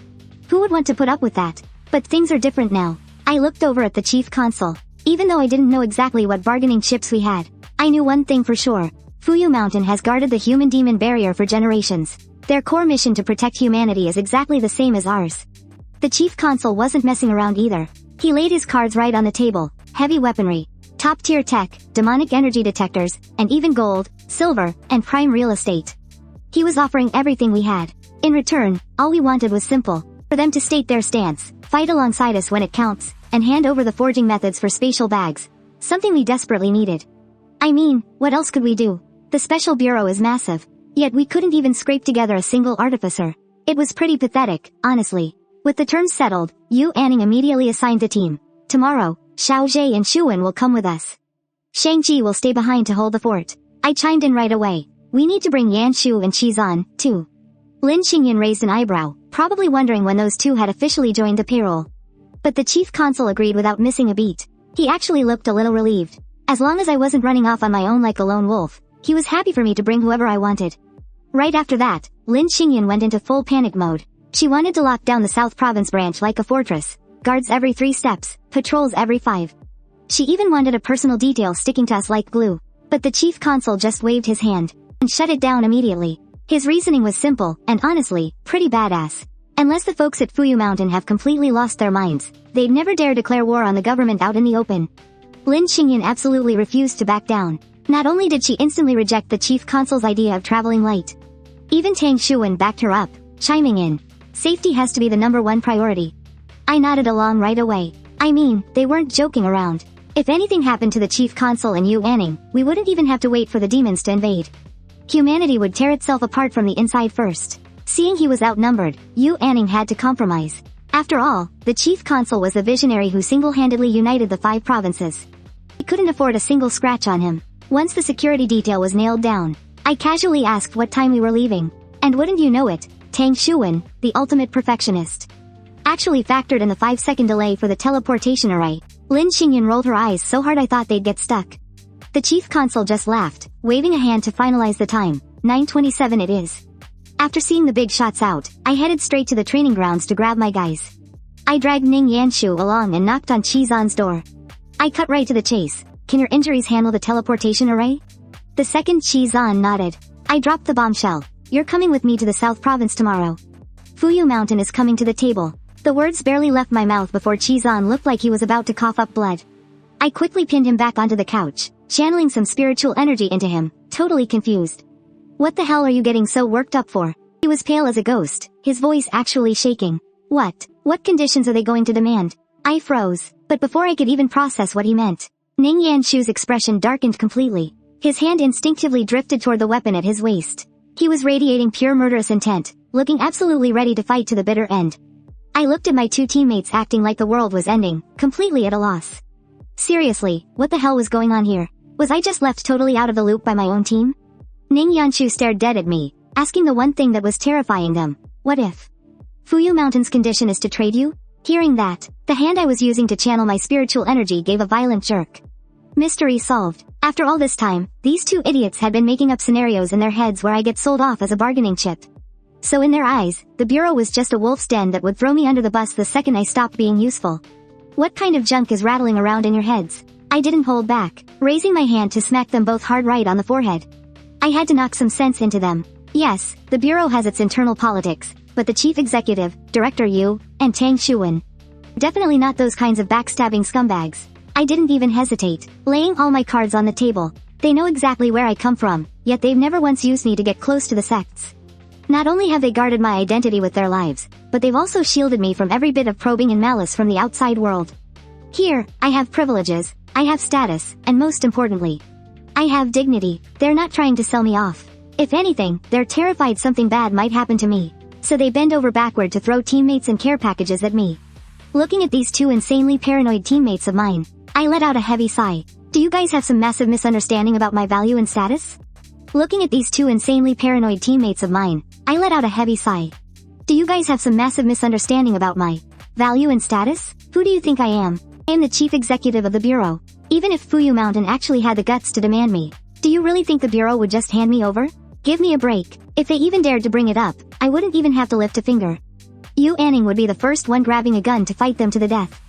A: Who would want to put up with that? But things are different now. I looked over at the chief consul. Even though I didn't know exactly what bargaining chips we had, I knew one thing for sure. Fuyu Mountain has guarded the human-demon barrier for generations. Their core mission to protect humanity is exactly the same as ours. The chief consul wasn't messing around either. He laid his cards right on the table. Heavy weaponry, top-tier tech, demonic energy detectors, and even gold, silver, and prime real estate. He was offering everything we had. In return, all we wanted was simple. For them to state their stance, fight alongside us when it counts, and hand over the forging methods for spatial bags. Something we desperately needed. I mean, what else could we do? The Special Bureau is massive. Yet we couldn't even scrape together a single artificer. It was pretty pathetic, honestly. With the terms settled, Yu Anning immediately assigned the team. Tomorrow, Xiao Zhe and Xuan will come with us. Shang-Chi will stay behind to hold the fort. I chimed in right away. We need to bring Yanshu and Qizan, too. Lin Xingyan raised an eyebrow, probably wondering when those two had officially joined the payroll. But the chief consul agreed without missing a beat. He actually looked a little relieved. As long as I wasn't running off on my own like a lone wolf, he was happy for me to bring whoever I wanted. Right after that, Lin Xingyan went into full panic mode. She wanted to lock down the South Province branch like a fortress. Guards every 3 steps, patrols every 5. She even wanted a personal detail sticking to us like glue. But the chief consul just waved his hand and shut it down immediately. His reasoning was simple, and honestly, pretty badass. Unless the folks at Fuyu Mountain have completely lost their minds, they'd never dare declare war on the government out in the open. Lin Xingyan absolutely refused to back down. Not only did she instantly reject the chief consul's idea of traveling light, even Tang Xuan backed her up, chiming in. Safety has to be the #1 priority. I nodded along right away. I mean, they weren't joking around. If anything happened to the chief consul and Yu Anning, we wouldn't even have to wait for the demons to invade. Humanity would tear itself apart from the inside first. Seeing he was outnumbered, Yu Anning had to compromise. After all, the chief consul was the visionary who single-handedly united the 5 provinces. We couldn't afford a single scratch on him. Once the security detail was nailed down, I casually asked what time we were leaving. And wouldn't you know it, Tang Xuan, the ultimate perfectionist, actually factored in the 5-second delay for the teleportation array. Lin Xingyan rolled her eyes so hard I thought they'd get stuck. The chief consul just laughed, waving a hand to finalize the time. 9:27 it is. After seeing the big shots out, I headed straight to the training grounds to grab my guys. I dragged Ning Yanshu along and knocked on Qizan's door. I cut right to the chase. Can your injuries handle the teleportation array? The second Qizan nodded. I dropped the bombshell. You're coming with me to the South Province tomorrow. Fuyu Mountain is coming to the table. The words barely left my mouth before Qizan looked like he was about to cough up blood. I quickly pinned him back onto the couch, channeling some spiritual energy into him, totally confused. What the hell are you getting so worked up for? He was pale as a ghost, his voice actually shaking. What conditions are they going to demand? I froze, but before I could even process what he meant, Ning Yanshu's expression darkened completely. His hand instinctively drifted toward the weapon at his waist. He was radiating pure murderous intent, looking absolutely ready to fight to the bitter end. I looked at my 2 teammates acting like the world was ending, completely at a loss. Seriously, what the hell was going on here? Was I just left totally out of the loop by my own team? Ning Yanshu stared dead at me, asking the one thing that was terrifying them. What if Fuyu Mountain's condition is to trade you? Hearing that, the hand I was using to channel my spiritual energy gave a violent jerk. Mystery solved. After all this time, these 2 idiots had been making up scenarios in their heads where I get sold off as a bargaining chip. So in their eyes, the Bureau was just a wolf's den that would throw me under the bus the second I stopped being useful. What kind of junk is rattling around in your heads? I didn't hold back, raising my hand to smack them both hard right on the forehead. I had to knock some sense into them. Yes, the Bureau has its internal politics, but the chief executive, Director Yu, and Tang Xuan, definitely not those kinds of backstabbing scumbags. I didn't even hesitate, laying all my cards on the table. They know exactly where I come from, yet they've never once used me to get close to the sects. Not only have they guarded my identity with their lives, but they've also shielded me from every bit of probing and malice from the outside world. Here, I have privileges, I have status, and most importantly, I have dignity. They're not trying to sell me off. If anything, they're terrified something bad might happen to me, so they bend over backward to throw teammates and care packages at me. Looking at these two insanely paranoid teammates of mine, I let out a heavy sigh. Do you guys have some massive misunderstanding about my value and status? Looking at these two insanely paranoid teammates of mine, I let out a heavy sigh. Do you guys have some massive misunderstanding about my value and status? Who do you think I am? I am the chief executive of the bureau. Even if Fuyu Mountain actually had the guts to demand me, do you really think the bureau would just hand me over? Give me a break. If they even dared to bring it up, I wouldn't even have to lift a finger. Yu Anning would be the first one grabbing a gun to fight them to the death.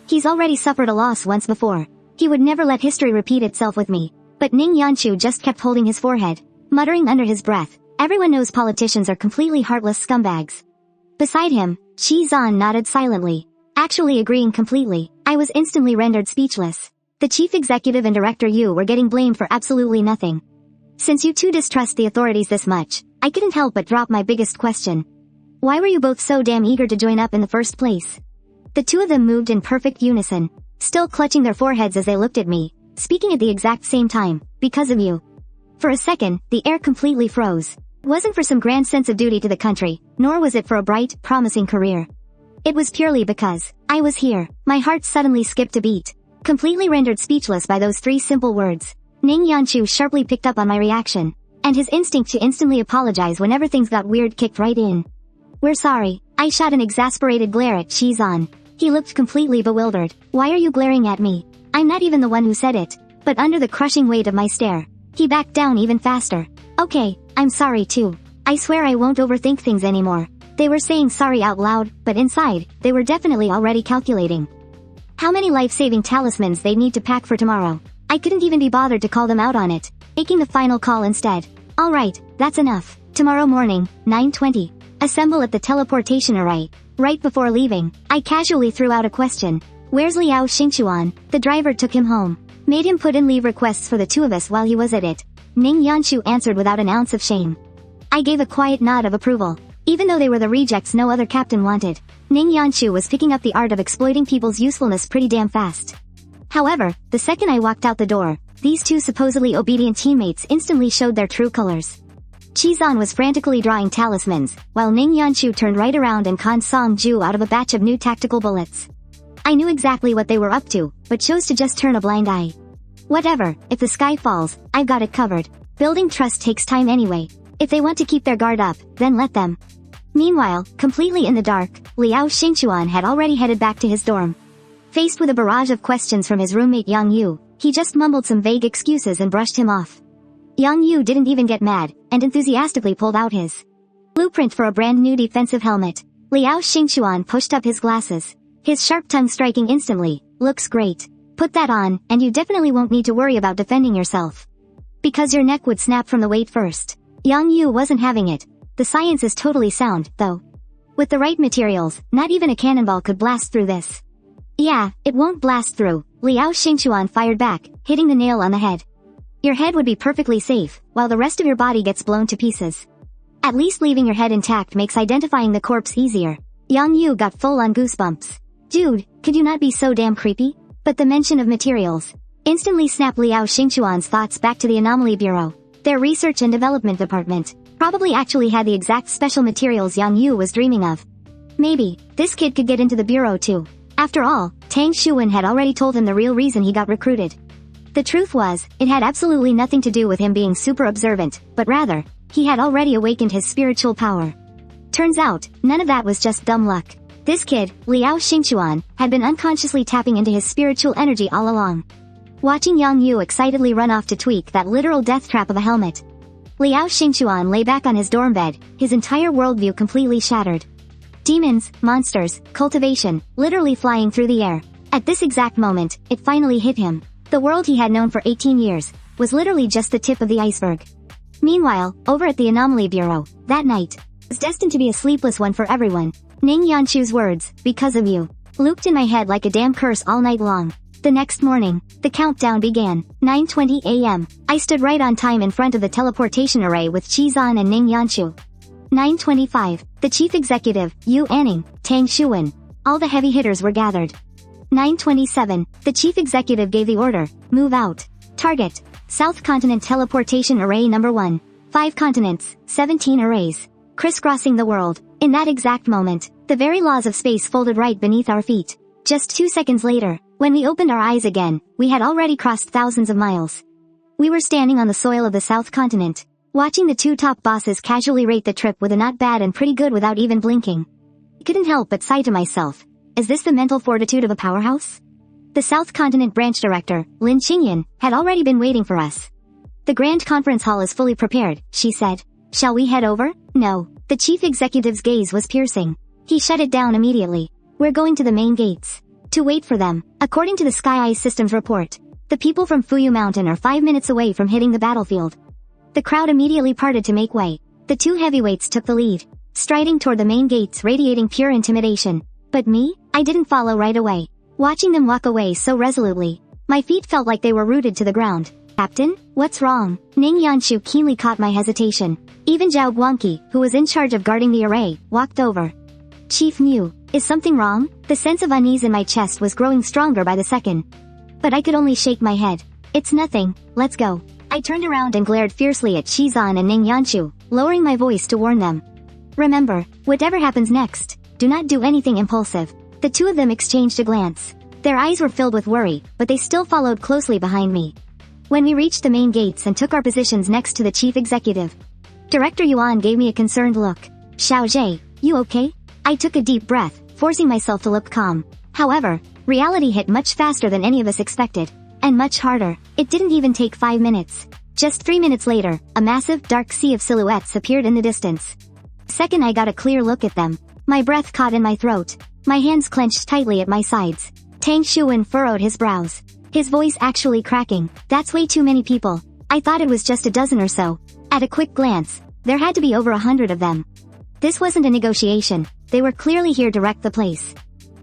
A: He's already suffered a loss once before. He would never let history repeat itself with me. But Ning Yanshu just kept holding his forehead, muttering under his breath. Everyone knows politicians are completely heartless scumbags. Beside him, Xuan nodded silently, actually agreeing completely. I was instantly rendered speechless. The chief executive and director Yu were getting blamed for absolutely nothing. Since you two distrust the authorities this much, I couldn't help but drop my biggest question. Why were you both so damn eager to join up in the first place? The two of them moved in perfect unison, still clutching their foreheads as they looked at me, speaking at the exact same time. Because of you. For a second, the air completely froze. It wasn't for some grand sense of duty to the country, nor was it for a bright, promising career. It was purely because I was here. My heart suddenly skipped a beat, completely rendered speechless by those three simple words. Ning Yanshu sharply picked up on my reaction, and his instinct to instantly apologize whenever things got weird kicked right in. We're sorry. I shot an exasperated glare at Xuan. He looked completely bewildered. Why are you glaring at me? I'm not even the one who said it. But under the crushing weight of my stare, he backed down even faster. Okay, I'm sorry too. I swear I won't overthink things anymore. They were saying sorry out loud, but inside, they were definitely already calculating how many life-saving talismans they'd need to pack for tomorrow. I couldn't even be bothered to call them out on it, making the final call instead. Alright, that's enough. Tomorrow morning, 9:20. Assemble at the teleportation array. Right before leaving, I casually threw out a question. Where's Liao Xingchuan? The driver took him home. Made him put in leave requests for the two of us while he was at it. Ning Yanshu answered without an ounce of shame. I gave a quiet nod of approval. Even though they were the rejects no other captain wanted, Ning Yanshu was picking up the art of exploiting people's usefulness pretty damn fast. However, the second I walked out the door, these two supposedly obedient teammates instantly showed their true colors. Chizan was frantically drawing talismans, while Ning Yanshu turned right around and conned Song Ju out of a batch of new tactical bullets. I knew exactly what they were up to, but chose to just turn a blind eye. Whatever, if the sky falls, I've got it covered. Building trust takes time anyway. If they want to keep their guard up, then let them. Meanwhile, completely in the dark, Liao Xingchuan had already headed back to his dorm. Faced with a barrage of questions from his roommate Yang Yu, he just mumbled some vague excuses and brushed him off. Yang Yu didn't even get mad, and enthusiastically pulled out his blueprint for a brand new defensive helmet. Liao Xingchuan pushed up his glasses, his sharp tongue striking instantly. Looks great. Put that on, and you definitely won't need to worry about defending yourself. Because your neck would snap from the weight first. Yang Yu wasn't having it. The science is totally sound, though. With the right materials, not even a cannonball could blast through this. Yeah, it won't blast through. Liao Xingchuan fired back, hitting the nail on the head. Your head would be perfectly safe, while the rest of your body gets blown to pieces. At least leaving your head intact makes identifying the corpse easier. Yang Yu got full-on goosebumps. Dude, could you not be so damn creepy? But the mention of materials instantly snapped Liao Xingchuan's thoughts back to the Anomaly Bureau. Their research and development department probably actually had the exact special materials Yang Yu was dreaming of. Maybe, this kid could get into the bureau too. After all, Tang Xuan had already told him the real reason he got recruited. The truth was, it had absolutely nothing to do with him being super observant, but rather, he had already awakened his spiritual power. Turns out, none of that was just dumb luck. This kid, Liao Xingchuan, had been unconsciously tapping into his spiritual energy all along. Watching Yang Yu excitedly run off to tweak that literal death trap of a helmet, Liao Xingchuan lay back on his dorm bed, his entire worldview completely shattered. Demons, monsters, cultivation, literally flying through the air. At this exact moment, it finally hit him. The world he had known for 18 years was literally just the tip of the iceberg. Meanwhile, over at the Anomaly Bureau, that night was destined to be a sleepless one for everyone. Ning Yanshu's words, because of you, looped in my head like a damn curse all night long. The next morning, the countdown began. 9:20 a.m. I stood right on time in front of the teleportation array with Chizan and Ning Yanshu. 9:25. The chief executive, Yu Anning, Tang Xuan. All the heavy hitters were gathered. 9:27. The chief executive gave the order, move out. Target. South Continent Teleportation Array Number 1. 5 continents, 17 arrays. Crisscrossing the world. In that exact moment, the very laws of space folded right beneath our feet. Just 2 seconds later, when we opened our eyes again, we had already crossed thousands of miles. We were standing on the soil of the South Continent, watching the 2 top bosses casually rate the trip with a not bad and pretty good without even blinking. I couldn't help but sigh to myself, is this the mental fortitude of a powerhouse? The South Continent branch director, Lin Qingyan, had already been waiting for us. The grand conference hall is fully prepared, she said. Shall we head over? No. The chief executive's gaze was piercing. He shut it down immediately. We're going to the main gates. To wait for them. According to the Sky Eyes Systems report, the people from Fuyu Mountain are 5 minutes away from hitting the battlefield. The crowd immediately parted to make way. The 2 heavyweights took the lead, striding toward the main gates radiating pure intimidation. But me? I didn't follow right away. Watching them walk away so resolutely, my feet felt like they were rooted to the ground. Captain? What's wrong? Ning Yanshu keenly caught my hesitation. Even Zhao Guangqi, who was in charge of guarding the array, walked over. Chief Mu, is something wrong? The sense of unease in my chest was growing stronger by the second. But I could only shake my head. It's nothing, let's go. I turned around and glared fiercely at Xuan and Ning Yanshu, lowering my voice to warn them. Remember, whatever happens next, do not do anything impulsive. The 2 of them exchanged a glance. Their eyes were filled with worry, but they still followed closely behind me. When we reached the main gates and took our positions next to the chief executive, Director Yuan gave me a concerned look. Xiaozhe, you okay? I took a deep breath, forcing myself to look calm. However, reality hit much faster than any of us expected. And much harder. It didn't even take 5 minutes. Just 3 minutes later, a massive, dark sea of silhouettes appeared in the distance. Second I got a clear look at them. My breath caught in my throat. My hands clenched tightly at my sides. Tang Xuan furrowed his brows. His voice actually cracking. That's way too many people. I thought it was just a dozen or so. At a quick glance, there had to be over 100 of them. This wasn't a negotiation. They were clearly here to wreck the place.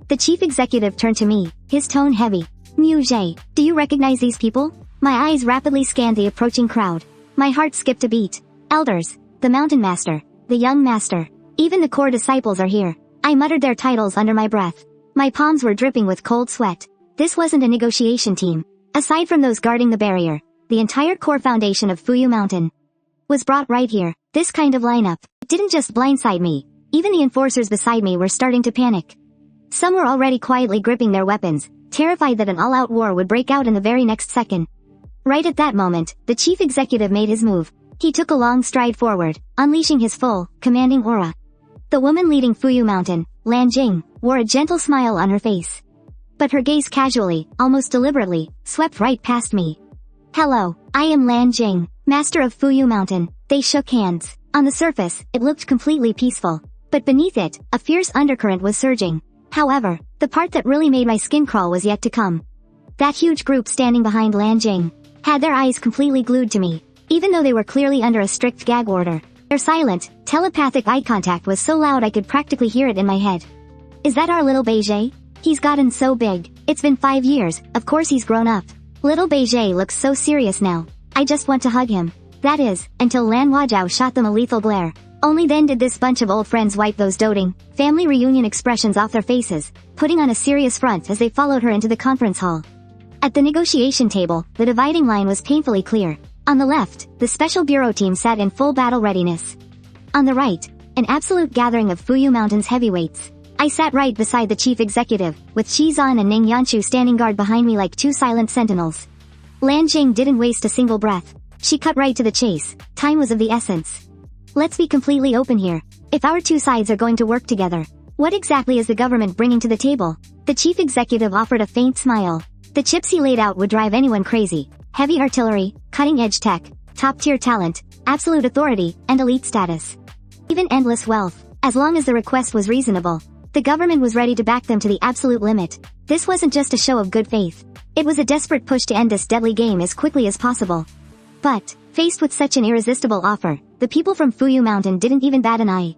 A: The chief executive turned to me, his tone heavy. Mu Zhe, do you recognize these people? My eyes rapidly scanned the approaching crowd. My heart skipped a beat. Elders, the mountain master, the young master, even the core disciples are here. I muttered their titles under my breath. My palms were dripping with cold sweat. This wasn't a negotiation team. Aside from those guarding the barrier, the entire core foundation of Fuyu Mountain was brought right here. This kind of lineup didn't just blindside me. Even the enforcers beside me were starting to panic. Some were already quietly gripping their weapons, terrified that an all-out war would break out in the very next second. Right at that moment, the chief executive made his move. He took a long stride forward, unleashing his full, commanding aura. The woman leading Fuyu Mountain, Lan Jing, wore a gentle smile on her face. But her gaze casually, almost deliberately, swept right past me. Hello, I am Lan Jing, master of Fuyu Mountain. They shook hands. On the surface, it looked completely peaceful. But beneath it, a fierce undercurrent was surging. However, the part that really made my skin crawl was yet to come. That huge group standing behind Lan Jing had their eyes completely glued to me, even though they were clearly under a strict gag order. Their silent, telepathic eye contact was so loud I could practically hear it in my head. Is that our little Beige? He's gotten so big. It's been 5 years, of course he's grown up. Little Beige looks so serious now. I just want to hug him. That is, until Lan Wajiao shot them a lethal glare. Only then did this bunch of old friends wipe those doting, family reunion expressions off their faces, putting on a serious front as they followed her into the conference hall. At the negotiation table, the dividing line was painfully clear. On the left, the special bureau team sat in full battle readiness. On the right, an absolute gathering of Fuyu Mountain's heavyweights. I sat right beside the chief executive, with Xuan and Ning Yanshu standing guard behind me like 2 silent sentinels. Lan Jing didn't waste a single breath. She cut right to the chase. Time was of the essence. Let's be completely open here. If our 2 sides are going to work together, what exactly is the government bringing to the table? The chief executive offered a faint smile. The chips he laid out would drive anyone crazy. Heavy artillery, cutting-edge tech, top-tier talent, absolute authority, and elite status. Even endless wealth, as long as the request was reasonable. The government was ready to back them to the absolute limit. This wasn't just a show of good faith. It was a desperate push to end this deadly game as quickly as possible. But, faced with such an irresistible offer, the people from Fuyu Mountain didn't even bat an eye.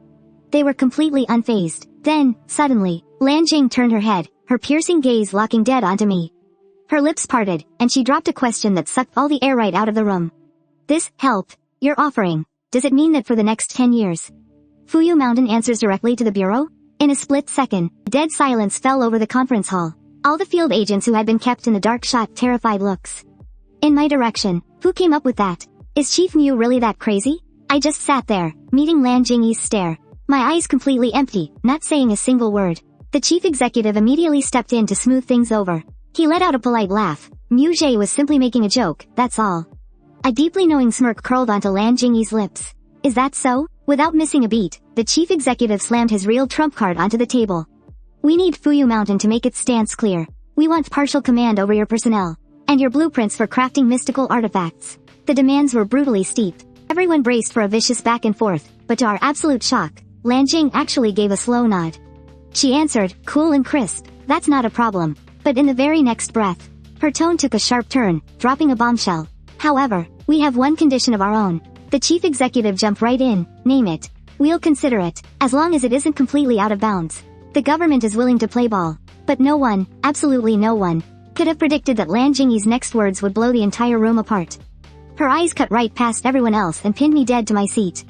A: They were completely unfazed. Then, suddenly, Lan Jing turned her head, her piercing gaze locking dead onto me. Her lips parted, and she dropped a question that sucked all the air right out of the room. This help you're offering, does it mean that for the next 10 years, Fuyu Mountain answers directly to the bureau? In a split second, dead silence fell over the conference hall. All the field agents who had been kept in the dark shot terrified looks in my direction. Who came up with that? Is Chief Mu really that crazy? I just sat there, meeting Lan Jingyi's stare. My eyes completely empty, not saying a single word. The chief executive immediately stepped in to smooth things over. He let out a polite laugh. Mu Zhe was simply making a joke, that's all. A deeply knowing smirk curled onto Lan Jingyi's lips. Is that so? Without missing a beat, the chief executive slammed his real trump card onto the table. We need Fuyu Mountain to make its stance clear. We want partial command over your personnel, and your blueprints for crafting mystical artifacts. The demands were brutally steep. Everyone braced for a vicious back and forth, but to our absolute shock, Lan Jing actually gave a slow nod. She answered, cool and crisp, that's not a problem. But in the very next breath, her tone took a sharp turn, dropping a bombshell. However, we have one condition of our own. The chief executive jumped right in. Name it. We'll consider it, as long as it isn't completely out of bounds. The government is willing to play ball. But no one, absolutely no one, could have predicted that Lan Jingyi's next words would blow the entire room apart. Her eyes cut right past everyone else and pinned me dead to my seat.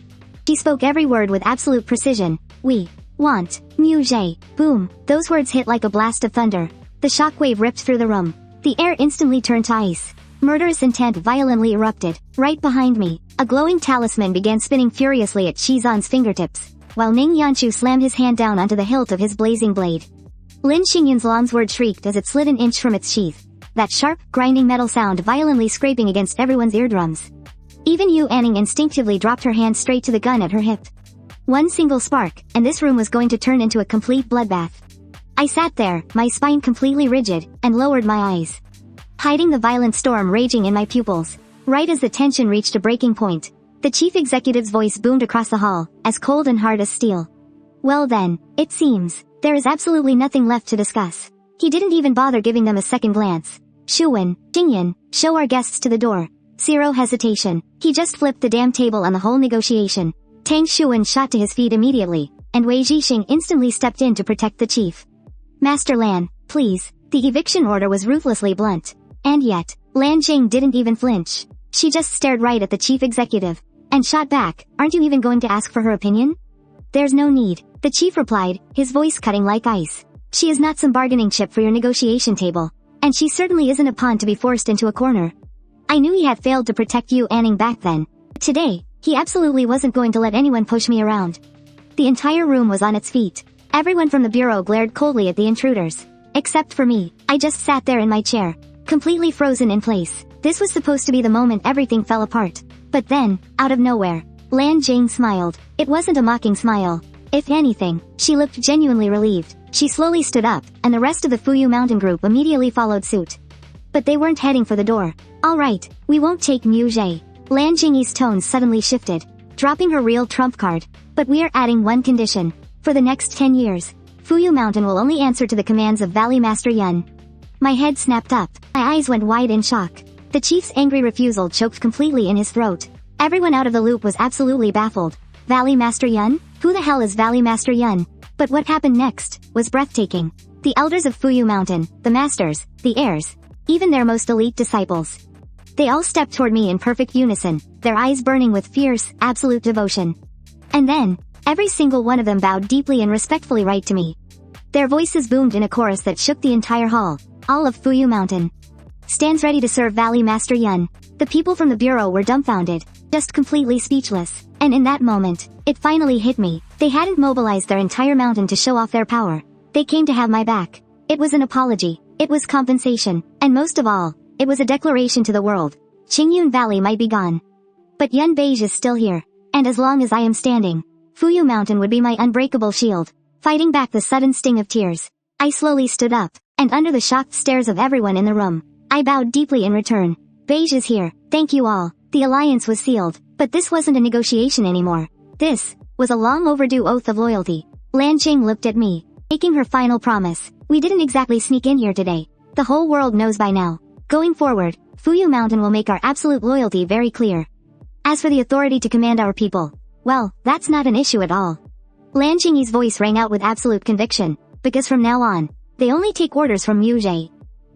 A: She spoke every word with absolute precision. We want Mu Zhe. Boom. Those words hit like a blast of thunder. The shockwave ripped through the room. The air instantly turned to ice. Murderous intent violently erupted. Right behind me, a glowing talisman began spinning furiously at Shizan's fingertips, while Ning Yanshu slammed his hand down onto the hilt of his blazing blade. Lin Xingyun's longsword shrieked as it slid an inch from its sheath. That sharp, grinding metal sound violently scraping against everyone's eardrums. Even Yu Anning instinctively dropped her hand straight to the gun at her hip. One single spark, and this room was going to turn into a complete bloodbath. I sat there, my spine completely rigid, and lowered my eyes, hiding the violent storm raging in my pupils. Right as the tension reached a breaking point, the chief executive's voice boomed across the hall, as cold and hard as steel. Well then, it seems, there is absolutely nothing left to discuss. He didn't even bother giving them a second glance. Xuan, Jingyan, show our guests to the door. Zero hesitation. He just flipped the damn table on the whole negotiation. Tang Xuan shot to his feet immediately, and Wei Jixing instantly stepped in to protect the chief. Master Lan, please. The eviction order was ruthlessly blunt. And yet, Lan Jing didn't even flinch. She just stared right at the chief executive, and shot back, aren't you even going to ask for her opinion? There's no need, the chief replied, his voice cutting like ice. She is not some bargaining chip for your negotiation table, and she certainly isn't a pawn to be forced into a corner. I knew he had failed to protect Yu Anning back then. Today, he absolutely wasn't going to let anyone push me around. The entire room was on its feet. Everyone from the bureau glared coldly at the intruders. Except for me, I just sat there in my chair, completely frozen in place. This was supposed to be the moment everything fell apart. But then, out of nowhere, Lan Jing smiled. It wasn't a mocking smile. If anything, she looked genuinely relieved. She slowly stood up, and the rest of the Fuyu Mountain group immediately followed suit. But they weren't heading for the door. Alright, we won't take Mu Zhe. Lan Jingyi's tone suddenly shifted, dropping her real trump card. But we are adding one condition. For the next 10 years, Fuyu Mountain will only answer to the commands of Valley Master Yun. My head snapped up. My eyes went wide in shock. The chief's angry refusal choked completely in his throat. Everyone out of the loop was absolutely baffled. Valley Master Yun? Who the hell is Valley Master Yun? But what happened next was breathtaking. The elders of Fuyu Mountain, the masters, the heirs, even their most elite disciples. They all stepped toward me in perfect unison, their eyes burning with fierce, absolute devotion. And then, every single one of them bowed deeply and respectfully right to me. Their voices boomed in a chorus that shook the entire hall. All of Fuyu Mountain stands ready to serve Valley Master Yun. The people from the bureau were dumbfounded, just completely speechless. And in that moment, it finally hit me. They hadn't mobilized their entire mountain to show off their power. They came to have my back. It was an apology. It was compensation. And most of all, it was a declaration to the world. Qingyun Valley might be gone, but Yun Beige is still here. And as long as I am standing, Fuyu Mountain would be my unbreakable shield, fighting back the sudden sting of tears. I slowly stood up, and under the shocked stares of everyone in the room, I bowed deeply in return. Beige is here. Thank you all. The alliance was sealed, but this wasn't a negotiation anymore. This was a long overdue oath of loyalty. Lan Jing looked at me, making her final promise. We didn't exactly sneak in here today. The whole world knows by now. Going forward, Fuyu Mountain will make our absolute loyalty very clear. As for the authority to command our people, well, that's not an issue at all. Lan Jingyi's voice rang out with absolute conviction, because from now on, they only take orders from Mu Zhe.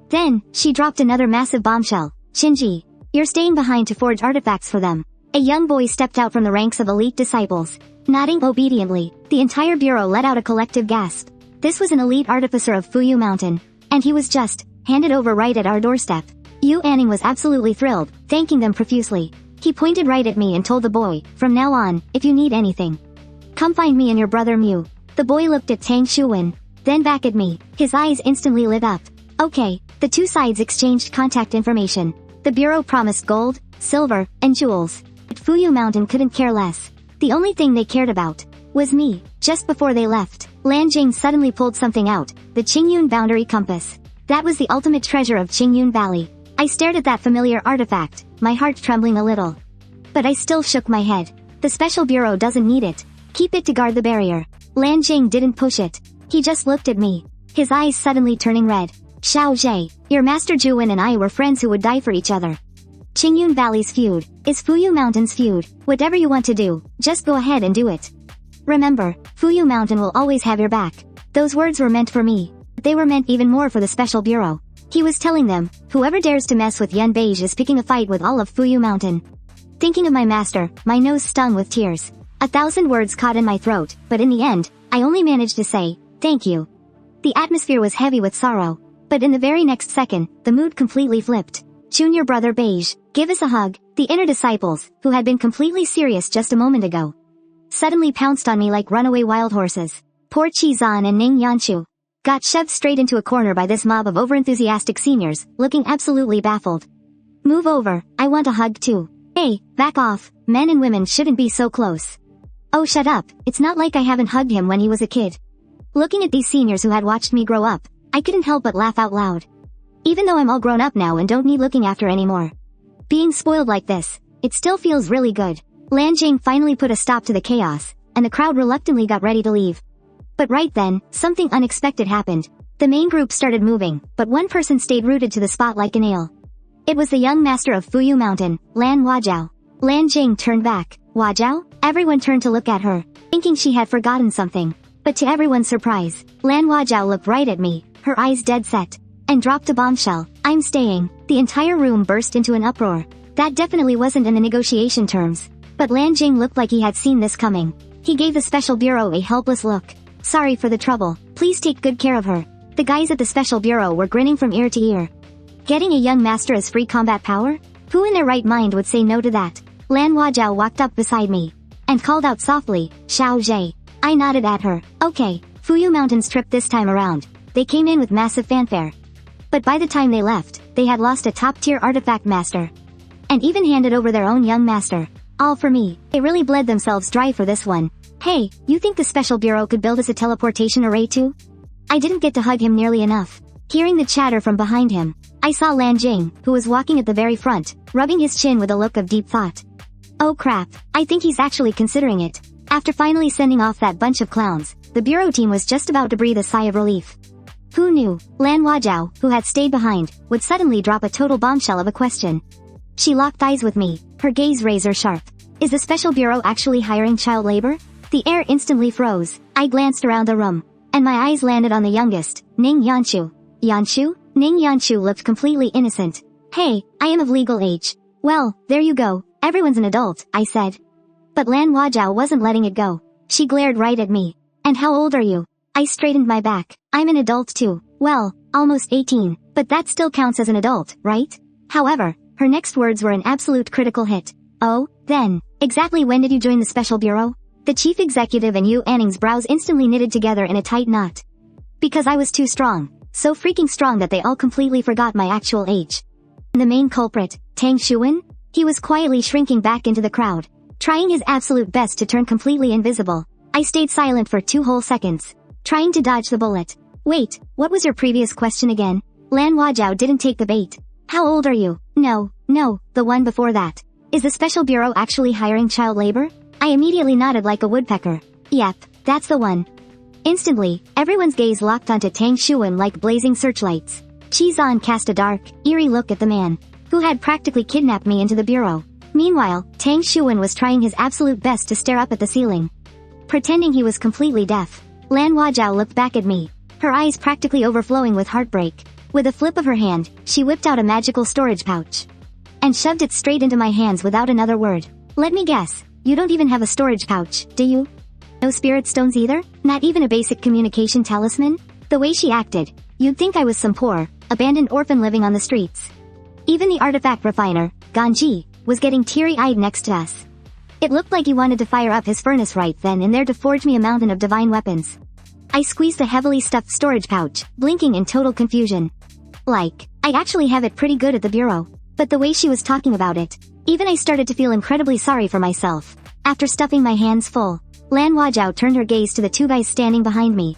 A: Then, she dropped another massive bombshell. Shinji, you're staying behind to forge artifacts for them. A young boy stepped out from the ranks of elite disciples. Nodding obediently, the entire bureau let out a collective gasp. This was an elite artificer of Fuyu Mountain. And he was just handed over right at our doorstep. Yu Anning was absolutely thrilled, thanking them profusely. He pointed right at me and told the boy, from now on, if you need anything, come find me and your brother Mu. The boy looked at Tang Xuan, then back at me. His eyes instantly lit up. Okay, the two sides exchanged contact information. The bureau promised gold, silver, and jewels. But Fuyu Mountain couldn't care less. The only thing they cared about was me. Just before they left, Lan Jing suddenly pulled something out, the Qingyun boundary compass. That was the ultimate treasure of Qingyun Valley. I stared at that familiar artifact, my heart trembling a little. But I still shook my head. The special bureau doesn't need it. Keep it to guard the barrier. Lan Jing didn't push it. He just looked at me, his eyes suddenly turning red. Xiao Zhe, your master Juwen and I were friends who would die for each other. Qingyun Valley's feud is Fuyu Mountain's feud. Whatever you want to do, just go ahead and do it. Remember, Fuyu Mountain will always have your back. Those words were meant for me. But they were meant even more for the special bureau. He was telling them, whoever dares to mess with Yan Beige is picking a fight with all of Fuyu Mountain. Thinking of my master, my nose stung with tears. 1,000 words caught in my throat, but in the end, I only managed to say, thank you. The atmosphere was heavy with sorrow. But in the very next second, the mood completely flipped. Junior brother Beige, give us a hug. The inner disciples, who had been completely serious just a moment ago, suddenly pounced on me like runaway wild horses. Poor Qizan and Ning Yanshu got shoved straight into a corner by this mob of overenthusiastic seniors, looking absolutely baffled. Move over, I want a hug too. Hey, back off, men and women shouldn't be so close. Oh shut up, it's not like I haven't hugged him when he was a kid. Looking at these seniors who had watched me grow up, I couldn't help but laugh out loud. Even though I'm all grown up now and don't need looking after anymore. Being spoiled like this, it still feels really good. Lan Jing finally put a stop to the chaos, and the crowd reluctantly got ready to leave. But right then, something unexpected happened. The main group started moving, but one person stayed rooted to the spot like a nail. It was the young master of Fuyu Mountain, Lan Huajiao. Lan Jing turned back. Huajiao? Everyone turned to look at her, thinking she had forgotten something. But to everyone's surprise, Lan Huajiao looked right at me, her eyes dead set, and dropped a bombshell. I'm staying. The entire room burst into an uproar. That definitely wasn't in the negotiation terms. But Lan Jing looked like he had seen this coming. He gave the special bureau a helpless look. Sorry for the trouble. Please take good care of her. The guys at the special bureau were grinning from ear to ear. Getting a young master as free combat power? Who in their right mind would say no to that? Lan Huajiao walked up beside me and called out softly, Xiao Zhe. I nodded at her. Okay, Fuyu Mountain's trip this time around. They came in with massive fanfare. But by the time they left, they had lost a top-tier artifact master. And even handed over their own young master. All for me. They really bled themselves dry for this one. Hey, you think the special bureau could build us a teleportation array too? I didn't get to hug him nearly enough. Hearing the chatter from behind him, I saw Lan Jing, who was walking at the very front, rubbing his chin with a look of deep thought. Oh crap, I think he's actually considering it. After finally sending off that bunch of clowns, the bureau team was just about to breathe a sigh of relief. Who knew, Lan Huajiao, who had stayed behind, would suddenly drop a total bombshell of a question. She locked eyes with me, her gaze razor sharp. Is the special bureau actually hiring child labor? The air instantly froze. I glanced around the room, and my eyes landed on the youngest, Ning Yanshu. Yanshu? Ning Yanshu looked completely innocent. Hey, I am of legal age. Well, there you go, everyone's an adult, I said. But Lan Huajiao wasn't letting it go. She glared right at me. And how old are you? I straightened my back. I'm an adult too. Well, almost 18, but that still counts as an adult, right? However, her next words were an absolute critical hit. Oh, then, exactly when did you join the special bureau? The chief executive and Yu Anning's brows instantly knitted together in a tight knot. Because I was too strong. So freaking strong that they all completely forgot my actual age. The main culprit, Tang Xuan? He was quietly shrinking back into the crowd, trying his absolute best to turn completely invisible. I stayed silent for 2 whole seconds, trying to dodge the bullet. Wait, what was your previous question again? Lan Huajiao didn't take the bait. How old are you? No, the one before that. Is the special bureau actually hiring child labor? I immediately nodded like a woodpecker. Yep, that's the one. Instantly, everyone's gaze locked onto Tang Xuan like blazing searchlights. Qizan cast a dark, eerie look at the man who had practically kidnapped me into the bureau. Meanwhile, Tang Xuan was trying his absolute best to stare up at the ceiling, pretending he was completely deaf. Lan Huajiao looked back at me, her eyes practically overflowing with heartbreak. With a flip of her hand, she whipped out a magical storage pouch and shoved it straight into my hands without another word. Let me guess, you don't even have a storage pouch, do you? No spirit stones either? Not even a basic communication talisman? The way she acted, you'd think I was some poor, abandoned orphan living on the streets. Even the artifact refiner, Ganji, was getting teary-eyed next to us. It looked like he wanted to fire up his furnace right then and there to forge me a mountain of divine weapons. I squeezed the heavily stuffed storage pouch, blinking in total confusion. Like, I actually have it pretty good at the bureau. But the way she was talking about it, even I started to feel incredibly sorry for myself. After stuffing my hands full, Lan Wajao turned her gaze to the two guys standing behind me.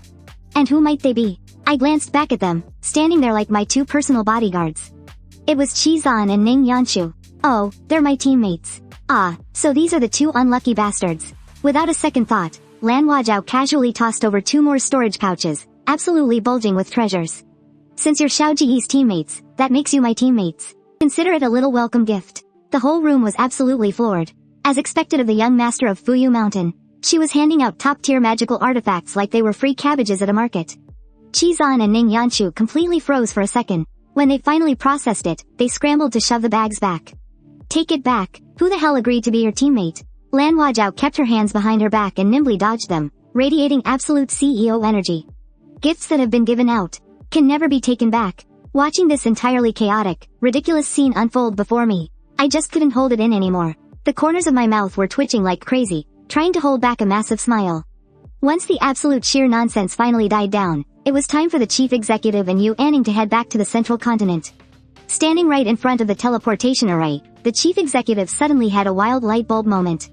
A: And who might they be? I glanced back at them, standing there like my two personal bodyguards. It was Xuan and Ning Yanshu. Oh, they're my teammates. Ah, so these are the two unlucky bastards. Without a second thought, Lan Wajao casually tossed over two more storage pouches, absolutely bulging with treasures. Since you're Xiao Ji's teammates, that makes you my teammates. Consider it a little welcome gift. The whole room was absolutely floored. As expected of the young master of Fuyu Mountain, she was handing out top-tier magical artifacts like they were free cabbages at a market. Chizan and Ning Yanshu completely froze for a second. When they finally processed it, they scrambled to shove the bags back. Take it back. Who the hell agreed to be your teammate? Lan Wajao kept her hands behind her back and nimbly dodged them, radiating absolute CEO energy. Gifts that have been given out can never be taken back. Watching this entirely chaotic, ridiculous scene unfold before me, I just couldn't hold it in anymore. The corners of my mouth were twitching like crazy, trying to hold back a massive smile. Once the absolute sheer nonsense finally died down, it was time for the chief executive and Yu Anning to head back to the central continent. Standing right in front of the teleportation array, the chief executive suddenly had a wild light bulb moment.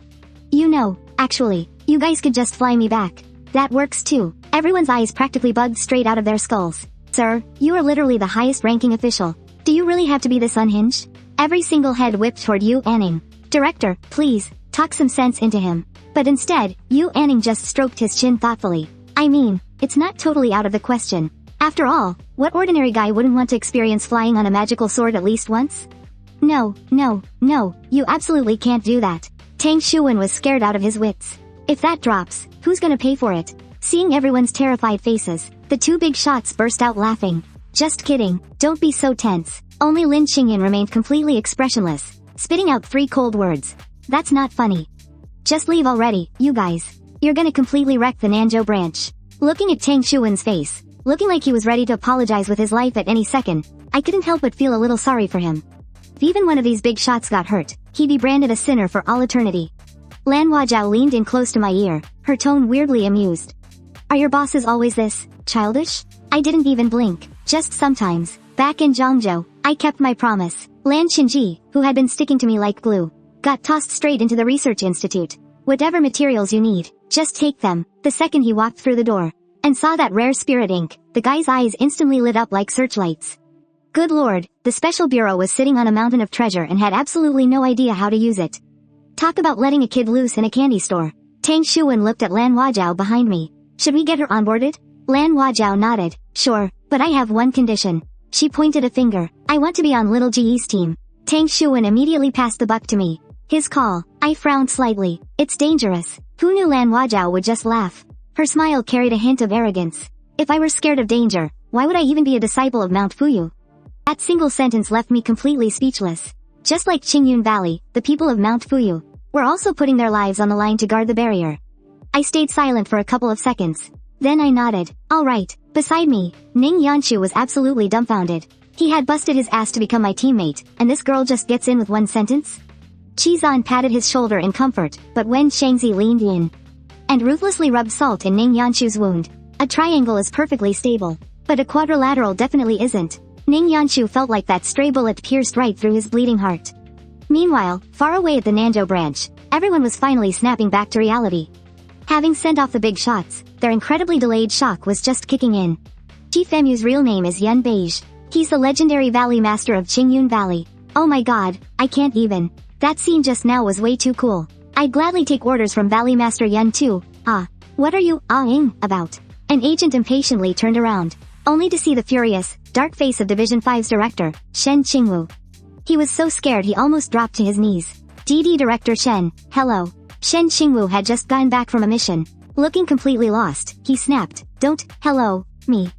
A: You know, actually, you guys could just fly me back. That works too. Everyone's eyes practically bugged straight out of their skulls. Sir, you are literally the highest ranking official. Do you really have to be this unhinged? Every single head whipped toward Yu Anning. Director, please, talk some sense into him. But instead, Yu Anning just stroked his chin thoughtfully. I mean, it's not totally out of the question. After all, what ordinary guy wouldn't want to experience flying on a magical sword at least once? No, you absolutely can't do that. Tang Xuan was scared out of his wits. If that drops, who's gonna pay for it? Seeing everyone's terrified faces, the two big shots burst out laughing. Just kidding, don't be so tense. Only Lin Qingyan remained completely expressionless, spitting out 3 cold words. That's not funny. Just leave already, you guys. You're gonna completely wreck the Nanzhou branch. Looking at Tang Xuan's face, looking like he was ready to apologize with his life at any second, I couldn't help but feel a little sorry for him. If even one of these big shots got hurt, he'd be branded a sinner for all eternity. Lan Wajao leaned in close to my ear, her tone weirdly amused. Are your bosses always this childish? I didn't even blink, just sometimes. Back in Zhangzhou, I kept my promise. Lan Qingji, who had been sticking to me like glue, got tossed straight into the research institute. Whatever materials you need, just take them. The second he walked through the door and saw that rare spirit ink, the guy's eyes instantly lit up like searchlights. Good lord, the special bureau was sitting on a mountain of treasure and had absolutely no idea how to use it. Talk about letting a kid loose in a candy store. Tang Xuan looked at Lan Wajao behind me. Should we get her onboarded? Lan Wajao nodded. Sure, but I have one condition. She pointed a finger. I want to be on little Ji's team. Tang Xuan immediately passed the buck to me. His call. I frowned slightly. It's dangerous. Who knew Lan Wajao would just laugh? Her smile carried a hint of arrogance. If I were scared of danger, why would I even be a disciple of Mount Fuyu? That single sentence left me completely speechless. Just like Qingyun Valley, the people of Mount Fuyu were also putting their lives on the line to guard the barrier. I stayed silent for a couple of seconds. Then I nodded. All right. Beside me, Ning Yanshu was absolutely dumbfounded. He had busted his ass to become my teammate, and this girl just gets in with one sentence? Chizan patted his shoulder in comfort, but Wen Shangzi leaned in and ruthlessly rubbed salt in Ning Yanshu's wound. A triangle is perfectly stable, but a quadrilateral definitely isn't. Ning Yanshu felt like that stray bullet pierced right through his bleeding heart. Meanwhile, far away at the Nanzhou branch, everyone was finally snapping back to reality. Having sent off the big shots, their incredibly delayed shock was just kicking in. Chief Emu's real name is Yun Beige. He's the legendary Valley Master of Qingyun Valley. Oh my god, I can't even. That scene just now was way too cool. I'd gladly take orders from Valley Master Yun too. What are you ah-ing about? An agent impatiently turned around, only to see the furious, dark face of Division 5's director, Shen Qingwu. He was so scared he almost dropped to his knees. DD Director Shen, hello. Shen Qingwu had just gotten back from a mission. Looking completely lost, he snapped, don't, hello, me.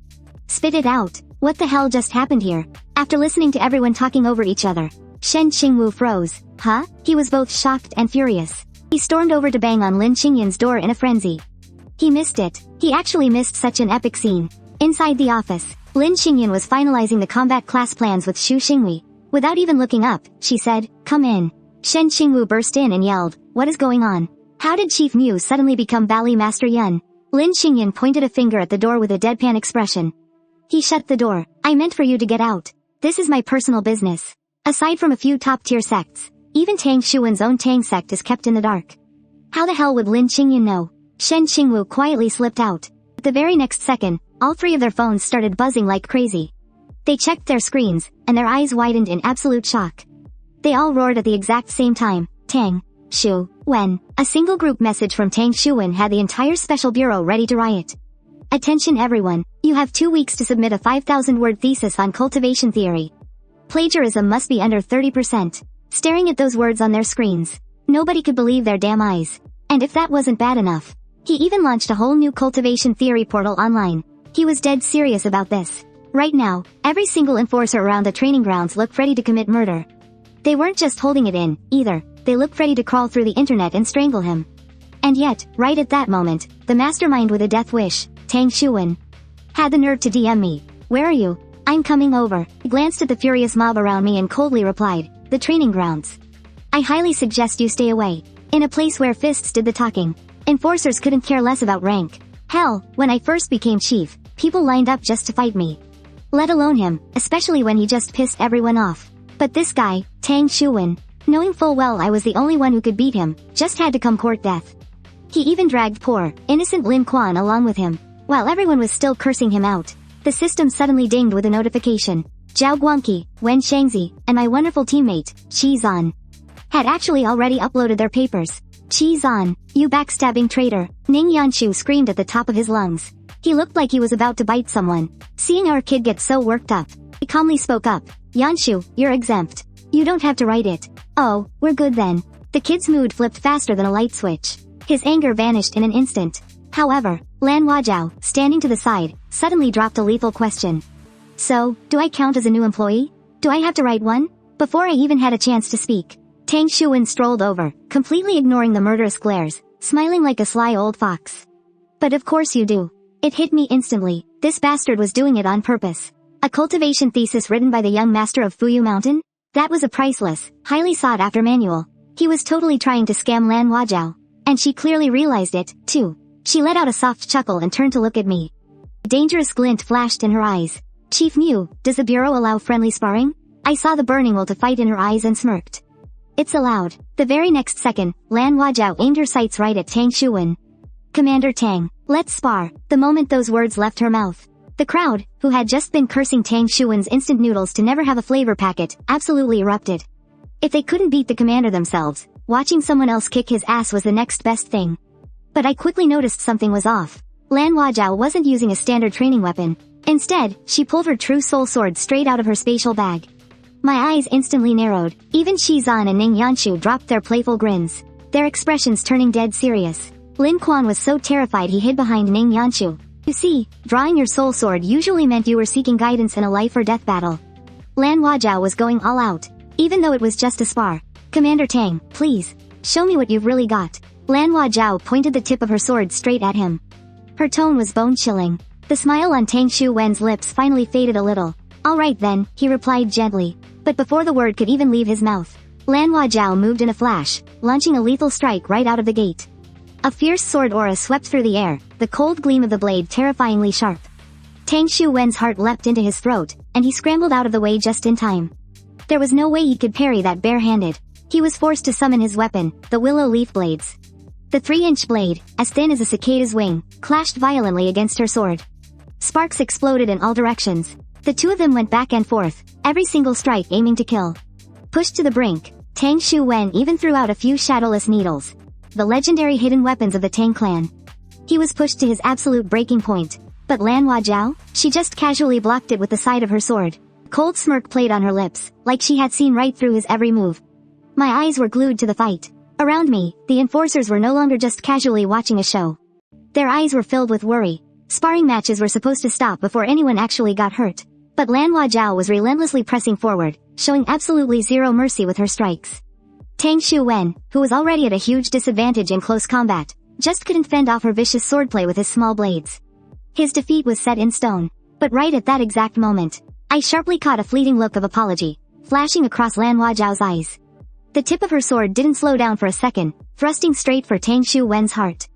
A: Spit it out. What the hell just happened here? After listening to everyone talking over each other, Shen Qingwu froze. Huh? He was both shocked and furious. He stormed over to bang on Lin Qingyan's door in a frenzy. He missed it. He actually missed such an epic scene. Inside the office, Lin Xingyan was finalizing the combat class plans with Xu Xingwei. Without even looking up, she said, "Come in." Shen Qingwu burst in and yelled, "What is going on? How did Chief Mu suddenly become Ballet Master Yun?" Lin Xingyan pointed a finger at the door with a deadpan expression. He shut the door. "I meant for you to get out. This is my personal business." Aside from a few top-tier sects, even Tang Xuan's own Tang sect is kept in the dark. How the hell would Lin Xingyan know? Shen Qingwu quietly slipped out. At the very next second, all three of their phones started buzzing like crazy. They checked their screens, and their eyes widened in absolute shock. They all roared at the exact same time. Tang, Shu, Wen. A single group message from Tang Xuan had the entire special bureau ready to riot. "Attention everyone, you have 2 weeks to submit a 5,000-word thesis on cultivation theory. Plagiarism must be under 30%. Staring at those words on their screens, nobody could believe their damn eyes. And if that wasn't bad enough, he even launched a whole new cultivation theory portal online. He was dead serious about this. Right now, every single enforcer around the training grounds looked ready to commit murder. They weren't just holding it in, either. They looked ready to crawl through the internet and strangle him. And yet, right at that moment, the mastermind with a death wish, Tang Xuan, had the nerve to DM me. "Where are you?" "I'm coming over." He glanced at the furious mob around me and coldly replied, "The training grounds. I highly suggest you stay away. In a place where fists did the talking. Enforcers couldn't care less about rank. Hell, when I first became chief, people lined up just to fight me. Let alone him, especially when he just pissed everyone off. But this guy, Tang Xuan, knowing full well I was the only one who could beat him, just had to come court death. He even dragged poor, innocent Lin Quan along with him. While everyone was still cursing him out, the system suddenly dinged with a notification. Zhao Guangqi, Wen Shangzi, and my wonderful teammate, Qi Zan, had actually already uploaded their papers. "Qi Zan, you backstabbing traitor," Ning Yanshu screamed at the top of his lungs. He looked like he was about to bite someone. Seeing our kid get so worked up, he calmly spoke up. "Yanshu, you're exempt. You don't have to write it." "Oh, we're good then." The kid's mood flipped faster than a light switch. His anger vanished in an instant. However, Lan Huajiao, standing to the side, suddenly dropped a lethal question. "So, do I count as a new employee? Do I have to write one?" Before I even had a chance to speak, Tang Xuan strolled over, completely ignoring the murderous glares, smiling like a sly old fox. "But of course you do." It hit me instantly. This bastard was doing it on purpose. A cultivation thesis written by the young master of Fuyu Mountain? That was a priceless, highly sought-after manual. He was totally trying to scam Lan Huajiao. And she clearly realized it, too. She let out a soft chuckle and turned to look at me. A dangerous glint flashed in her eyes. "Chief Mu, does the bureau allow friendly sparring?" I saw the burning will to fight in her eyes and smirked. "It's allowed." The very next second, Lan Huajiao aimed her sights right at Tang Xuan. "Commander Tang, let's spar." The moment those words left her mouth, the crowd, who had just been cursing Tang Xuan's instant noodles to never have a flavor packet, absolutely erupted. If they couldn't beat the commander themselves, watching someone else kick his ass was the next best thing. But I quickly noticed something was off. Lan Huajiao wasn't using a standard training weapon. Instead, she pulled her true soul sword straight out of her spatial bag. My eyes instantly narrowed. Even Qi Zan and Ning Yanshu dropped their playful grins, their expressions turning dead serious. Lin Quan was so terrified he hid behind Ning Yanshu. You see, drawing your soul sword usually meant you were seeking guidance in a life or death battle. Lan Huajiao was going all out, even though it was just a spar. "Commander Tang, please, show me what you've really got." Lan Huajiao pointed the tip of her sword straight at him. Her tone was bone-chilling. The smile on Tang Xuan's lips finally faded a little. "All right then," he replied gently. But before the word could even leave his mouth, Lan Huajiao moved in a flash, launching a lethal strike right out of the gate. A fierce sword aura swept through the air, the cold gleam of the blade terrifyingly sharp. Tang Xuan's heart leapt into his throat, and he scrambled out of the way just in time. There was no way he could parry that bare-handed. He was forced to summon his weapon, the willow leaf blades. The 3-inch blade, as thin as a cicada's wing, clashed violently against her sword. Sparks exploded in all directions. The two of them went back and forth, every single strike aiming to kill. Pushed to the brink, Tang Xuan even threw out a few shadowless needles, the legendary hidden weapons of the Tang clan. He was pushed to his absolute breaking point. But Lan Huajiao? She just casually blocked it with the side of her sword. A cold smirk played on her lips, like she had seen right through his every move. My eyes were glued to the fight. Around me, the enforcers were no longer just casually watching a show. Their eyes were filled with worry. Sparring matches were supposed to stop before anyone actually got hurt. But Lan Huajiao was relentlessly pressing forward, showing absolutely zero mercy with her strikes. Tang Xuan, who was already at a huge disadvantage in close combat, just couldn't fend off her vicious swordplay with his small blades. His defeat was set in stone. But right at that exact moment, I sharply caught a fleeting look of apology, flashing across Lan Huajiao's eyes. The tip of her sword didn't slow down for a second, thrusting straight for Tang Xuan's heart.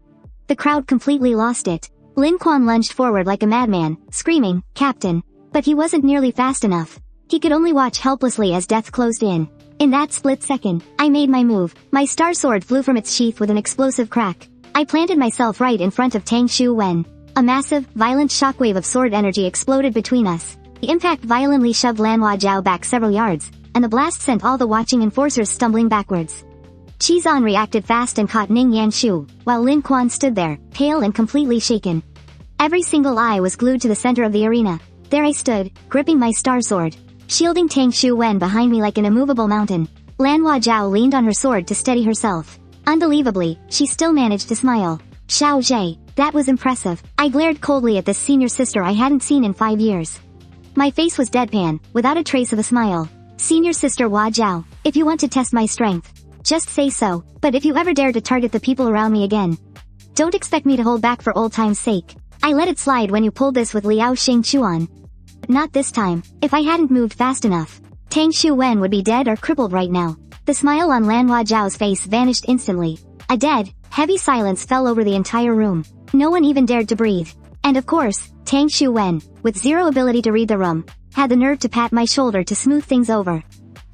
A: The crowd completely lost it. Lin Quan lunged forward like a madman, screaming, "Captain!" But he wasn't nearly fast enough. He could only watch helplessly as death closed in. In that split second, I made my move. My star sword flew from its sheath with an explosive crack. I planted myself right in front of Tang Xuan. A massive, violent shockwave of sword energy exploded between us. The impact violently shoved Lan Huajiao back several yards, and the blast sent all the watching enforcers stumbling backwards. Xuan reacted fast and caught Ning Yanshu, while Lin Quan stood there, pale and completely shaken. Every single eye was glued to the center of the arena. There I stood, gripping my star sword, shielding Tang Xuan behind me like an immovable mountain. Lan Huajiao leaned on her sword to steady herself. Unbelievably, she still managed to smile. Xiao Zhe, that was impressive. I glared coldly at this senior sister I hadn't seen in 5 years. My face was deadpan, without a trace of a smile. Senior sister Huajiao, if you want to test my strength, just say so, but if you ever dare to target the people around me again, don't expect me to hold back for old time's sake. I let it slide when you pulled this with Liao Xing Xuan. But not this time. If I hadn't moved fast enough, Tang Xuan would be dead or crippled right now. The smile on Lan Huajiao's face vanished instantly. A dead, heavy silence fell over the entire room. No one even dared to breathe. And of course, Tang Xuan, with zero ability to read the room, had the nerve to pat my shoulder to smooth things over.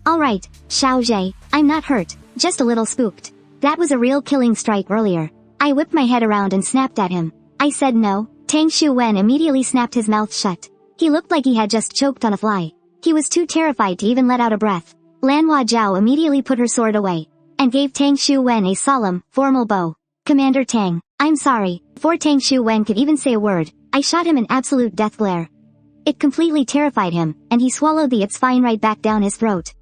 A: Alright, Xiao Zhe, I'm not hurt, just a little spooked. That was a real killing strike earlier. I whipped my head around and snapped at him. I said no. Tang Xuan immediately snapped his mouth shut. He looked like he had just choked on a fly. He was too terrified to even let out a breath. Lan Huajiao immediately put her sword away, and gave Tang Xuan a solemn, formal bow. Commander Tang, I'm sorry. Before Tang Xuan could even say a word, I shot him an absolute death glare. It completely terrified him, and he swallowed the "it's fine" right back down his throat.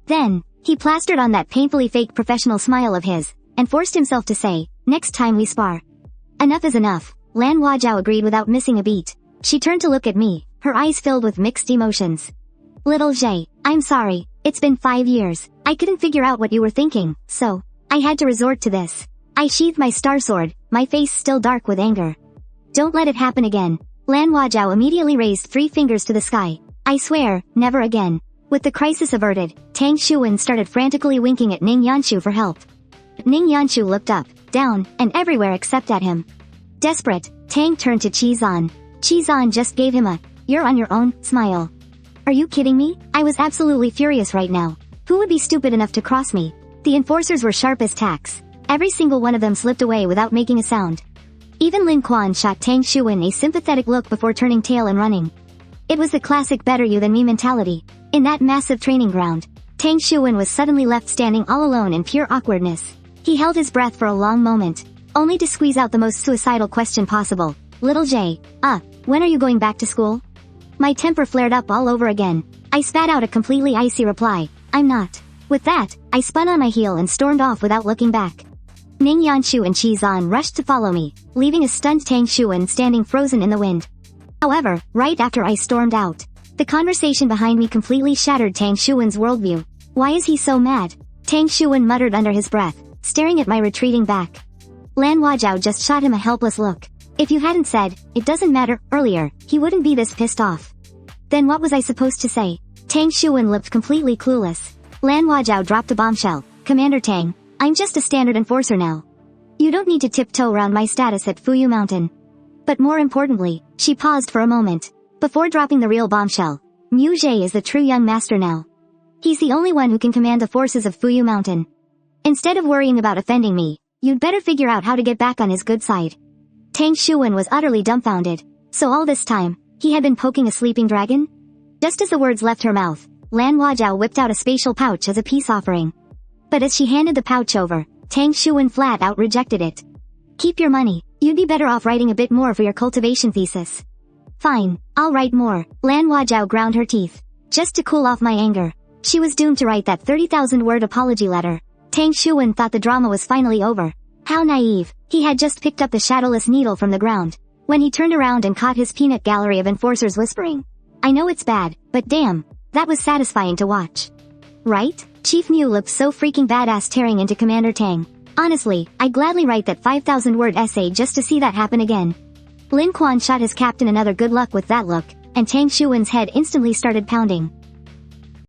A: Then, he plastered on that painfully fake professional smile of his, and forced himself to say, "Next time we spar." Enough is enough, Lan Huajiao agreed without missing a beat. She turned to look at me, her eyes filled with mixed emotions. Little Zhe, I'm sorry, it's been 5 years. I couldn't figure out what you were thinking, so I had to resort to this. I sheathed my star sword, my face still dark with anger. Don't let it happen again. Lan Huajiao immediately raised 3 fingers to the sky. I swear, never again. With the crisis averted, Tang Xuan started frantically winking at Ning Yanshu for help. Ning Yanshu looked up, down, and everywhere except at him. Desperate, Tang turned to Xuan. Xuan just gave him a, "You're on your own," smile. Are you kidding me? I was absolutely furious right now. Who would be stupid enough to cross me? The enforcers were sharp as tacks. Every single one of them slipped away without making a sound. Even Lin Quan shot Tang Xuan a sympathetic look before turning tail and running. It was the classic better you than me mentality. In that massive training ground, Tang Xuan was suddenly left standing all alone in pure awkwardness. He held his breath for a long moment, only to squeeze out the most suicidal question possible. Little J, when are you going back to school? My temper flared up all over again. I spat out a completely icy reply, I'm not. With that, I spun on my heel and stormed off without looking back. Ning Yanshu and Xuan rushed to follow me, leaving a stunned Tang Xuan standing frozen in the wind. However, right after I stormed out, the conversation behind me completely shattered Tang Xuan's worldview. Why is he so mad? Tang Xuan muttered under his breath, staring at my retreating back. Lan Huajiao just shot him a helpless look. If you hadn't said, "It doesn't matter," earlier, he wouldn't be this pissed off. Then what was I supposed to say? Tang Xuan looked completely clueless. Lan Huajiao dropped a bombshell. Commander Tang, I'm just a standard enforcer now. You don't need to tiptoe around my status at Fuyu Mountain. But more importantly, she paused for a moment, before dropping the real bombshell. Mu Zhe is the true young master now. He's the only one who can command the forces of Fuyu Mountain. Instead of worrying about offending me, you'd better figure out how to get back on his good side. Tang Xuan was utterly dumbfounded. So all this time, he had been poking a sleeping dragon? Just as the words left her mouth, Lan Huajiao whipped out a spatial pouch as a peace offering. But as she handed the pouch over, Tang Xuan flat out rejected it. Keep your money. You'd be better off writing a bit more for your cultivation thesis. Fine, I'll write more. Lan Huajiao ground her teeth, just to cool off my anger. She was doomed to write that 30,000-word apology letter. Tang Xuan thought the drama was finally over. How naive. He had just picked up the shadowless needle from the ground, when he turned around and caught his peanut gallery of enforcers whispering, I know it's bad, but damn, that was satisfying to watch. Right? Chief Mew looked so freaking badass tearing into Commander Tang. Honestly, I'd gladly write that 5,000-word essay just to see that happen again. Lin Quan shot his captain another good luck with that look, and Tang Xuan's head instantly started pounding.